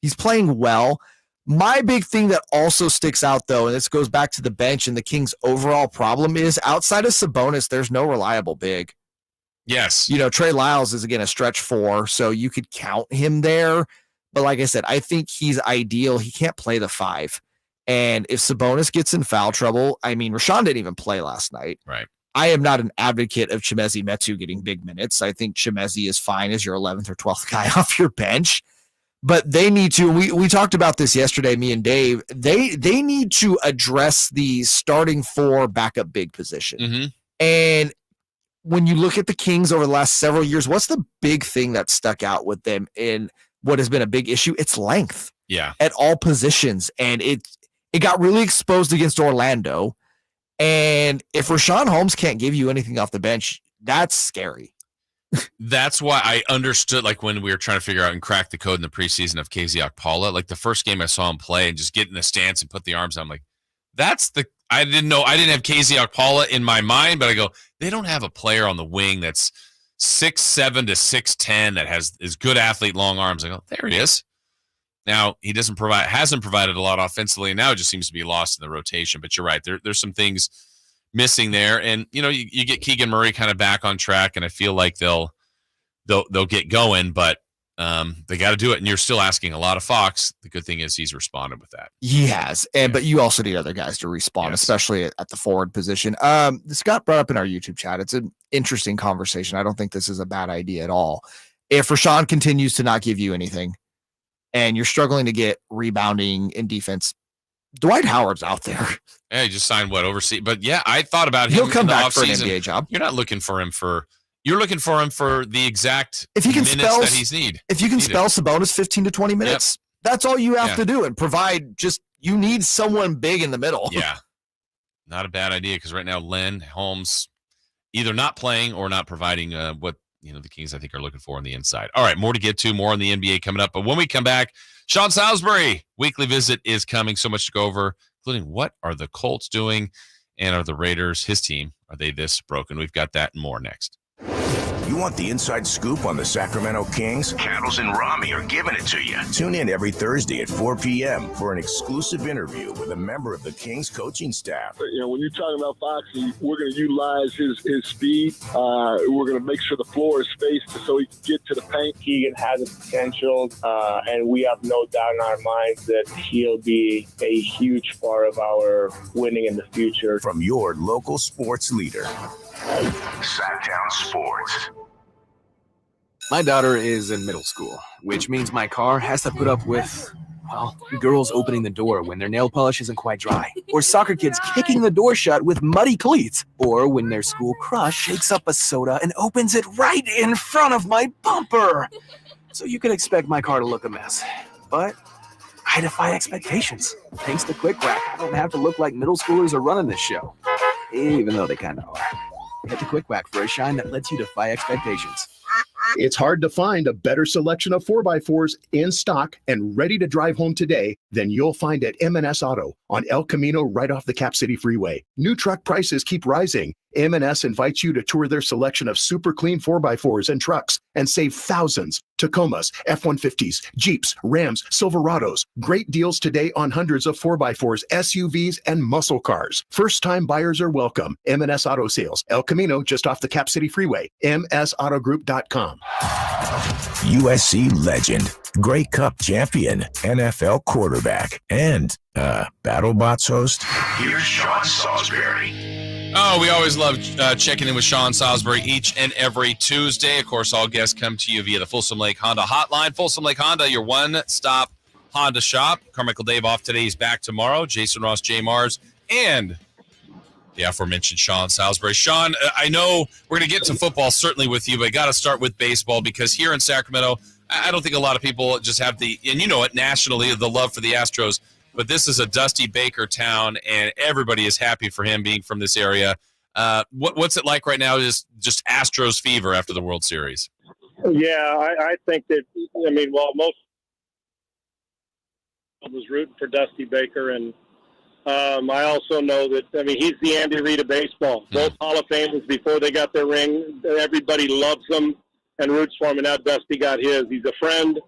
[SPEAKER 5] He's playing well. My big thing that also sticks out, though, and this goes back to the bench and the Kings' overall problem is outside of Sabonis, there's no reliable big.
[SPEAKER 6] Yes.
[SPEAKER 5] Trey Lyles is, again, a stretch 4, so you could count him there. But like I said, I think he's ideal. He can't play the 5. And if Sabonis gets in foul trouble, Rashawn didn't even play last night.
[SPEAKER 6] Right.
[SPEAKER 5] I am not an advocate of Chimezie Metu getting big minutes. I think Chimezie is fine as your 11th or 12th guy off your bench. But they need to, we talked about this yesterday, me and Dave, they need to address the starting 4 backup big position. And when you look at the Kings over the last several years, what's the big thing that stuck out with them in what has been a big issue? It's length.
[SPEAKER 6] Yeah.
[SPEAKER 5] At all positions. And it got really exposed against Orlando. And if Rashawn Holmes can't give you anything off the bench, that's scary.
[SPEAKER 6] That's why I understood, when we were trying to figure out and crack the code in the preseason of KZ Okpala, the first game I saw him play and just get in the stance and put the arms out, I'm like, I didn't have KZ Okpala in my mind, but I go, they don't have a player on the wing that's 6'7" to 6'10" that is good athlete, long arms. I go, there he is. Now, he hasn't provided a lot offensively, and now it just seems to be lost in the rotation. But you're right. There's some things missing there. And, you get Keegan Murray kind of back on track, and I feel like they'll get going, but they got to do it. And you're still asking a lot of Fox. The good thing is he's responded with that.
[SPEAKER 5] He has. But you also need other guys to respond, especially at the forward position. This got brought up in our YouTube chat. It's an interesting conversation. I don't think this is a bad idea at all. If Rashawn continues to not give you anything, and you're struggling to get rebounding in defense, Dwight Howard's out there.
[SPEAKER 6] Yeah, he just signed overseas. But yeah, I thought about him.
[SPEAKER 5] He'll come back for an
[SPEAKER 6] offseason.
[SPEAKER 5] NBA job.
[SPEAKER 6] You're not looking for him you're looking for him for the exact
[SPEAKER 5] if he can
[SPEAKER 6] minutes that he's need.
[SPEAKER 5] If you can spell Sabonis 15 to 20 minutes, that's all you have to do and provide. You need someone big in the middle.
[SPEAKER 6] Yeah. Not a bad idea because right now Len Holmes either not playing or not providing what the Kings, I think, are looking for on the inside. All right, more to get to, more on the NBA coming up. But when we come back, Sean Salisbury weekly visit is coming. So much to go over, including what are the Colts doing and are the Raiders, his team, are they this broken? We've got that and more next.
[SPEAKER 1] You want the inside scoop on the Sacramento Kings?
[SPEAKER 27] Cattles and Rami are giving it to you.
[SPEAKER 1] Tune in every Thursday at 4 p.m. for an exclusive interview with a member of the Kings coaching staff.
[SPEAKER 4] When you're talking about Foxy, we're going to utilize his speed. We're going to make sure the floor is spaced so he can get to the paint.
[SPEAKER 11] Keegan has the potential, and we have no doubt in our minds that he'll be a huge part of our winning in the future.
[SPEAKER 1] From your local sports leader.
[SPEAKER 27] Sactown Sports.
[SPEAKER 15] My daughter is in middle school, which means my car has to put up with
[SPEAKER 7] Well, girls opening the door when their nail polish isn't quite dry, or soccer kids kicking the door shut with muddy cleats, or when their school crush shakes up a soda and opens it right in front of my bumper. So you can expect my car to look a mess, but I defy expectations. Thanks to Quick Whack, I don't have to look like middle schoolers are running this show, even though they kind of are. Head to Quick Whack for a shine that lets you defy expectations.
[SPEAKER 15] It's hard to find a better selection of 4x4s in stock and ready to drive home today than you'll find at M&S Auto on El Camino right off the Cap City Freeway. New truck prices keep rising. M&S invites you to tour their selection of super clean 4x4s and trucks and save thousands. Tacomas, F-150s, Jeeps, Rams, Silverados. Great deals today on hundreds of 4x4s, SUVs, and muscle cars. First-time buyers are welcome. M&S Auto Sales, El Camino, just off the Cap City Freeway. MSAutogroup.com.
[SPEAKER 1] USC legend, Grey Cup champion, NFL quarterback, and BattleBots host.
[SPEAKER 27] Here's Sean Salisbury.
[SPEAKER 6] Oh, we always love checking in with Sean Salisbury each and every Tuesday. Of course, all guests come to you via the Folsom Lake Honda hotline. Folsom Lake Honda, your one-stop Honda shop. Carmichael Dave off today. He's back tomorrow. Jason Ross, Jay Mars, and the aforementioned Sean Salisbury. Sean, I know we're going to get to football certainly with you, but I got to start with baseball because here in Sacramento, I don't think a lot of people just have and you know it nationally, the love for the Astros. But this is a Dusty Baker town, and everybody is happy for him being from this area. What's it like right now? Just Astros fever after the World Series.
[SPEAKER 16] Yeah, I think that. I mean, most was rooting for Dusty Baker, and I also know that. I mean, he's the Andy Reid of baseball. Both Hall of Famers before they got their ring, everybody loves him and roots for him. And now Dusty got his. He's a friend.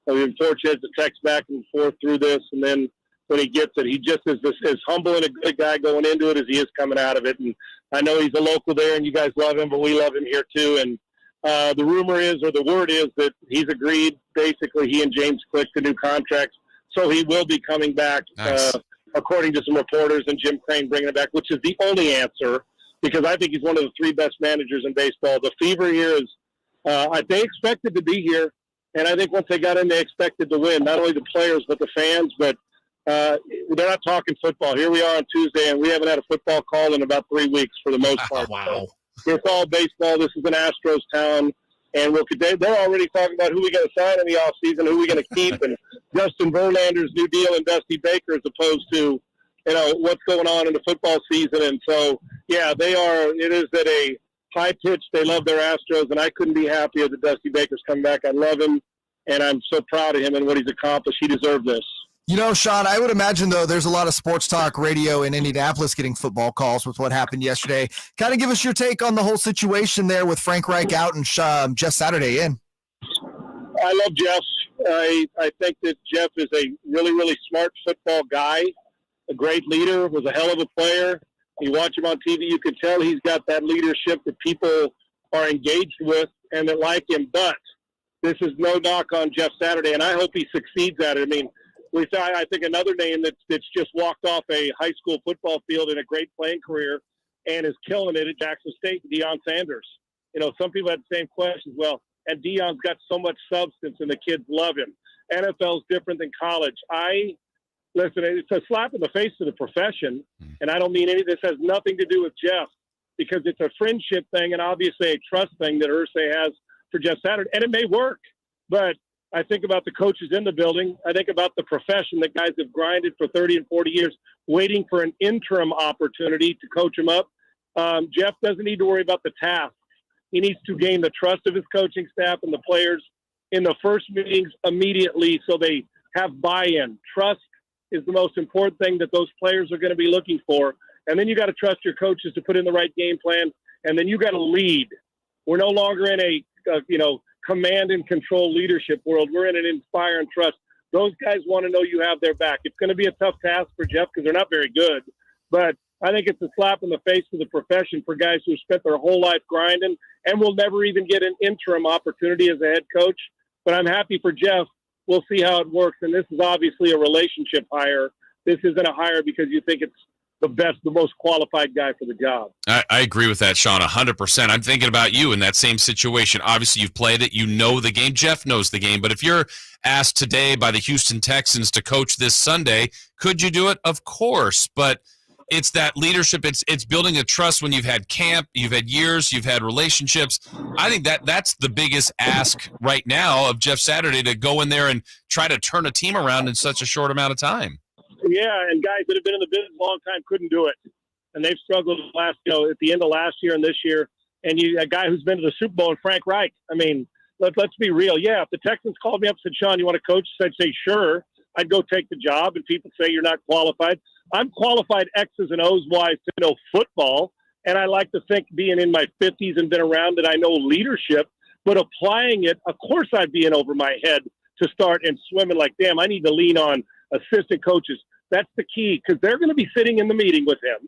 [SPEAKER 16] I've been fortunate to text back and forth through this, and then. When he gets it, he just is as humble and a good guy going into it as he is coming out of it. And I know he's a local there, and you guys love him, but we love him here too. And the rumor is, or the word is, that he's agreed. Basically, he and James clicked the new contracts, so he will be coming back,
[SPEAKER 6] nice.
[SPEAKER 16] According to some reporters, and Jim Crane bringing him back, which is the only answer because I think he's one of the three best managers in baseball. The fever here is they expected to be here, and I think once they got in, they expected to win. Not only the players, but the fans, but. They're not talking football. Here we are on Tuesday, and we haven't had a football call in about 3 weeks for the most part.
[SPEAKER 6] Wow.
[SPEAKER 16] So it's all baseball. This is an Astros town, and they're already talking about who we got to sign in the offseason, who we going to keep, and Justin Verlander's new deal and Dusty Baker as opposed to, what's going on in the football season. And so, yeah, it is at a high pitch. They love their Astros, and I couldn't be happier that Dusty Baker's coming back. I love him, and I'm so proud of him and what he's accomplished. He deserved this.
[SPEAKER 5] You know, Sean, I would imagine, though, there's a lot of sports talk radio in Indianapolis getting football calls with what happened yesterday. Kind of give us your take on the whole situation there with Frank Reich out and Jeff Saturday in.
[SPEAKER 16] I love Jeff. I think that Jeff is a really, really smart football guy, a great leader, was a hell of a player. You watch him on TV, you can tell he's got that leadership that people are engaged with and that like him. But this is no knock on Jeff Saturday, and I hope he succeeds at it. I mean, I think another name that's just walked off a high school football field in a great playing career and is killing it at Jackson State, Deion Sanders. Some people had the same questions. Well, and Deion's got so much substance, and the kids love him. NFL's different than college. Listen, it's a slap in the face to the profession, and I don't mean any. This has nothing to do with Jeff because it's a friendship thing and obviously a trust thing that Irsay has for Jeff Saturday, and it may work, but I think about the coaches in the building. I think about the profession that guys have grinded for 30 and 40 years, waiting for an interim opportunity to coach them up. Jeff doesn't need to worry about the task. He needs to gain the trust of his coaching staff and the players in the first meetings immediately so they have buy-in. Trust is the most important thing that those players are going to be looking for. And then you got to trust your coaches to put in the right game plan, and then you got to lead. We're no longer in a command and control leadership world. We're in an inspire and trust. Those guys want to know you have their back. It's going to be a tough task for Jeff because they're not very good, but I think it's a slap in the face to the profession for guys who spent their whole life grinding and will never even get an interim opportunity as a head coach. But I'm happy for Jeff. We'll see how it works. And this is obviously a relationship hire. This isn't a hire because you think it's the most qualified guy for the job.
[SPEAKER 6] I agree with that, Sean, 100%. I'm thinking about you in that same situation. Obviously, you've played it. You know the game. Jeff knows the game. But if you're asked today by the Houston Texans to coach this Sunday, could you do it? Of course. But it's that leadership. It's building a trust when you've had camp, you've had years, you've had relationships. I think that's the biggest ask right now of Jeff Saturday, to go in there and try to turn a team around in such a short amount of time.
[SPEAKER 16] Yeah, and guys that have been in the business a long time couldn't do it. And they've struggled at the end of last year and this year. And a guy who's been to the Super Bowl, and Frank Reich. I mean, let's be real. Yeah, if the Texans called me up and said, Sean, you want to coach? I'd say, sure. I'd go take the job, and people say you're not qualified. I'm qualified X's and O's wise to know football, and I like to think, being in my 50s and been around it, I know leadership. But applying it, of course I'd be in over my head to start and swimming like, damn, I need to lean on assistant coaches. That's the key, because they're going to be sitting in the meeting with him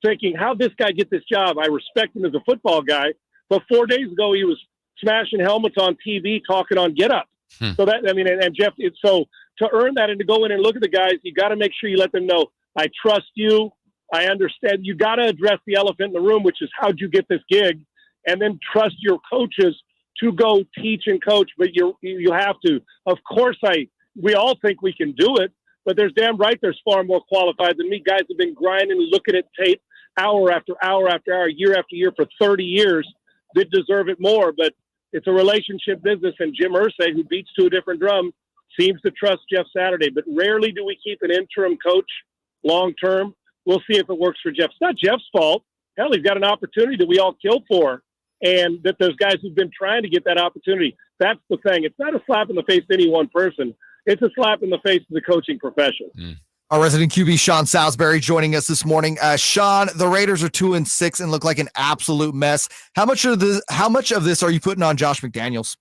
[SPEAKER 16] thinking, how'd this guy get this job? I respect him as a football guy, but 4 days ago he was smashing helmets on TV talking on Get Up. So that, I mean, and Jeff, so to earn that and to go in and look at the guys, you got to make sure you let them know, I trust you. I understand. You got to address the elephant in the room, which is, how'd you get this gig? And then trust your coaches to go teach and coach. But you have to. Of course, we all think we can do it, but there's damn right there's far more qualified than me. Guys have been grinding, looking at tape hour after hour after hour, year after year for 30 years that deserve it more. But it's a relationship business, and Jim Irsay, who beats to a different drum, seems to trust Jeff Saturday. But rarely do we keep an interim coach long term. We'll see if it works for Jeff. It's not Jeff's fault. Hell, he's got an opportunity that we all killed for, and that those guys who've been trying to get that opportunity. That's the thing. It's not a slap in the face to any one person. It's a slap in the face of the coaching profession.
[SPEAKER 5] Our resident QB, Sean Salisbury, joining us this morning. Sean, the Raiders are 2-6 and look like an absolute mess. How much of this are you putting on Josh McDaniels?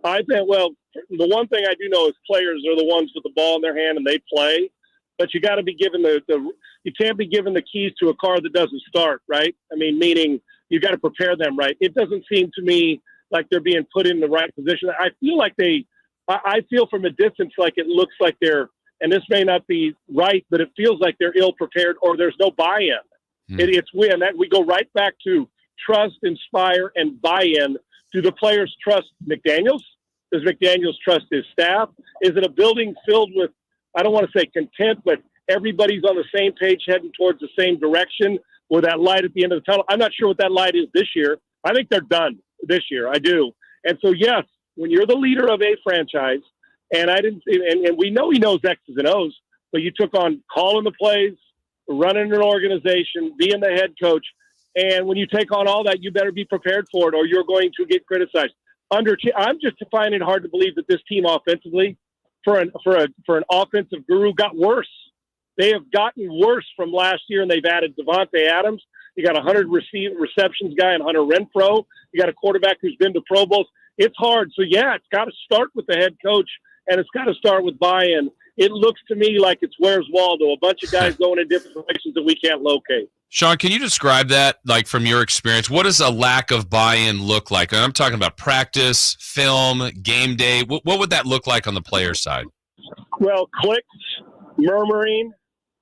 [SPEAKER 16] I think, well, the one thing I do know is players are the ones with the ball in their hand and they play. But you got to be given you can't be given the keys to a car that doesn't start, right? I mean, meaning you got to prepare them right. It doesn't seem to me like they're being put in the right position. I feel like I feel from a distance like it looks like they're, and this may not be right, but it feels like they're ill prepared or there's no buy-in. It's weird. That we go right back to trust, inspire, and buy-in. Do the players trust McDaniels? Does McDaniels trust his staff? Is it a building filled with, I don't want to say content, but everybody's on the same page heading towards the same direction with that light at the end of the tunnel? I'm not sure what that light is this year. I think they're done this year. I do. And so, yes, when you're the leader of a franchise, and we know he knows X's and O's, but you took on calling the plays, running an organization, being the head coach. And when you take on all that, you better be prepared for it or you're going to get criticized. I'm just finding it hard to believe that this team offensively, for an offensive guru, got worse. They have gotten worse from last year, and they've added Devontae Adams. You got a 100 receptions guy and Hunter Renfrow. You got a quarterback who's been to Pro Bowls. It's hard. So, yeah, it's got to start with the head coach, and it's got to start with buy-in. It looks to me like it's Where's Waldo, a bunch of guys going in different directions that we can't locate.
[SPEAKER 6] Sean, can you describe that, like, from your experience? What does a lack of buy-in look like? And I'm talking about practice, film, game day. What would that look like on the player side?
[SPEAKER 16] Well, clicks, murmuring,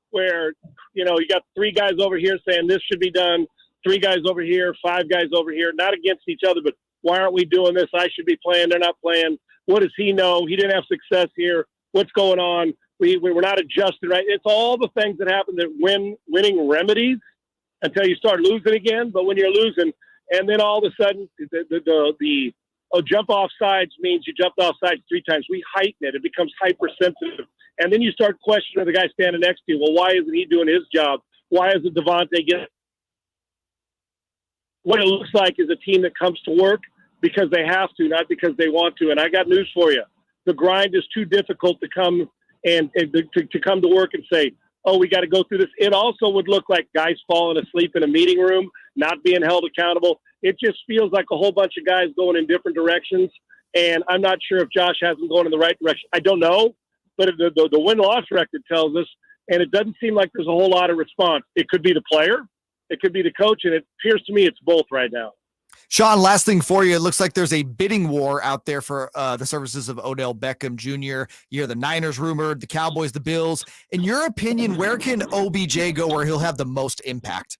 [SPEAKER 16] where, you got 3 guys over here saying this should be done, 3 guys over here, 5 guys over here, not against each other, but why aren't we doing this? I should be playing. They're not playing. What does he know? He didn't have success here. What's going on? We were not adjusted right. It's all the things that happen that winning remedies until you start losing again. But when you're losing, and then all of a sudden the jump off sides means you jumped off sides 3 times. We heighten it. It becomes hypersensitive. And then you start questioning the guy standing next to you. Well, why isn't he doing his job? Why isn't Devontae getting? What it looks like is a team that comes to work because they have to, not because they want to. And I got news for you. The grind is too difficult to come and to come to work and say, oh, we got to go through this. It also would look like guys falling asleep in a meeting room, not being held accountable. It just feels like a whole bunch of guys going in different directions. And I'm not sure if Josh hasn't gone in the right direction. I don't know. But the win-loss record tells us, and it doesn't seem like there's a whole lot of response. It could be the player. It could be the coach. And it appears to me it's both right now.
[SPEAKER 5] Sean, last thing for you. It looks like there's a bidding war out there for the services of Odell Beckham Jr. You hear the Niners rumored, the Cowboys, the Bills. In your opinion, where can OBJ go where he'll have the most impact?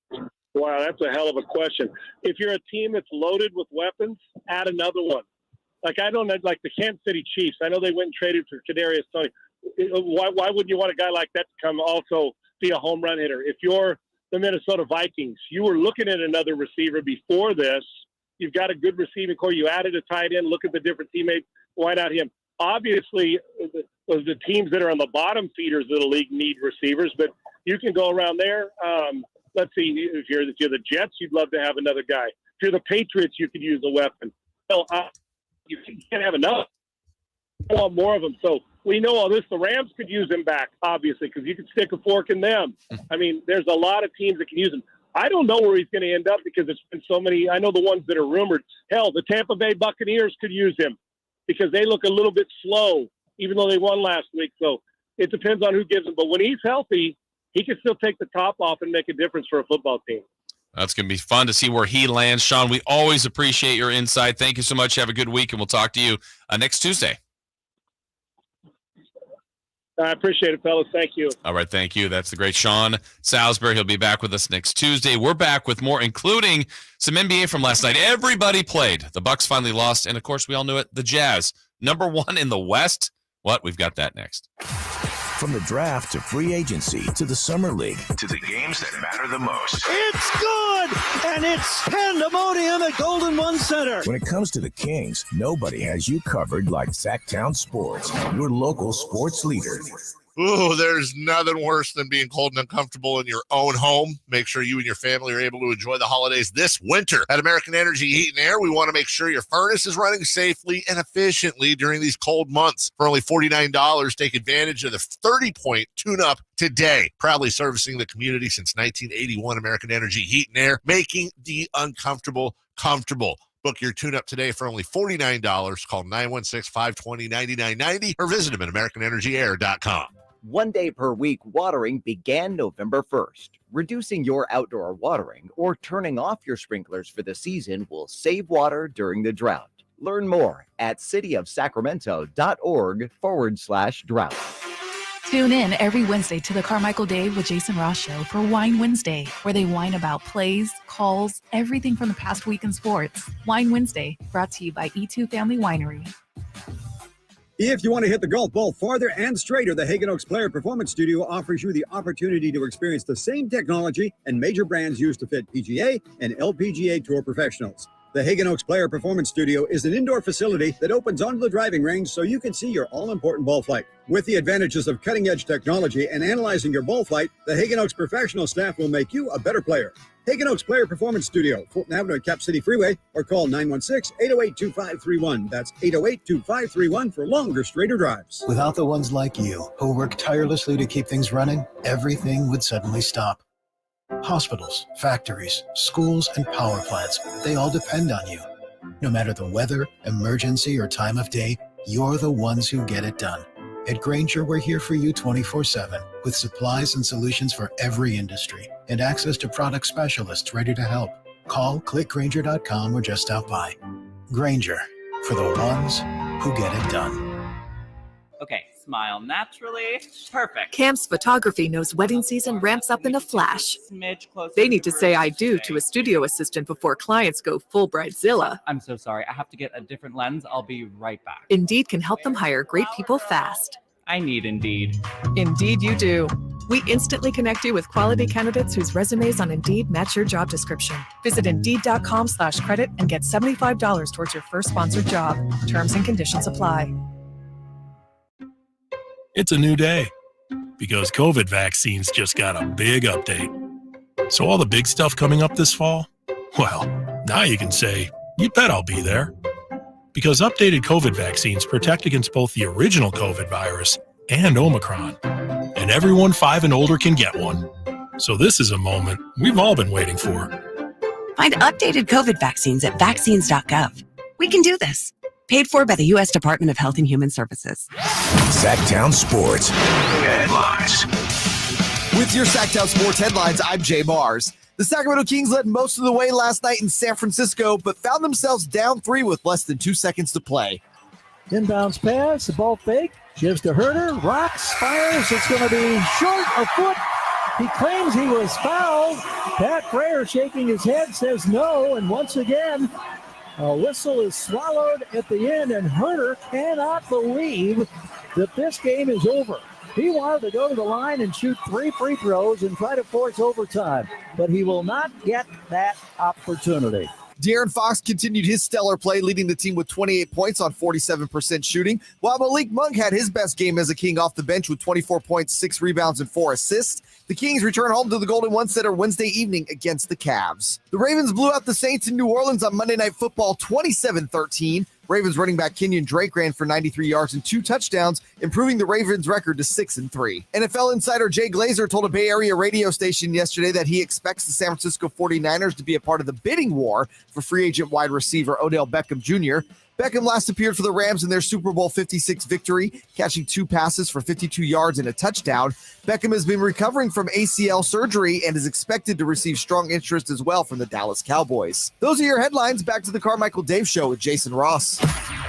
[SPEAKER 16] Wow, that's a hell of a question. If you're a team that's loaded with weapons, add another one. Like like the Kansas City Chiefs. I know they went and traded for Kadarius Toney. Why wouldn't you want a guy like that to come also be a home run hitter? If you're the Minnesota Vikings, you were looking at another receiver before this. You've got a good receiving core. You added a tight end. Look at the different teammates. Why not him? Obviously, the teams that are on the bottom feeders of the league need receivers, but you can go around there. Let's see. If you're the Jets, you'd love to have another guy. If you're the Patriots, you could use a weapon. Well, you can't have enough. I want more of them. So we know all this. The Rams could use him back, obviously, because you could stick a fork in them. I mean, there's a lot of teams that can use him. I don't know where he's going to end up because it's been so many. I know the ones that are rumored. Hell, the Tampa Bay Buccaneers could use him because they look a little bit slow, even though they won last week. So it depends on who gives him. But when he's healthy, he can still take the top off and make a difference for a football team.
[SPEAKER 6] That's going to be fun to see where he lands. Sean, we always appreciate your insight. Thank you so much. Have a good week, and we'll talk to you next Tuesday.
[SPEAKER 16] I appreciate it, fellas. Thank you.
[SPEAKER 6] All right, thank you. That's the great Sean Salisbury. He'll be back with us next Tuesday. We're back with more, including some NBA from last night. Everybody played. The Bucks finally lost, and of course, we all knew it. The Jazz, number 1 in the West. What? We've got that next.
[SPEAKER 1] From the draft to free agency to the summer league
[SPEAKER 27] to the games that matter the most.
[SPEAKER 20] It's good, and it's pandemonium at Golden One Center.
[SPEAKER 1] When it comes to the Kings, nobody has you covered like Sactown Sports, your local sports leader.
[SPEAKER 13] Ooh, there's nothing worse than being cold and uncomfortable in your own home. Make sure you and your family are able to enjoy the holidays this winter. At American Energy Heat and Air, we want to make sure your furnace is running safely and efficiently during these cold months. For only $49, take advantage of the 30-point tune-up today. Proudly servicing the community since 1981, American Energy Heat and Air, making the uncomfortable comfortable. Book your tune-up today for only $49. Call 916-520-9990 or visit them at AmericanEnergyAir.com.
[SPEAKER 17] 1 day per week watering began November 1st. Reducing your outdoor watering or turning off your sprinklers for the season will save water during the drought. Learn more at cityofsacramento.org/drought.
[SPEAKER 18] Tune in every Wednesday to the Carmichael Day with Jason Ross show for Wine Wednesday, where they whine about plays, calls, everything from the past week in sports. Wine Wednesday, brought to you by E2 Family Winery.
[SPEAKER 14] If you want to hit the golf ball farther and straighter, the Hagen Oaks Player Performance Studio offers you the opportunity to experience the same technology and major brands used to fit PGA and LPGA Tour professionals. The Hagen Oaks Player Performance Studio is an indoor facility that opens onto the driving range so you can see your all-important ball flight. With the advantages of cutting-edge technology and analyzing your ball flight, the Hagen Oaks professional staff will make you a better player. Hagen Oaks Player Performance Studio, Fulton Avenue at Cap City Freeway, or call 916-808-2531. That's 808-2531 for longer, straighter drives.
[SPEAKER 22] Without the ones like you, who work tirelessly to keep things running, everything would suddenly stop. Hospitals, factories, schools, and power plants, they all depend on you. No matter the weather, emergency, or time of day, you're the ones who get it done. At Grainger, we're here for you 24/7 with supplies and solutions for every industry and access to product specialists ready to help. Call, click Grainger.com or just stop by. Grainger, for the ones who get it done.
[SPEAKER 23] Okay, smile naturally. Perfect.
[SPEAKER 24] Cam's Photography knows wedding season ramps up in a flash.
[SPEAKER 23] Smidge closer.
[SPEAKER 24] They need to say I do to a studio assistant before clients go full bridezilla.
[SPEAKER 23] I'm so sorry. I have to get a different lens. I'll be right back.
[SPEAKER 24] Indeed can help them hire great people fast.
[SPEAKER 23] I need Indeed.
[SPEAKER 24] Indeed you do. We instantly connect you with quality candidates whose resumes on Indeed match your job description. Visit Indeed.com/credit and get $75 towards your first sponsored job. Terms and conditions apply.
[SPEAKER 25] It's a new day because COVID vaccines just got a big update. So all the big stuff coming up this fall, well, now you can say, you bet I'll be there. Because updated COVID vaccines protect against both the original COVID virus and Omicron. And everyone 5 and older can get one. So this is a moment we've all been waiting for.
[SPEAKER 26] Find updated COVID vaccines at vaccines.gov. We can do this. Paid for by the U.S. Department of Health and Human Services.
[SPEAKER 1] Sactown Sports
[SPEAKER 27] Headlines.
[SPEAKER 2] With your Sactown Sports headlines, I'm Jay Mars. The Sacramento Kings led most of the way last night in San Francisco, but found themselves down 3 with less than 2 seconds to play.
[SPEAKER 20] Inbounds pass, the ball fake, gives to Herter, rocks, fires. It's going to be short a foot. He claims he was fouled. Pat Frere shaking his head says no, and once again, a whistle is swallowed at the end, and Herter cannot believe that this game is over. He wanted to go to the line and shoot 3 free throws and try to force overtime, but he will not get that opportunity.
[SPEAKER 2] De'Aaron Fox continued his stellar play, leading the team with 28 points on 47% shooting, while Malik Monk had his best game as a King off the bench with 24 points, 6 rebounds, and 4 assists. The Kings return home to the Golden One Center Wednesday evening against the Cavs. The Ravens blew out the Saints in New Orleans on Monday Night Football 27-13. Ravens running back Kenyon Drake ran for 93 yards and 2 touchdowns, improving the Ravens' record to 6-3. NFL insider Jay Glazer told a Bay Area radio station yesterday that he expects the San Francisco 49ers to be a part of the bidding war for free agent wide receiver Odell Beckham Jr. Beckham last appeared for the Rams in their Super Bowl 56 victory, catching 2 passes for 52 yards and a touchdown. Beckham has been recovering from ACL surgery and is expected to receive strong interest as well from the Dallas Cowboys. Those are your headlines. Back to the Carmichael Dave Show with Jason Ross.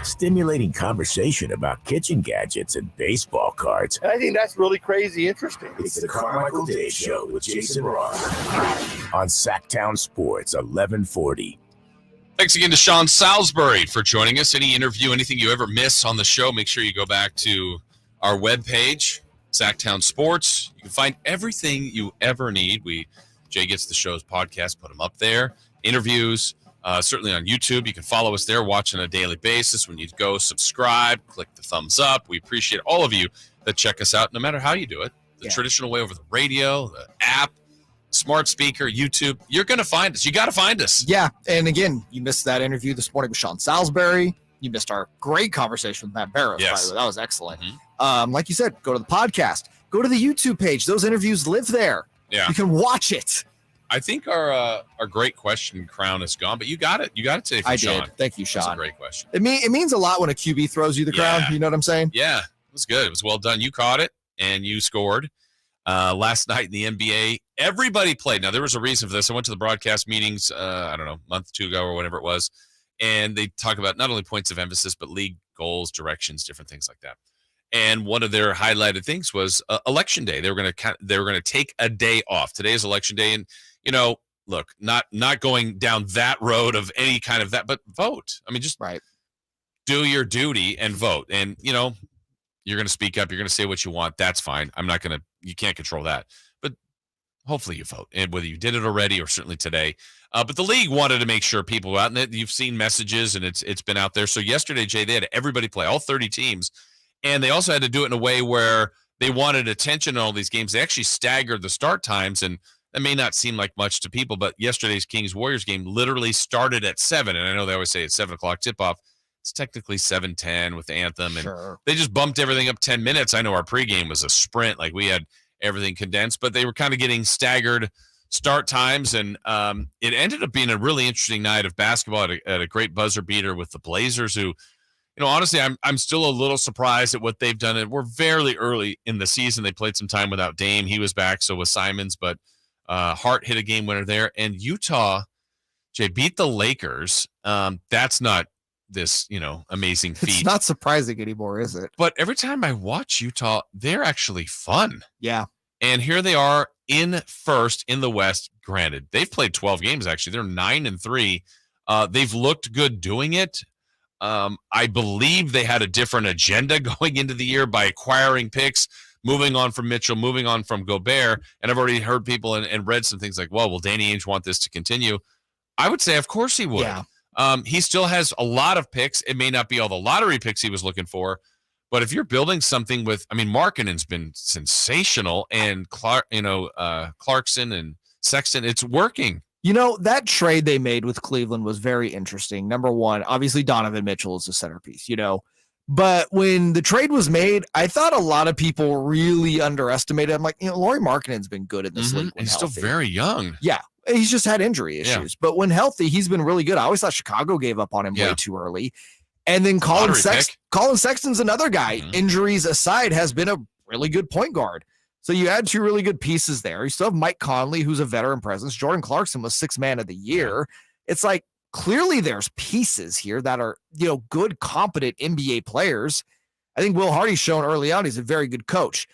[SPEAKER 1] Stimulating conversation about kitchen gadgets and baseball cards.
[SPEAKER 3] I think that's really crazy interesting.
[SPEAKER 1] It's the Carmichael Dave Show with Jason Ross on Sactown Sports 1140.
[SPEAKER 6] Thanks again to Sean Salisbury for joining us. Any interview, anything you ever miss on the show, make sure you go back to our webpage, Sactown Sports. You can find everything you ever need. Jay gets the show's podcast, put them up there. Interviews, certainly on YouTube. You can follow us there, watch on a daily basis. When you go, subscribe, click the thumbs up. We appreciate all of you that check us out, no matter how you do it. The traditional way over the radio, the app, smart speaker, YouTube, you're going to find us. You got to find us.
[SPEAKER 5] Yeah. And again, you missed that interview this morning with Sean Salisbury. You missed our great conversation with Matt Barrows.
[SPEAKER 6] Yes.
[SPEAKER 5] By the way. That was excellent. Like you said, go to the podcast, go to the YouTube page. Those interviews live there.
[SPEAKER 6] Yeah.
[SPEAKER 5] You can watch it.
[SPEAKER 6] I think our great question crown is gone, but you got it. You got it today from Sean.
[SPEAKER 5] Did. Thank you, Sean.
[SPEAKER 6] That's a great question.
[SPEAKER 5] It means a lot when a QB throws you the crown. You know what I'm saying?
[SPEAKER 6] Yeah. It was good. It was well done. You caught it and you scored. Last night in the NBA, everybody played. Now, there was a reason for this. I went to the broadcast meetings, I don't know, a month or 2 ago or whatever it was, and they talk about not only points of emphasis, but league goals, directions, different things like that. And one of their highlighted things was election day. They were going to take a day off. Today is election day, and look, not going down that road of any kind of that, but vote. I mean, just do your duty and vote. And you're going to speak up. You're going to say what you want. That's fine. You can't control that. But hopefully you vote, and whether you did it already or certainly today. But the league wanted to make sure people were out, and you've seen messages, and it's been out there. So yesterday, Jay, they had everybody play, all 30 teams, and they also had to do it in a way where they wanted attention on all these games. They actually staggered the start times, and that may not seem like much to people, but yesterday's Kings-Warriors game literally started at 7, and I know they always say it's 7 o'clock tip-off. It's technically 7:10 with the anthem, and they just bumped everything up 10 minutes. I know our pregame was a sprint, like we had everything condensed, but they were kind of getting staggered start times, and it ended up being a really interesting night of basketball at a great buzzer beater with the Blazers, who, honestly, I'm still a little surprised at what they've done. And we're very early in the season. They played some time without Dame. He was back, so was Simons, but Hart hit a game winner there, and Utah, Jay, beat the Lakers. That's not this amazing feat.
[SPEAKER 5] It's not surprising anymore, is it?
[SPEAKER 6] But every time I watch Utah, they're actually fun.
[SPEAKER 5] Yeah.
[SPEAKER 6] And here they are in first in the West. Granted, they've played 12 games. Actually, they're 9-3. They've looked good doing it. I believe they had a different agenda going into the year by acquiring picks, moving on from Mitchell, moving on from Gobert. And I've already heard people and read some things like, well, will Danny Ainge want this to continue? I would say, of course he would.
[SPEAKER 5] Yeah.
[SPEAKER 6] He still has a lot of picks. It may not be all the lottery picks he was looking for, but if you're building something with, Markkanen's been sensational, and Clarkson and Sexton, it's working.
[SPEAKER 5] That trade they made with Cleveland was very interesting. Number one, obviously Donovan Mitchell is the centerpiece, but when the trade was made, I thought a lot of people really underestimated. I'm like, Lauri Markkanen's been good in this league.
[SPEAKER 6] He's still very young.
[SPEAKER 5] Yeah. He's just had injury issues, but when healthy, he's been really good. I always thought Chicago gave up on him way too early. And then Colin Sexton's another guy. Injuries aside, has been a really good point guard. So you add two really good pieces there. You still have Mike Conley, who's a veteran presence. Jordan Clarkson was 6th man of the year. It's like, clearly there's pieces here that are, good, competent NBA players. I think Will Hardy's shown early on he's a very good coach.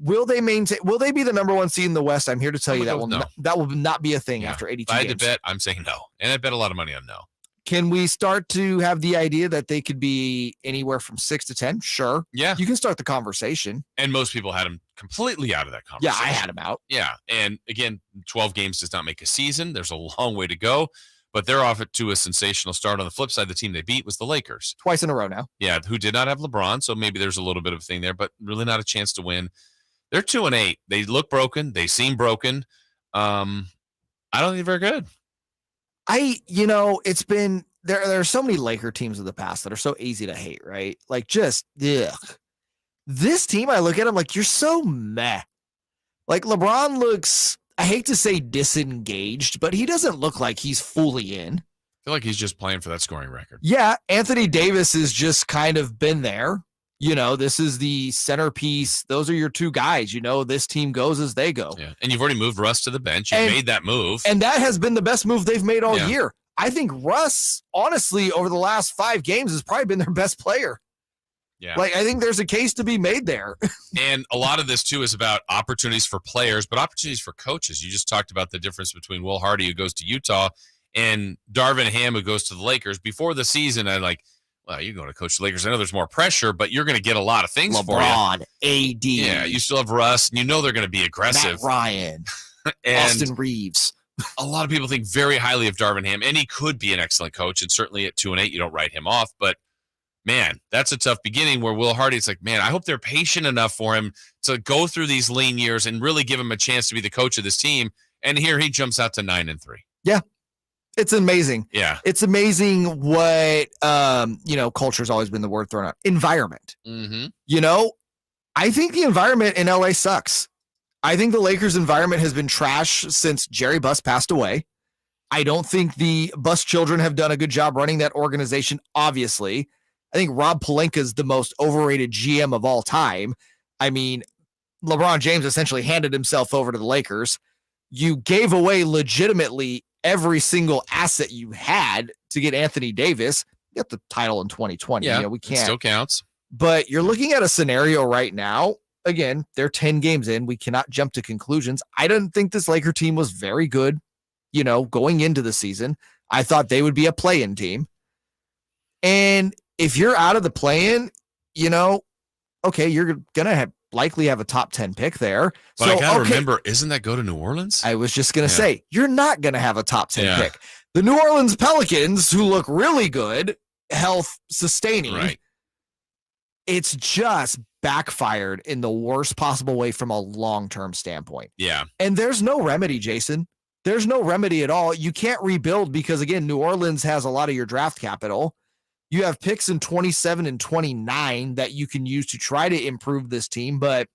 [SPEAKER 5] Will they be the number 1 seed in the West? I'm here to tell you that will not be a thing after 82
[SPEAKER 6] If I had
[SPEAKER 5] games.
[SPEAKER 6] to bet, I'm saying no. And I bet a lot of money on no.
[SPEAKER 5] Can we start to have the idea that they could be anywhere from 6 to 10? Sure.
[SPEAKER 6] Yeah.
[SPEAKER 5] You can start the conversation.
[SPEAKER 6] And most people had them completely out of that conversation.
[SPEAKER 5] Yeah, I had them out.
[SPEAKER 6] Yeah. And again, 12 games does not make a season. There's a long way to go. But they're off to a sensational start. On the flip side, the team they beat was the Lakers.
[SPEAKER 5] Twice in a row now.
[SPEAKER 6] Yeah, who did not have LeBron. So maybe there's a little bit of a thing there, but really not a chance to win. They're 2-8. They look broken. They seem broken. I don't think they're very good.
[SPEAKER 5] It's been there are so many Laker teams of the past that are so easy to hate, right? Like just ugh. This team, I look at them like you're so meh. Like LeBron looks, I hate to say disengaged, but he doesn't look like he's fully in.
[SPEAKER 6] I feel like he's just playing for that scoring record.
[SPEAKER 5] Yeah, Anthony Davis has just kind of been there. This is the centerpiece. Those are your two guys. This team goes as they go.
[SPEAKER 6] Yeah. And you've already moved Russ to the bench. You made that move.
[SPEAKER 5] And that has been the best move they've made all year. I think Russ, honestly, over the last 5 games has probably been their best player.
[SPEAKER 6] Yeah.
[SPEAKER 5] Like, I think there's a case to be made there.
[SPEAKER 6] And a lot of this, too, is about opportunities for players, but opportunities for coaches. You just talked about the difference between Will Hardy, who goes to Utah, and Darvin Ham, who goes to the Lakers. Before the season, I'm like, well, you're going to coach the Lakers. I know there's more pressure, but you're going to get a lot of things for you.
[SPEAKER 5] LeBron, AD.
[SPEAKER 6] Yeah, you still have Russ, and they're going to be aggressive.
[SPEAKER 5] Matt Ryan,
[SPEAKER 6] and
[SPEAKER 5] Austin Reeves.
[SPEAKER 6] A lot of people think very highly of Darvin Ham, and he could be an excellent coach, and certainly at 2-8, you don't write him off. But, man, that's a tough beginning where Will Hardy's like, man, I hope they're patient enough for him to go through these lean years and really give him a chance to be the coach of this team. And here he jumps out to 9-3.
[SPEAKER 5] Yeah. It's amazing.
[SPEAKER 6] Yeah.
[SPEAKER 5] It's amazing what, culture's always been the word thrown out. Environment.
[SPEAKER 6] Mm-hmm.
[SPEAKER 5] I think the environment in LA sucks. I think the Lakers environment has been trash since Jerry Buss passed away. I don't think the Buss children have done a good job running that organization, obviously. I think Rob Pelinka is the most overrated GM of all time. I mean, LeBron James essentially handed himself over to the Lakers. You gave away legitimately every single asset you had to get Anthony Davis. You got the title in 2020.
[SPEAKER 6] Yeah,
[SPEAKER 5] we can't.
[SPEAKER 6] It still counts.
[SPEAKER 5] But you're looking at a scenario right now. Again, they're 10 games in. We cannot jump to conclusions. I don't think this Laker team was very good, going into the season. I thought they would be a play-in team. And if you're out of the play-in, okay, you're going to likely have a top 10 pick there.
[SPEAKER 6] But
[SPEAKER 5] so,
[SPEAKER 6] I got to remember, isn't that go to New Orleans?
[SPEAKER 5] I was just going to say, you're not going to have a top 10 pick. The New Orleans Pelicans, who look really good, health sustaining,
[SPEAKER 6] right.
[SPEAKER 5] It's just backfired in the worst possible way from a long-term standpoint.
[SPEAKER 6] Yeah.
[SPEAKER 5] And there's no remedy, Jason. There's no remedy at all. You can't rebuild because, again, New Orleans has a lot of your draft capital. You have picks in 27 and 29 that you can use to try to improve this team. But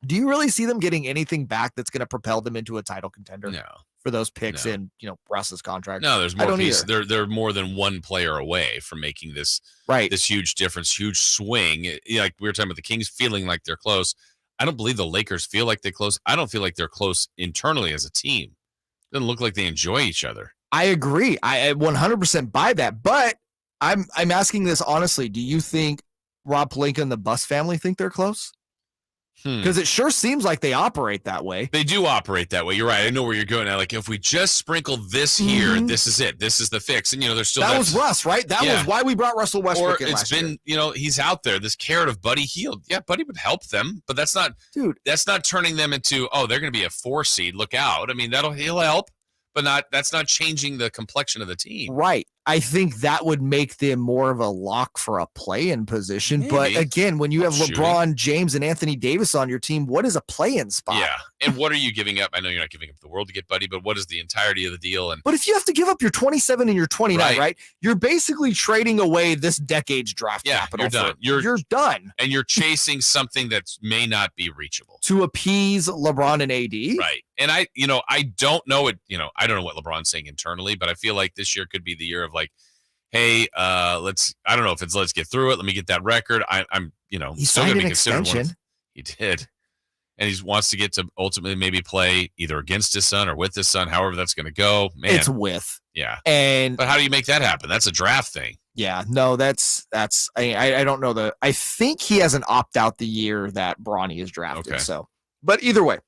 [SPEAKER 5] do you really see them getting anything back that's going to propel them into a title contender?
[SPEAKER 6] No.
[SPEAKER 5] For those picks in, Russ's contract.
[SPEAKER 6] No, there's more pieces. They're more than one player away from making this this huge difference, huge swing. Like we were talking about the Kings feeling like they're close. I don't believe the Lakers feel like they're close. I don't feel like they're close internally as a team. It doesn't look like they enjoy each other.
[SPEAKER 5] I agree. I 100% buy that. But I'm asking this honestly. Do you think Rob Pelinka and the Buss family think they're close? Because it sure seems like they operate that way.
[SPEAKER 6] They do operate that way. You're right. I know where you're going. Like, if we just sprinkle this here, this is it. This is the fix. And, there's still
[SPEAKER 5] that was Russ, right? That was why we brought Russell Westbrook in last year.
[SPEAKER 6] He's out there. This carrot of Buddy Hield. Yeah, Buddy would help them, but that's not, that's not turning them into, they're going to be a 4 seed. Look out. I mean, he'll help, but that's not changing the complexion of the team.
[SPEAKER 5] Right. I think that would make them more of a lock for a play-in position.
[SPEAKER 6] Maybe.
[SPEAKER 5] But again, when you have LeBron James and Anthony Davis on your team, what is a play-in spot?
[SPEAKER 6] Yeah. And what are you giving up? I know you're not giving up the world to get Buddy, but what is the entirety of the deal?
[SPEAKER 5] But if you have to give up your 27 and your 29, right? You're basically trading away this decade's draft capital.
[SPEAKER 6] You're done.
[SPEAKER 5] You're done.
[SPEAKER 6] And you're chasing something that may not be reachable.
[SPEAKER 5] To appease LeBron and AD.
[SPEAKER 6] Right. And I don't know it, I don't know what LeBron's saying internally, but I feel like this year could be the year of like, hey, I don't know if it's let's get through it. Let me get that record. I'm
[SPEAKER 5] he
[SPEAKER 6] still
[SPEAKER 5] signed
[SPEAKER 6] going to
[SPEAKER 5] an
[SPEAKER 6] be considered
[SPEAKER 5] extension.
[SPEAKER 6] He did. and he wants to get to ultimately maybe play either against his son or with his son, however that's going to go. Man,
[SPEAKER 5] It's with.
[SPEAKER 6] yeah.
[SPEAKER 5] But
[SPEAKER 6] how do you make that happen? That's a draft thing.
[SPEAKER 5] Yeah, no, I don't know I think he has an opt-out the year that Bronny is drafted.
[SPEAKER 6] Okay.
[SPEAKER 5] So, but either way,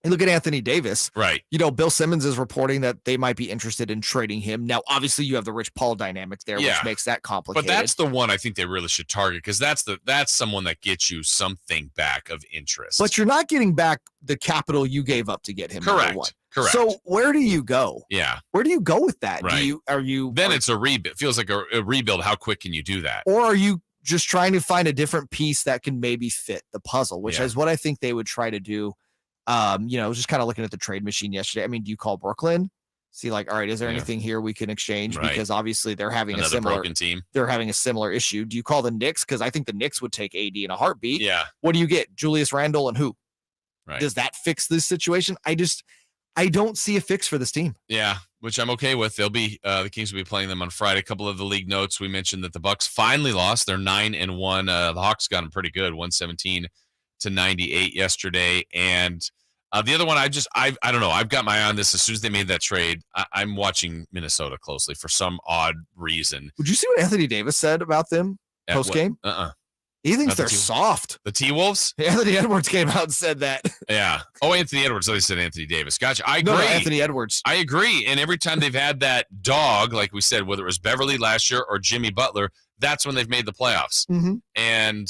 [SPEAKER 5] you look at Anthony Davis.
[SPEAKER 6] Right.
[SPEAKER 5] Bill Simmons is reporting that they might be interested in trading him. Now, obviously, you have the Rich Paul dynamic there, which makes that complicated.
[SPEAKER 6] But that's the one I think they really should target because that's someone that gets you something back of interest.
[SPEAKER 5] But you're not getting back the capital you gave up to get him.
[SPEAKER 6] Correct.
[SPEAKER 5] One.
[SPEAKER 6] Correct.
[SPEAKER 5] So where do you go?
[SPEAKER 6] Yeah.
[SPEAKER 5] Where do you go with that?
[SPEAKER 6] Right. Then it's a rebuild. It feels like a rebuild. How quick can you do that?
[SPEAKER 5] Or are you just trying to find a different piece that can maybe fit the puzzle, which is what I think they would try to do. Just kind of looking at the trade machine yesterday. I mean, do you call Brooklyn? See, like, all right, is there anything here we can exchange?
[SPEAKER 6] Right.
[SPEAKER 5] Because obviously they're having
[SPEAKER 6] Another
[SPEAKER 5] a similar
[SPEAKER 6] broken team.
[SPEAKER 5] They're having a similar issue. Do you call the Knicks? Because I think the Knicks would take AD in a heartbeat.
[SPEAKER 6] Yeah.
[SPEAKER 5] What do you get? Julius Randle and who?
[SPEAKER 6] Right.
[SPEAKER 5] Does that fix this situation? I don't see a fix for this team.
[SPEAKER 6] Yeah, which I'm okay with. They'll be the Kings will be playing them on Friday. A couple of the league notes. We mentioned that the Bucks finally lost. They're 9-1. The Hawks got them pretty good, 117-98 yesterday. And the other one, I don't know. I've got my eye on this. As soon as they made that trade, I'm watching Minnesota closely for some odd reason.
[SPEAKER 5] Would you see what Anthony Davis said about them post game? He thinks they're soft.
[SPEAKER 6] The T-Wolves?
[SPEAKER 5] Anthony Edwards came out and said that.
[SPEAKER 6] Yeah. Oh, Anthony Edwards. So they said Anthony Davis. Gotcha. I agree.
[SPEAKER 5] No, Anthony Edwards.
[SPEAKER 6] I agree. And every time they've had that dog, like we said, whether it was Beverly last year or Jimmy Butler, that's when they've made the playoffs.
[SPEAKER 5] Mm-hmm.
[SPEAKER 6] And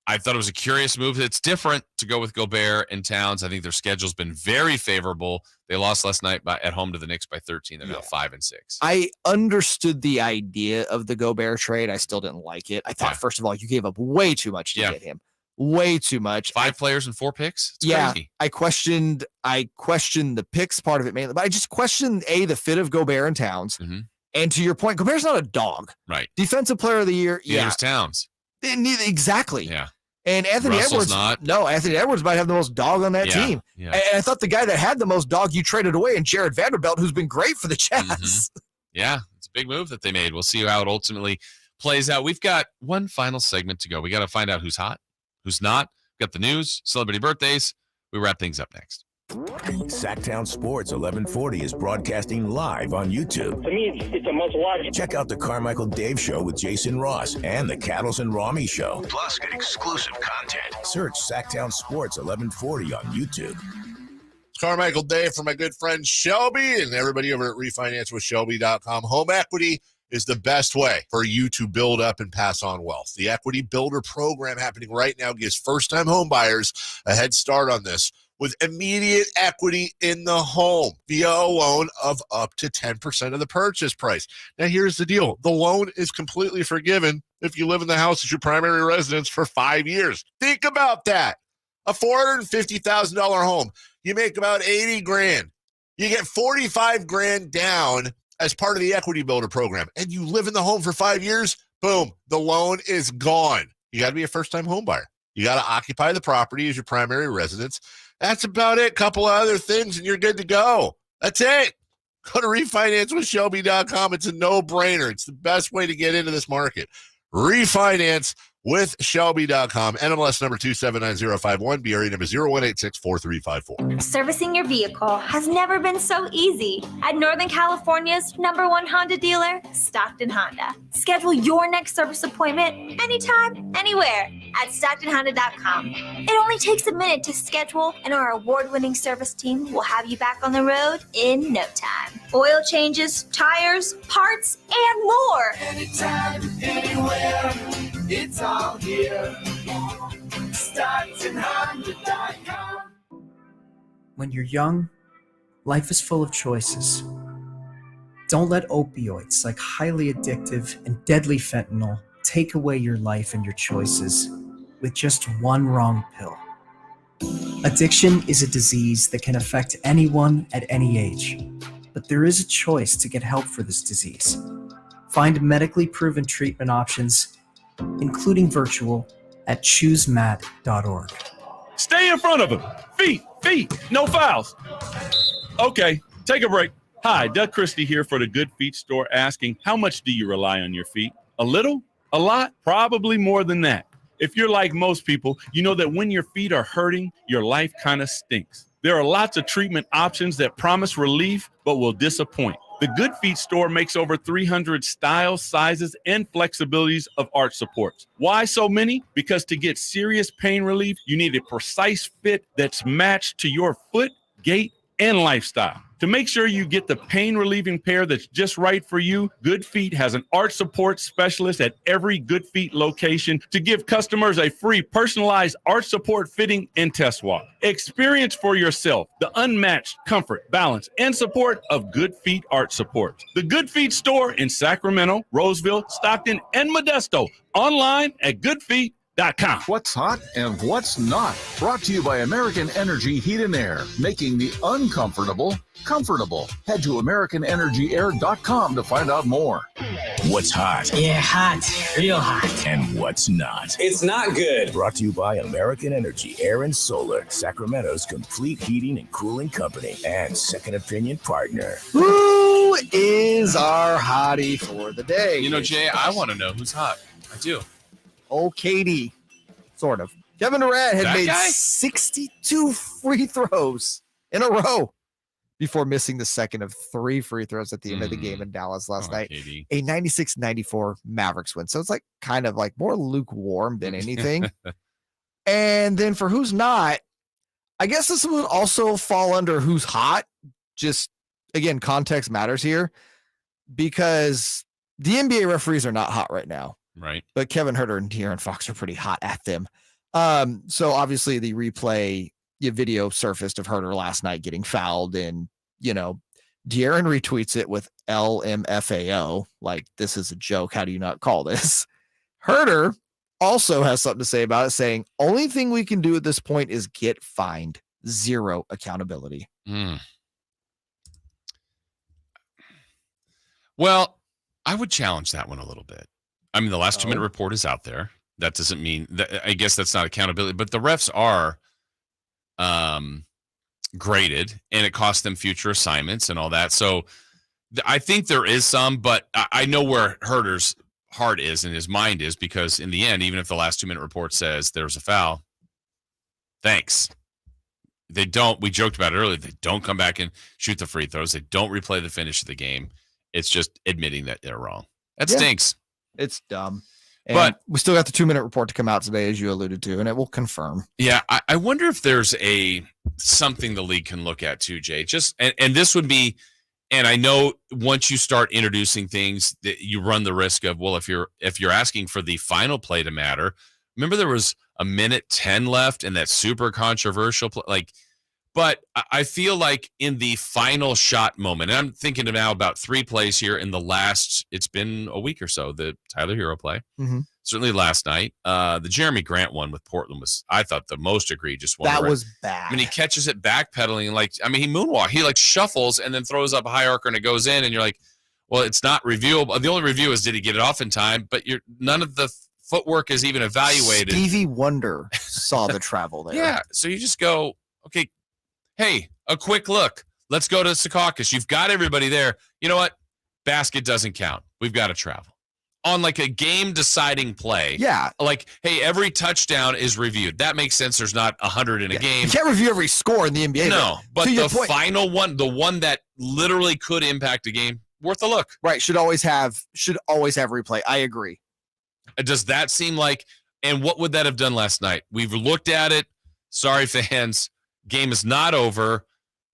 [SPEAKER 6] I thought it was a curious move. It's different to go with Gobert and Towns. I think their schedule's been very favorable. They lost last night at home to the Knicks by 13. They're now 5-6.
[SPEAKER 5] I understood the idea of the Gobert trade. I still didn't like it. I thought, first of all, you gave up way too much to get him. Way too much.
[SPEAKER 6] 5 players and 4 picks? It's crazy.
[SPEAKER 5] I questioned the picks part of it mainly, but I just questioned the fit of Gobert and Towns.
[SPEAKER 6] Mm-hmm.
[SPEAKER 5] And to your point, Gobert's not a dog.
[SPEAKER 6] Right.
[SPEAKER 5] Defensive player of the year.
[SPEAKER 6] Yeah. There's Towns.
[SPEAKER 5] Exactly.
[SPEAKER 6] Yeah.
[SPEAKER 5] And Anthony
[SPEAKER 6] Russell's
[SPEAKER 5] Edwards, Anthony Edwards might have the most dog on that team.
[SPEAKER 6] Yeah.
[SPEAKER 5] And I thought the guy that had the most dog you traded away, and Jared Vanderbilt, who's been great for the Jazz.
[SPEAKER 6] Mm-hmm. Yeah, it's a big move that they made. We'll see how it ultimately plays out. We've got one final segment to go. We got to find out who's hot, who's not. We've got the news, celebrity birthdays. We wrap things up next.
[SPEAKER 1] Sactown Sports 1140 is broadcasting live on YouTube.
[SPEAKER 11] To me, it's a must-watch.
[SPEAKER 1] Check out the Carmichael Dave Show with Jason Ross and the Cattles and Rami Show.
[SPEAKER 27] Plus, get exclusive content.
[SPEAKER 1] Search Sactown Sports 1140 on YouTube.
[SPEAKER 13] Carmichael Dave for my good friend Shelby and everybody over at RefinanceWithShelby.com. Home equity is the best way for you to build up and pass on wealth. The Equity Builder program happening right now gives first-time home buyers a head start on this with immediate equity in the home via a loan of up to 10% of the purchase price. Now, here's the deal. The loan is completely forgiven if you live in the house as your primary residence for 5 years. Think about that. A $450,000 home. You make about $80,000. You get $45,000 down as part of the Equity Builder program, and you live in the home for 5 years. Boom, the loan is gone. You got to be a first-time home buyer. You got to occupy the property as your primary residence. That's about it. Couple of other things, and you're good to go. That's it. Go to RefinanceWithShelby.com. It's a no-brainer. It's the best way to get into this market. RefinanceWithShelby.com. NMLS number 279051. BRE number 01864354.
[SPEAKER 4] Servicing your vehicle has never been so easy at Northern California's #1 Honda dealer, Stockton Honda. Schedule your next service appointment anytime, anywhere at StocktonHonda.com. It only takes a minute to schedule, and our award-winning service team will have you back on the road in no time. Oil changes, tires, parts, and more.
[SPEAKER 8] Anytime, anywhere, it's all here. StocktonHonda.com.
[SPEAKER 9] When you're young, life is full of choices. Don't let opioids like highly addictive and deadly fentanyl take away your life and your choices with just one wrong pill. Addiction is a disease that can affect anyone at any age, but there is a choice to get help for this disease. Find medically proven treatment options, including virtual, at choosemat.org.
[SPEAKER 10] Stay in front of him. Feet, no fouls. Okay, take a break. Hi, Doug Christie here for the Good Feet store asking, how much do you rely on your feet? A little? A lot? Probably more than that. If you're like most people, you know that when your feet are hurting, your life kind of stinks. There are lots of treatment options that promise relief but will disappoint. The Good Feet store makes over 300 styles, sizes, and flexibilities of arch supports. Why so many? Because to get serious pain relief, you need a precise fit that's matched to your foot, gait, and lifestyle. To make sure you get the pain-relieving pair that's just right for you, Good Feet has an arch support specialist at every Good Feet location to give customers a free personalized arch support fitting and test walk. Experience for yourself the unmatched comfort, balance, and support of Good Feet arch supports. The Good Feet store in Sacramento, Roseville, Stockton, and Modesto. Online at goodfeet.com.
[SPEAKER 7] What's hot and what's not. Brought to you by American Energy Heat and Air, making the uncomfortable comfortable. Head to AmericanEnergyAir.com to find out more.
[SPEAKER 1] What's hot?
[SPEAKER 12] Yeah, hot. Real hot.
[SPEAKER 1] And what's not?
[SPEAKER 12] It's not good.
[SPEAKER 1] Brought to you by American Energy Air and Solar, Sacramento's complete heating and cooling company and second opinion partner.
[SPEAKER 2] Who is our hottie for the day?
[SPEAKER 6] You know, Jay, I want to know who's hot. I do.
[SPEAKER 2] Oh, Katie. Sort of. Kevin Durant had
[SPEAKER 6] That
[SPEAKER 2] made
[SPEAKER 6] guy?
[SPEAKER 2] 62 free throws in a row before missing the second of 3 free throws at the end of the game in Dallas last night.
[SPEAKER 6] Katie.
[SPEAKER 2] A 96-94 Mavericks win. So it's like kind of like more lukewarm than anything. And then for who's not, I guess this would also fall under who's hot. Just again, context matters here because the NBA referees are not hot right now.
[SPEAKER 6] Right.
[SPEAKER 2] But Kevin Huerter and De'Aaron Fox are pretty hot at them. So obviously the replay video surfaced of Huerter last night getting fouled, and De'Aaron retweets it with LMFAO, like this is a joke. How do you not call this? Huerter also has something to say about it, saying only thing we can do at this point is get fined. Zero accountability.
[SPEAKER 6] Well, I would challenge that one a little bit. I mean, the last 2-minute report is out there. That doesn't mean that, I guess that's not accountability, but the refs are graded, and it costs them future assignments and all that. So I think there is some, but I know where Huerter's heart is and his mind is, because in the end, even if the last 2-minute report says there's a foul, thanks. They don't, we joked about it earlier, they don't come back and shoot the free throws. They don't replay the finish of the game. It's just admitting that they're wrong. That stinks.
[SPEAKER 2] It's dumb. And
[SPEAKER 6] but
[SPEAKER 2] we still got the 2-minute report to come out today, as you alluded to, and it will confirm.
[SPEAKER 6] Yeah, I wonder if there's something the league can look at too, Jay. Just and this would be, and I know once you start introducing things, that you run the risk of, well, if you're asking for the final play to matter. Remember, there was a 1:10 left in that super controversial play, But I feel like in the final shot moment, and I'm thinking now about 3 plays here in the last, it's been a week or so, the Tyler Hero play, certainly last night. The Jeremy Grant one with Portland was, I thought, the most egregious one.
[SPEAKER 2] That was bad.
[SPEAKER 6] I mean, he catches it backpedaling, he moonwalk. He shuffles and then throws up a high arcer and it goes in, and you're like, well, it's not reviewable. The only review is, did he get it off in time? But none of the footwork is even evaluated.
[SPEAKER 2] Stevie Wonder saw the travel there.
[SPEAKER 6] Yeah, so you just go, okay, hey, a quick look. Let's go to Secaucus. You've got everybody there. You know what? Basket doesn't count. We've got to travel. On a game-deciding play.
[SPEAKER 2] Yeah.
[SPEAKER 6] Hey, every touchdown is reviewed. That makes sense. There's not 100 in a game.
[SPEAKER 2] You can't review every score in the NBA.
[SPEAKER 6] No, but the final one, the one that literally could impact a game, worth a look.
[SPEAKER 2] Right. Should always have replay. I agree.
[SPEAKER 6] Does that seem like, and what would that have done last night? We've looked at it. Sorry, fans. Game is not over.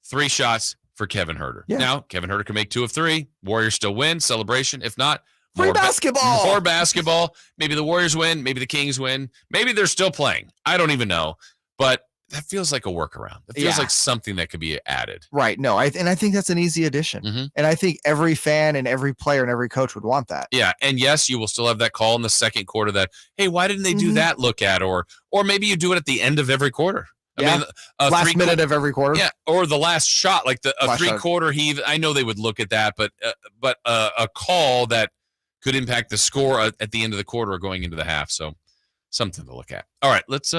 [SPEAKER 6] 3 shots for Kevin Huerter.
[SPEAKER 2] Yeah.
[SPEAKER 6] Now, Kevin Huerter can make 2 of 3. Warriors still win. Celebration. If not,
[SPEAKER 2] more basketball.
[SPEAKER 6] More basketball. Maybe the Warriors win. Maybe the Kings win. Maybe they're still playing. I don't even know. But that feels like a workaround. It feels like something that could be added.
[SPEAKER 2] Right. No, I think that's an easy addition. And I think every fan and every player and every coach would want that.
[SPEAKER 6] Yeah. And yes, you will still have that call in the second quarter that, hey, why didn't they do that look at? Or maybe you do it at the end of every quarter. I mean,
[SPEAKER 2] last minute of every quarter.
[SPEAKER 6] Yeah, or the last shot, like a 3-quarter heave. I know they would look at that, but a call that could impact the score at the end of the quarter or going into the half. So something to look at. All right, let's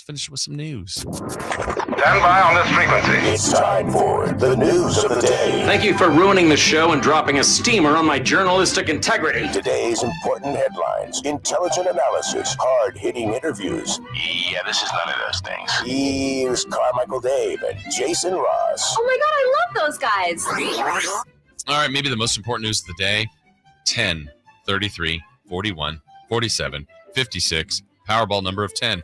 [SPEAKER 6] finish with some news.
[SPEAKER 27] Stand by on this frequency.
[SPEAKER 1] It's time for the news of the day.
[SPEAKER 12] Thank you for ruining the show and dropping a steamer on my journalistic integrity.
[SPEAKER 1] Today's important headlines, intelligent analysis, hard-hitting interviews.
[SPEAKER 27] Yeah, this is none of those things.
[SPEAKER 1] Here's Carmichael Dave and Jason Ross.
[SPEAKER 4] Oh my God, I love those guys.
[SPEAKER 6] All right, maybe the most important news of the day: 10, 33, 41, 47, 56. Powerball number of 10.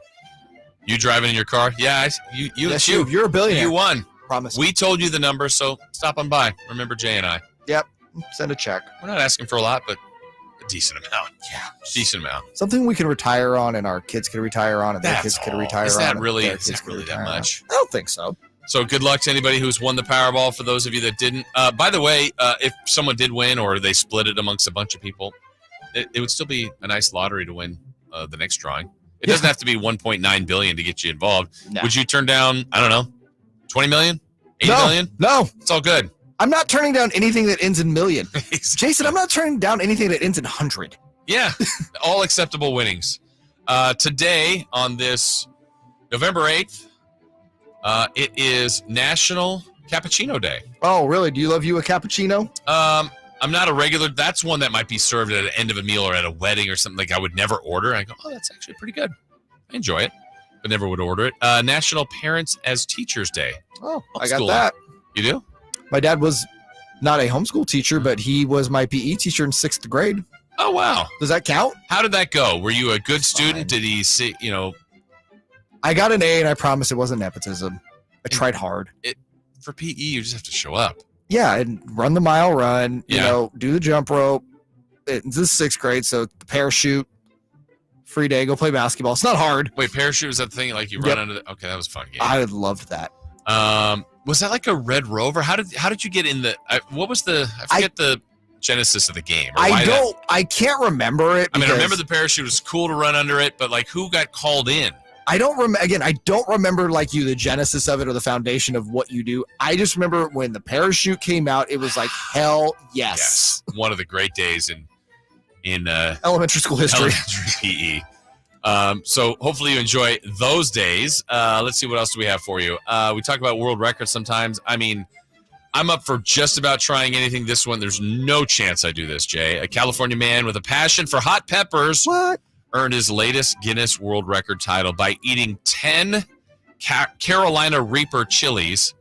[SPEAKER 6] You driving in your car? Yeah,
[SPEAKER 5] Yes, you're a billionaire.
[SPEAKER 6] You won.
[SPEAKER 5] Promise.
[SPEAKER 6] We told you the number, so stop on by. Remember Jay and I.
[SPEAKER 5] Yep. Send a check.
[SPEAKER 6] We're not asking for a lot, but a decent amount. Yeah, decent amount.
[SPEAKER 5] Something we can retire on, and our kids can retire on, and their kids can retire
[SPEAKER 6] Is
[SPEAKER 5] on.
[SPEAKER 6] that
[SPEAKER 5] and
[SPEAKER 6] really?
[SPEAKER 5] their
[SPEAKER 6] Is
[SPEAKER 5] kids
[SPEAKER 6] that
[SPEAKER 5] can
[SPEAKER 6] really that
[SPEAKER 5] retire on.
[SPEAKER 6] much?
[SPEAKER 5] I don't think so.
[SPEAKER 6] So good luck to anybody who's won the Powerball. For those of you that didn't, by the way, if someone did win or they split it amongst a bunch of people, it would still be a nice lottery to win the next drawing. It doesn't have to be 1.9 billion to get you involved.
[SPEAKER 5] No.
[SPEAKER 6] Would you turn down, I don't know, 20 million? 80 million?
[SPEAKER 5] No.
[SPEAKER 6] It's all good.
[SPEAKER 5] I'm not turning down anything that ends in million. Jason, I'm not turning down anything that ends in 100.
[SPEAKER 6] Yeah, all acceptable winnings. Today, on this November 8th, it is National Cappuccino Day.
[SPEAKER 5] Oh, really? Do you love you a cappuccino?
[SPEAKER 6] I'm not a regular. That's one that might be served at the end of a meal or at a wedding or something. Like I would never order. I go, oh, that's actually pretty good. I enjoy it, but never would order it. National Parents as Teachers Day.
[SPEAKER 5] Oh, I got that.
[SPEAKER 6] You do?
[SPEAKER 5] My dad was not a homeschool teacher, but he was my PE teacher in 6th grade.
[SPEAKER 6] Oh, wow.
[SPEAKER 5] Does that count?
[SPEAKER 6] How did that go? Were you a good student? Did he see,
[SPEAKER 5] I got an A, and I promise it wasn't nepotism. I tried hard.
[SPEAKER 6] For PE, you just have to show up.
[SPEAKER 5] Yeah, and run the mile run,
[SPEAKER 6] Yeah.
[SPEAKER 5] do the jump rope. This is 6th grade, so the parachute, free day, go play basketball. It's not hard.
[SPEAKER 6] Wait, parachute was that thing like you run under the... Okay, that was a fun game.
[SPEAKER 5] I loved that.
[SPEAKER 6] Was that like a Red Rover? How did you get in the... what was the... I forget the genesis of the game.
[SPEAKER 5] I can't remember it.
[SPEAKER 6] I mean, I remember the parachute was cool to run under it, but like who got called in?
[SPEAKER 5] I don't remember like the genesis of it or the foundation of what you do. I just remember when the parachute came out, it was like, hell yes.
[SPEAKER 6] One of the great days in
[SPEAKER 5] elementary school history.
[SPEAKER 6] Elementary PE. So hopefully you enjoy those days. Let's see, what else do we have for you? We talk about world records sometimes. I mean, I'm up for just about trying anything. This one, there's no chance I do this, Jay. A California man with a passion for hot peppers earned his latest Guinness World Record title by eating 10 Carolina Reaper chilies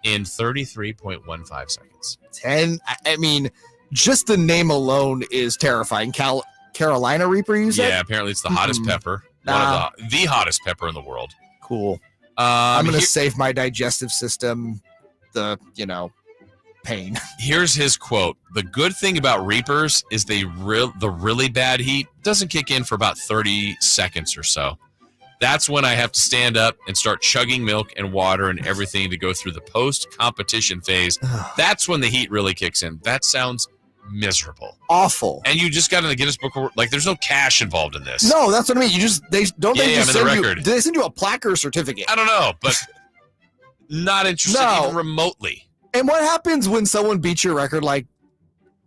[SPEAKER 6] in 33.15 seconds.
[SPEAKER 5] 10? I mean, just the name alone is terrifying. Carolina Reaper, you said?
[SPEAKER 6] Yeah, apparently it's the hottest pepper.
[SPEAKER 5] Nah.
[SPEAKER 6] One of the hottest pepper in the world.
[SPEAKER 5] Cool. I'm going to save my digestive system the, pain.
[SPEAKER 6] Here's his quote. The good thing about Reapers is the really bad heat doesn't kick in for about 30 seconds or so. That's when I have to stand up and start chugging milk and water and everything to go through the post-competition phase. That's when the heat really kicks in. That sounds miserable.
[SPEAKER 5] Awful.
[SPEAKER 6] And you just got in the Guinness Book of, like, there's no cash involved in this.
[SPEAKER 5] No, that's what I mean. You just, they send you a plaque or a certificate?
[SPEAKER 6] I don't know, but not interested even remotely.
[SPEAKER 5] And what happens when someone beats your record like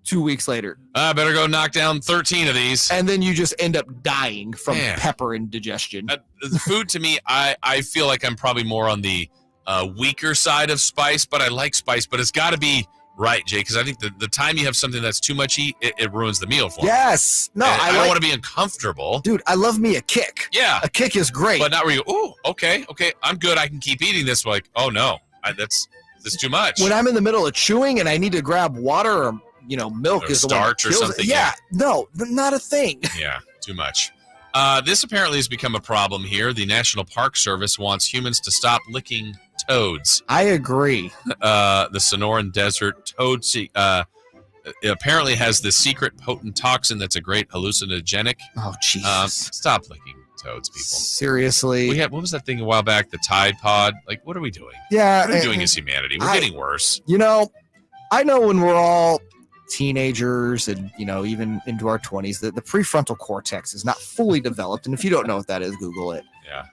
[SPEAKER 5] 2 weeks later?
[SPEAKER 6] I better go knock down 13 of these.
[SPEAKER 5] And then you just end up dying from pepper indigestion.
[SPEAKER 6] The food to me, I feel like I'm probably more on the weaker side of spice, but I like spice. But it's got to be right, Jay, because I think the time you have something that's too much heat, it ruins the meal for me.
[SPEAKER 5] Yes. No,
[SPEAKER 6] and I don't want to be uncomfortable.
[SPEAKER 5] Dude, I love me a kick.
[SPEAKER 6] Yeah.
[SPEAKER 5] A kick is great.
[SPEAKER 6] But not where you, okay, I'm good. I can keep eating this. Like, oh, no, that's too much.
[SPEAKER 5] When I'm in the middle of chewing and I need to grab water or milk
[SPEAKER 6] or
[SPEAKER 5] is
[SPEAKER 6] starch
[SPEAKER 5] the
[SPEAKER 6] or
[SPEAKER 5] one that kills
[SPEAKER 6] something.
[SPEAKER 5] it. Yeah, no, not a thing.
[SPEAKER 6] Yeah, too much. This apparently has become a problem here. The National Park Service wants humans to stop licking toads.
[SPEAKER 5] I agree.
[SPEAKER 6] The Sonoran Desert toad it apparently has this secret potent toxin that's a great hallucinogenic.
[SPEAKER 5] Oh, Jesus.
[SPEAKER 6] Stop licking toads, people.
[SPEAKER 5] Seriously.
[SPEAKER 6] What was that thing a while back? The Tide Pod? Like, what are we doing?
[SPEAKER 5] Yeah.
[SPEAKER 6] What are we doing as humanity? We're getting worse.
[SPEAKER 5] I know when we're all teenagers and, even into our 20s, that the prefrontal cortex is not fully developed. And if you don't know what that is, Google it.
[SPEAKER 6] Yeah.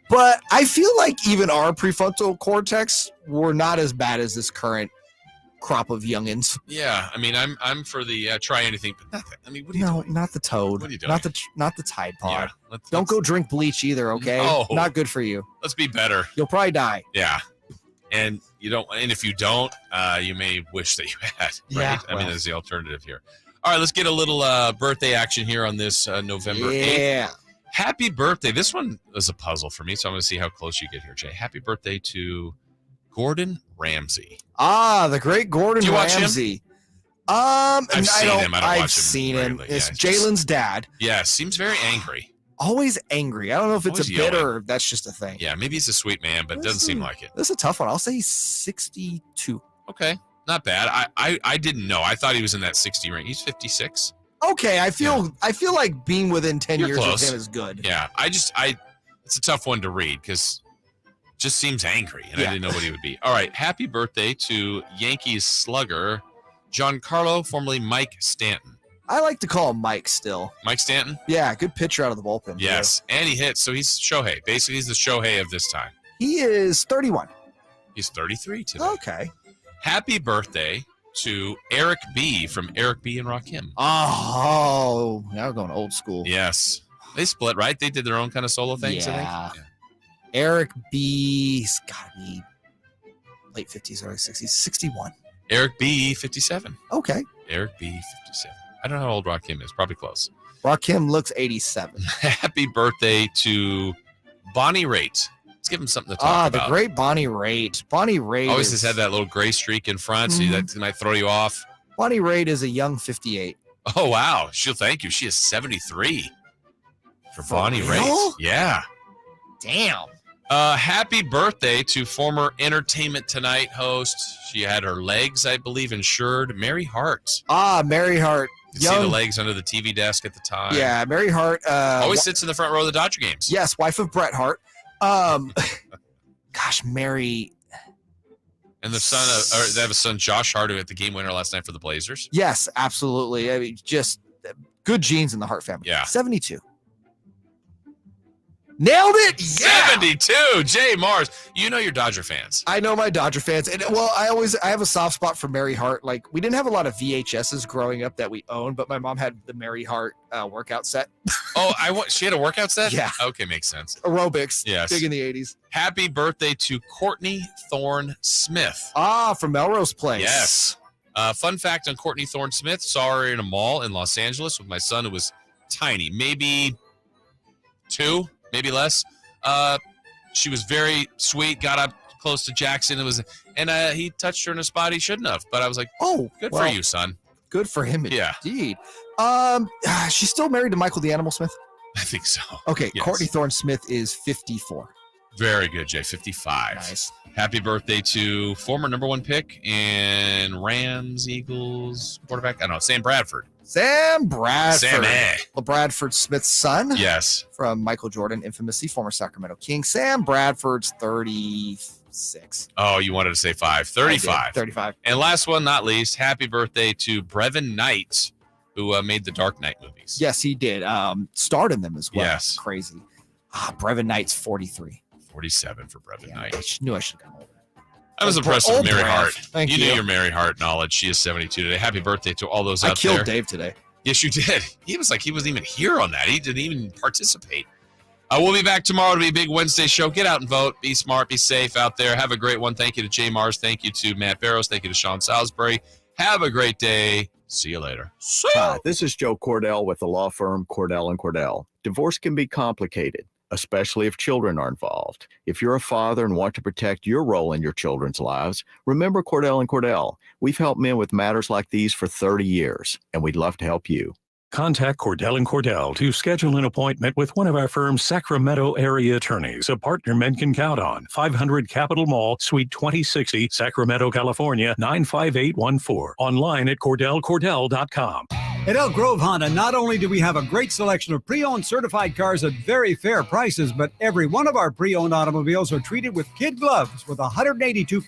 [SPEAKER 5] But I feel like even our prefrontal cortex were not as bad as this current crop of youngins.
[SPEAKER 6] Yeah, I mean, I'm for the try anything but nothing. I mean, what are you doing?
[SPEAKER 5] Not the Toad.
[SPEAKER 6] What are you doing?
[SPEAKER 5] Not the Tide Pod.
[SPEAKER 6] Yeah,
[SPEAKER 5] Don't go drink bleach either, okay?
[SPEAKER 6] No.
[SPEAKER 5] Not good for you.
[SPEAKER 6] Let's be better.
[SPEAKER 5] You'll probably die.
[SPEAKER 6] Yeah. And if you don't, you may wish that you had. Right?
[SPEAKER 5] Yeah,
[SPEAKER 6] I mean, there's the alternative here. All right, let's get a little birthday action here on this November 8th.
[SPEAKER 5] Yeah.
[SPEAKER 6] Happy birthday. This one was a puzzle for me, so I'm going to see how close you get here, Jay. Happy birthday to Gordon Ramsay.
[SPEAKER 5] Ah, the great Gordon
[SPEAKER 6] Do you watch
[SPEAKER 5] Ramsay.
[SPEAKER 6] him? I've seen him. I don't watch him
[SPEAKER 5] I've seen him.
[SPEAKER 6] regularly.
[SPEAKER 5] It's
[SPEAKER 6] Yeah,
[SPEAKER 5] Jalen's dad.
[SPEAKER 6] Yeah, seems very angry.
[SPEAKER 5] Always angry. I don't know if it's
[SPEAKER 6] Always
[SPEAKER 5] a bit
[SPEAKER 6] yelling.
[SPEAKER 5] or if that's just a thing.
[SPEAKER 6] Yeah, maybe he's a sweet man, but it doesn't seem like it.
[SPEAKER 5] This is a tough one. I'll say he's 62.
[SPEAKER 6] Okay, not bad. I didn't know. I thought he was in that 60 range. He's 56.
[SPEAKER 5] Okay, I feel like being within 10
[SPEAKER 6] You're
[SPEAKER 5] years
[SPEAKER 6] close.
[SPEAKER 5] of him is good.
[SPEAKER 6] Yeah, it's a tough one to read because it just seems angry, and I didn't know what he would be. All right, happy birthday to Yankees slugger Giancarlo, formerly Mike Stanton.
[SPEAKER 5] I like to call him Mike still.
[SPEAKER 6] Mike Stanton?
[SPEAKER 5] Yeah, good pitcher out of the bullpen.
[SPEAKER 6] Yes, and he hits, so he's Shohei. Basically, he's the Shohei of this time.
[SPEAKER 5] He is 31.
[SPEAKER 6] He's 33 today.
[SPEAKER 5] Okay.
[SPEAKER 6] Happy birthday to Eric B. from Eric B. and Rakim.
[SPEAKER 5] Oh, now we're going old school.
[SPEAKER 6] Yes. They split, right? They did their own kind of solo things, I
[SPEAKER 5] Yeah.
[SPEAKER 6] think.
[SPEAKER 5] Eric B's got to be late 50s, early 60s. 61.
[SPEAKER 6] Eric B. 57.
[SPEAKER 5] Okay.
[SPEAKER 6] Eric B. 57. I don't know how old Rakim is. Probably close.
[SPEAKER 5] Rakim looks 87.
[SPEAKER 6] Happy birthday to Bonnie Raitt. Let's give him something to talk about.
[SPEAKER 5] The great Bonnie Raitt. Bonnie Raitt
[SPEAKER 6] Always has had that little gray streak in front, so that might throw you off.
[SPEAKER 5] Bonnie Raitt is a young 58.
[SPEAKER 6] Oh, wow. She'll thank you. She is 73 for Bonnie
[SPEAKER 5] real?
[SPEAKER 6] Raitt. Yeah.
[SPEAKER 5] Damn.
[SPEAKER 6] Happy birthday to former Entertainment Tonight host. She had her legs, I believe, insured. Mary Hart.
[SPEAKER 5] Mary Hart.
[SPEAKER 6] You see the legs under the TV desk at the time.
[SPEAKER 5] Yeah, Mary Hart.
[SPEAKER 6] Always sits in the front row of the Dodger games.
[SPEAKER 5] Yes, wife of Bret Hart. Gosh, Mary.
[SPEAKER 6] And the son of, they have a son, Josh Hart, who hit the game winner last night for the Blazers.
[SPEAKER 5] Yes, absolutely. I mean, just good genes in the Hart family.
[SPEAKER 6] Yeah.
[SPEAKER 5] 72. Nailed it! Yeah!
[SPEAKER 6] 72. Jay Mars. You know you're Dodger fans.
[SPEAKER 5] I know my Dodger fans. And I have a soft spot for Mary Hart. Like, we didn't have a lot of VHSs growing up that we owned, but my mom had the Mary Hart workout set.
[SPEAKER 6] Oh, she had a workout set?
[SPEAKER 5] Yeah.
[SPEAKER 6] Okay, makes sense.
[SPEAKER 5] Aerobics.
[SPEAKER 6] Yes.
[SPEAKER 5] Big in the 80s.
[SPEAKER 6] Happy birthday to Courtney Thorne Smith.
[SPEAKER 5] From Melrose Place.
[SPEAKER 6] Yes. Fun fact on Courtney Thorne Smith. Saw her in a mall in Los Angeles with my son, who was tiny, maybe 2, maybe less. She was very sweet, got up close to Jackson. He touched her in a spot he shouldn't have. But I was like, good for you, son.
[SPEAKER 5] Good for him,
[SPEAKER 6] Yeah.
[SPEAKER 5] indeed. She's still married to Michael the Animal Smith?
[SPEAKER 6] I think so.
[SPEAKER 5] Okay,
[SPEAKER 6] Yes.
[SPEAKER 5] Courtney Thorne Smith is 54.
[SPEAKER 6] Very good, Jay. 55.
[SPEAKER 5] Nice.
[SPEAKER 6] Happy birthday to former number 1 pick and Rams, Eagles quarterback. I don't know, Sam Bradford.
[SPEAKER 5] Sam Bradford.
[SPEAKER 6] Sammy.
[SPEAKER 5] Bradford Smith's son.
[SPEAKER 6] Yes.
[SPEAKER 5] From Michael Jordan, infamously former Sacramento King. Sam Bradford's 36.
[SPEAKER 6] Oh, you wanted to say 5. 35.
[SPEAKER 5] 35.
[SPEAKER 6] And last one, not least, happy birthday to Brevin Knight, who made the Dark Knight movies.
[SPEAKER 5] Yes, he did. Starred in them as well.
[SPEAKER 6] Yes.
[SPEAKER 5] Crazy. Brevin Knight's 43.
[SPEAKER 6] 47 for Brevin Knight.
[SPEAKER 5] I knew I should have gone older.
[SPEAKER 6] I was impressed with Mary Hart.
[SPEAKER 5] Thank
[SPEAKER 6] you
[SPEAKER 5] you.
[SPEAKER 6] knew your Mary Hart knowledge. She is 72 today. Happy birthday to all those out there.
[SPEAKER 5] I killed Dave today.
[SPEAKER 6] Yes, you did. He was like, he wasn't even here on that. He didn't even participate. We'll be back tomorrow to be a big Wednesday show. Get out and vote. Be smart. Be safe out there. Have a great one. Thank you to Jay Mars. Thank you to Matt Barrows. Thank you to Sean Salisbury. Have a great day. See you later.
[SPEAKER 14] Hi, this is Joe Cordell with the law firm Cordell & Cordell. Divorce can be complicated, especially if children are involved. If you're a father and want to protect your role in your children's lives, remember Cordell & Cordell. We've helped men with matters like these for 30 years, and we'd love to help you.
[SPEAKER 25] Contact Cordell & Cordell to schedule an appointment with one of our firm's Sacramento area attorneys, a partner men can count on. 500 Capitol Mall, Suite 2060, Sacramento, California, 95814. Online at CordellCordell.com.
[SPEAKER 15] At Elk Grove Honda, not only do we have a great selection of pre-owned certified cars at very fair prices, but every one of our pre-owned automobiles are treated with kid gloves with 182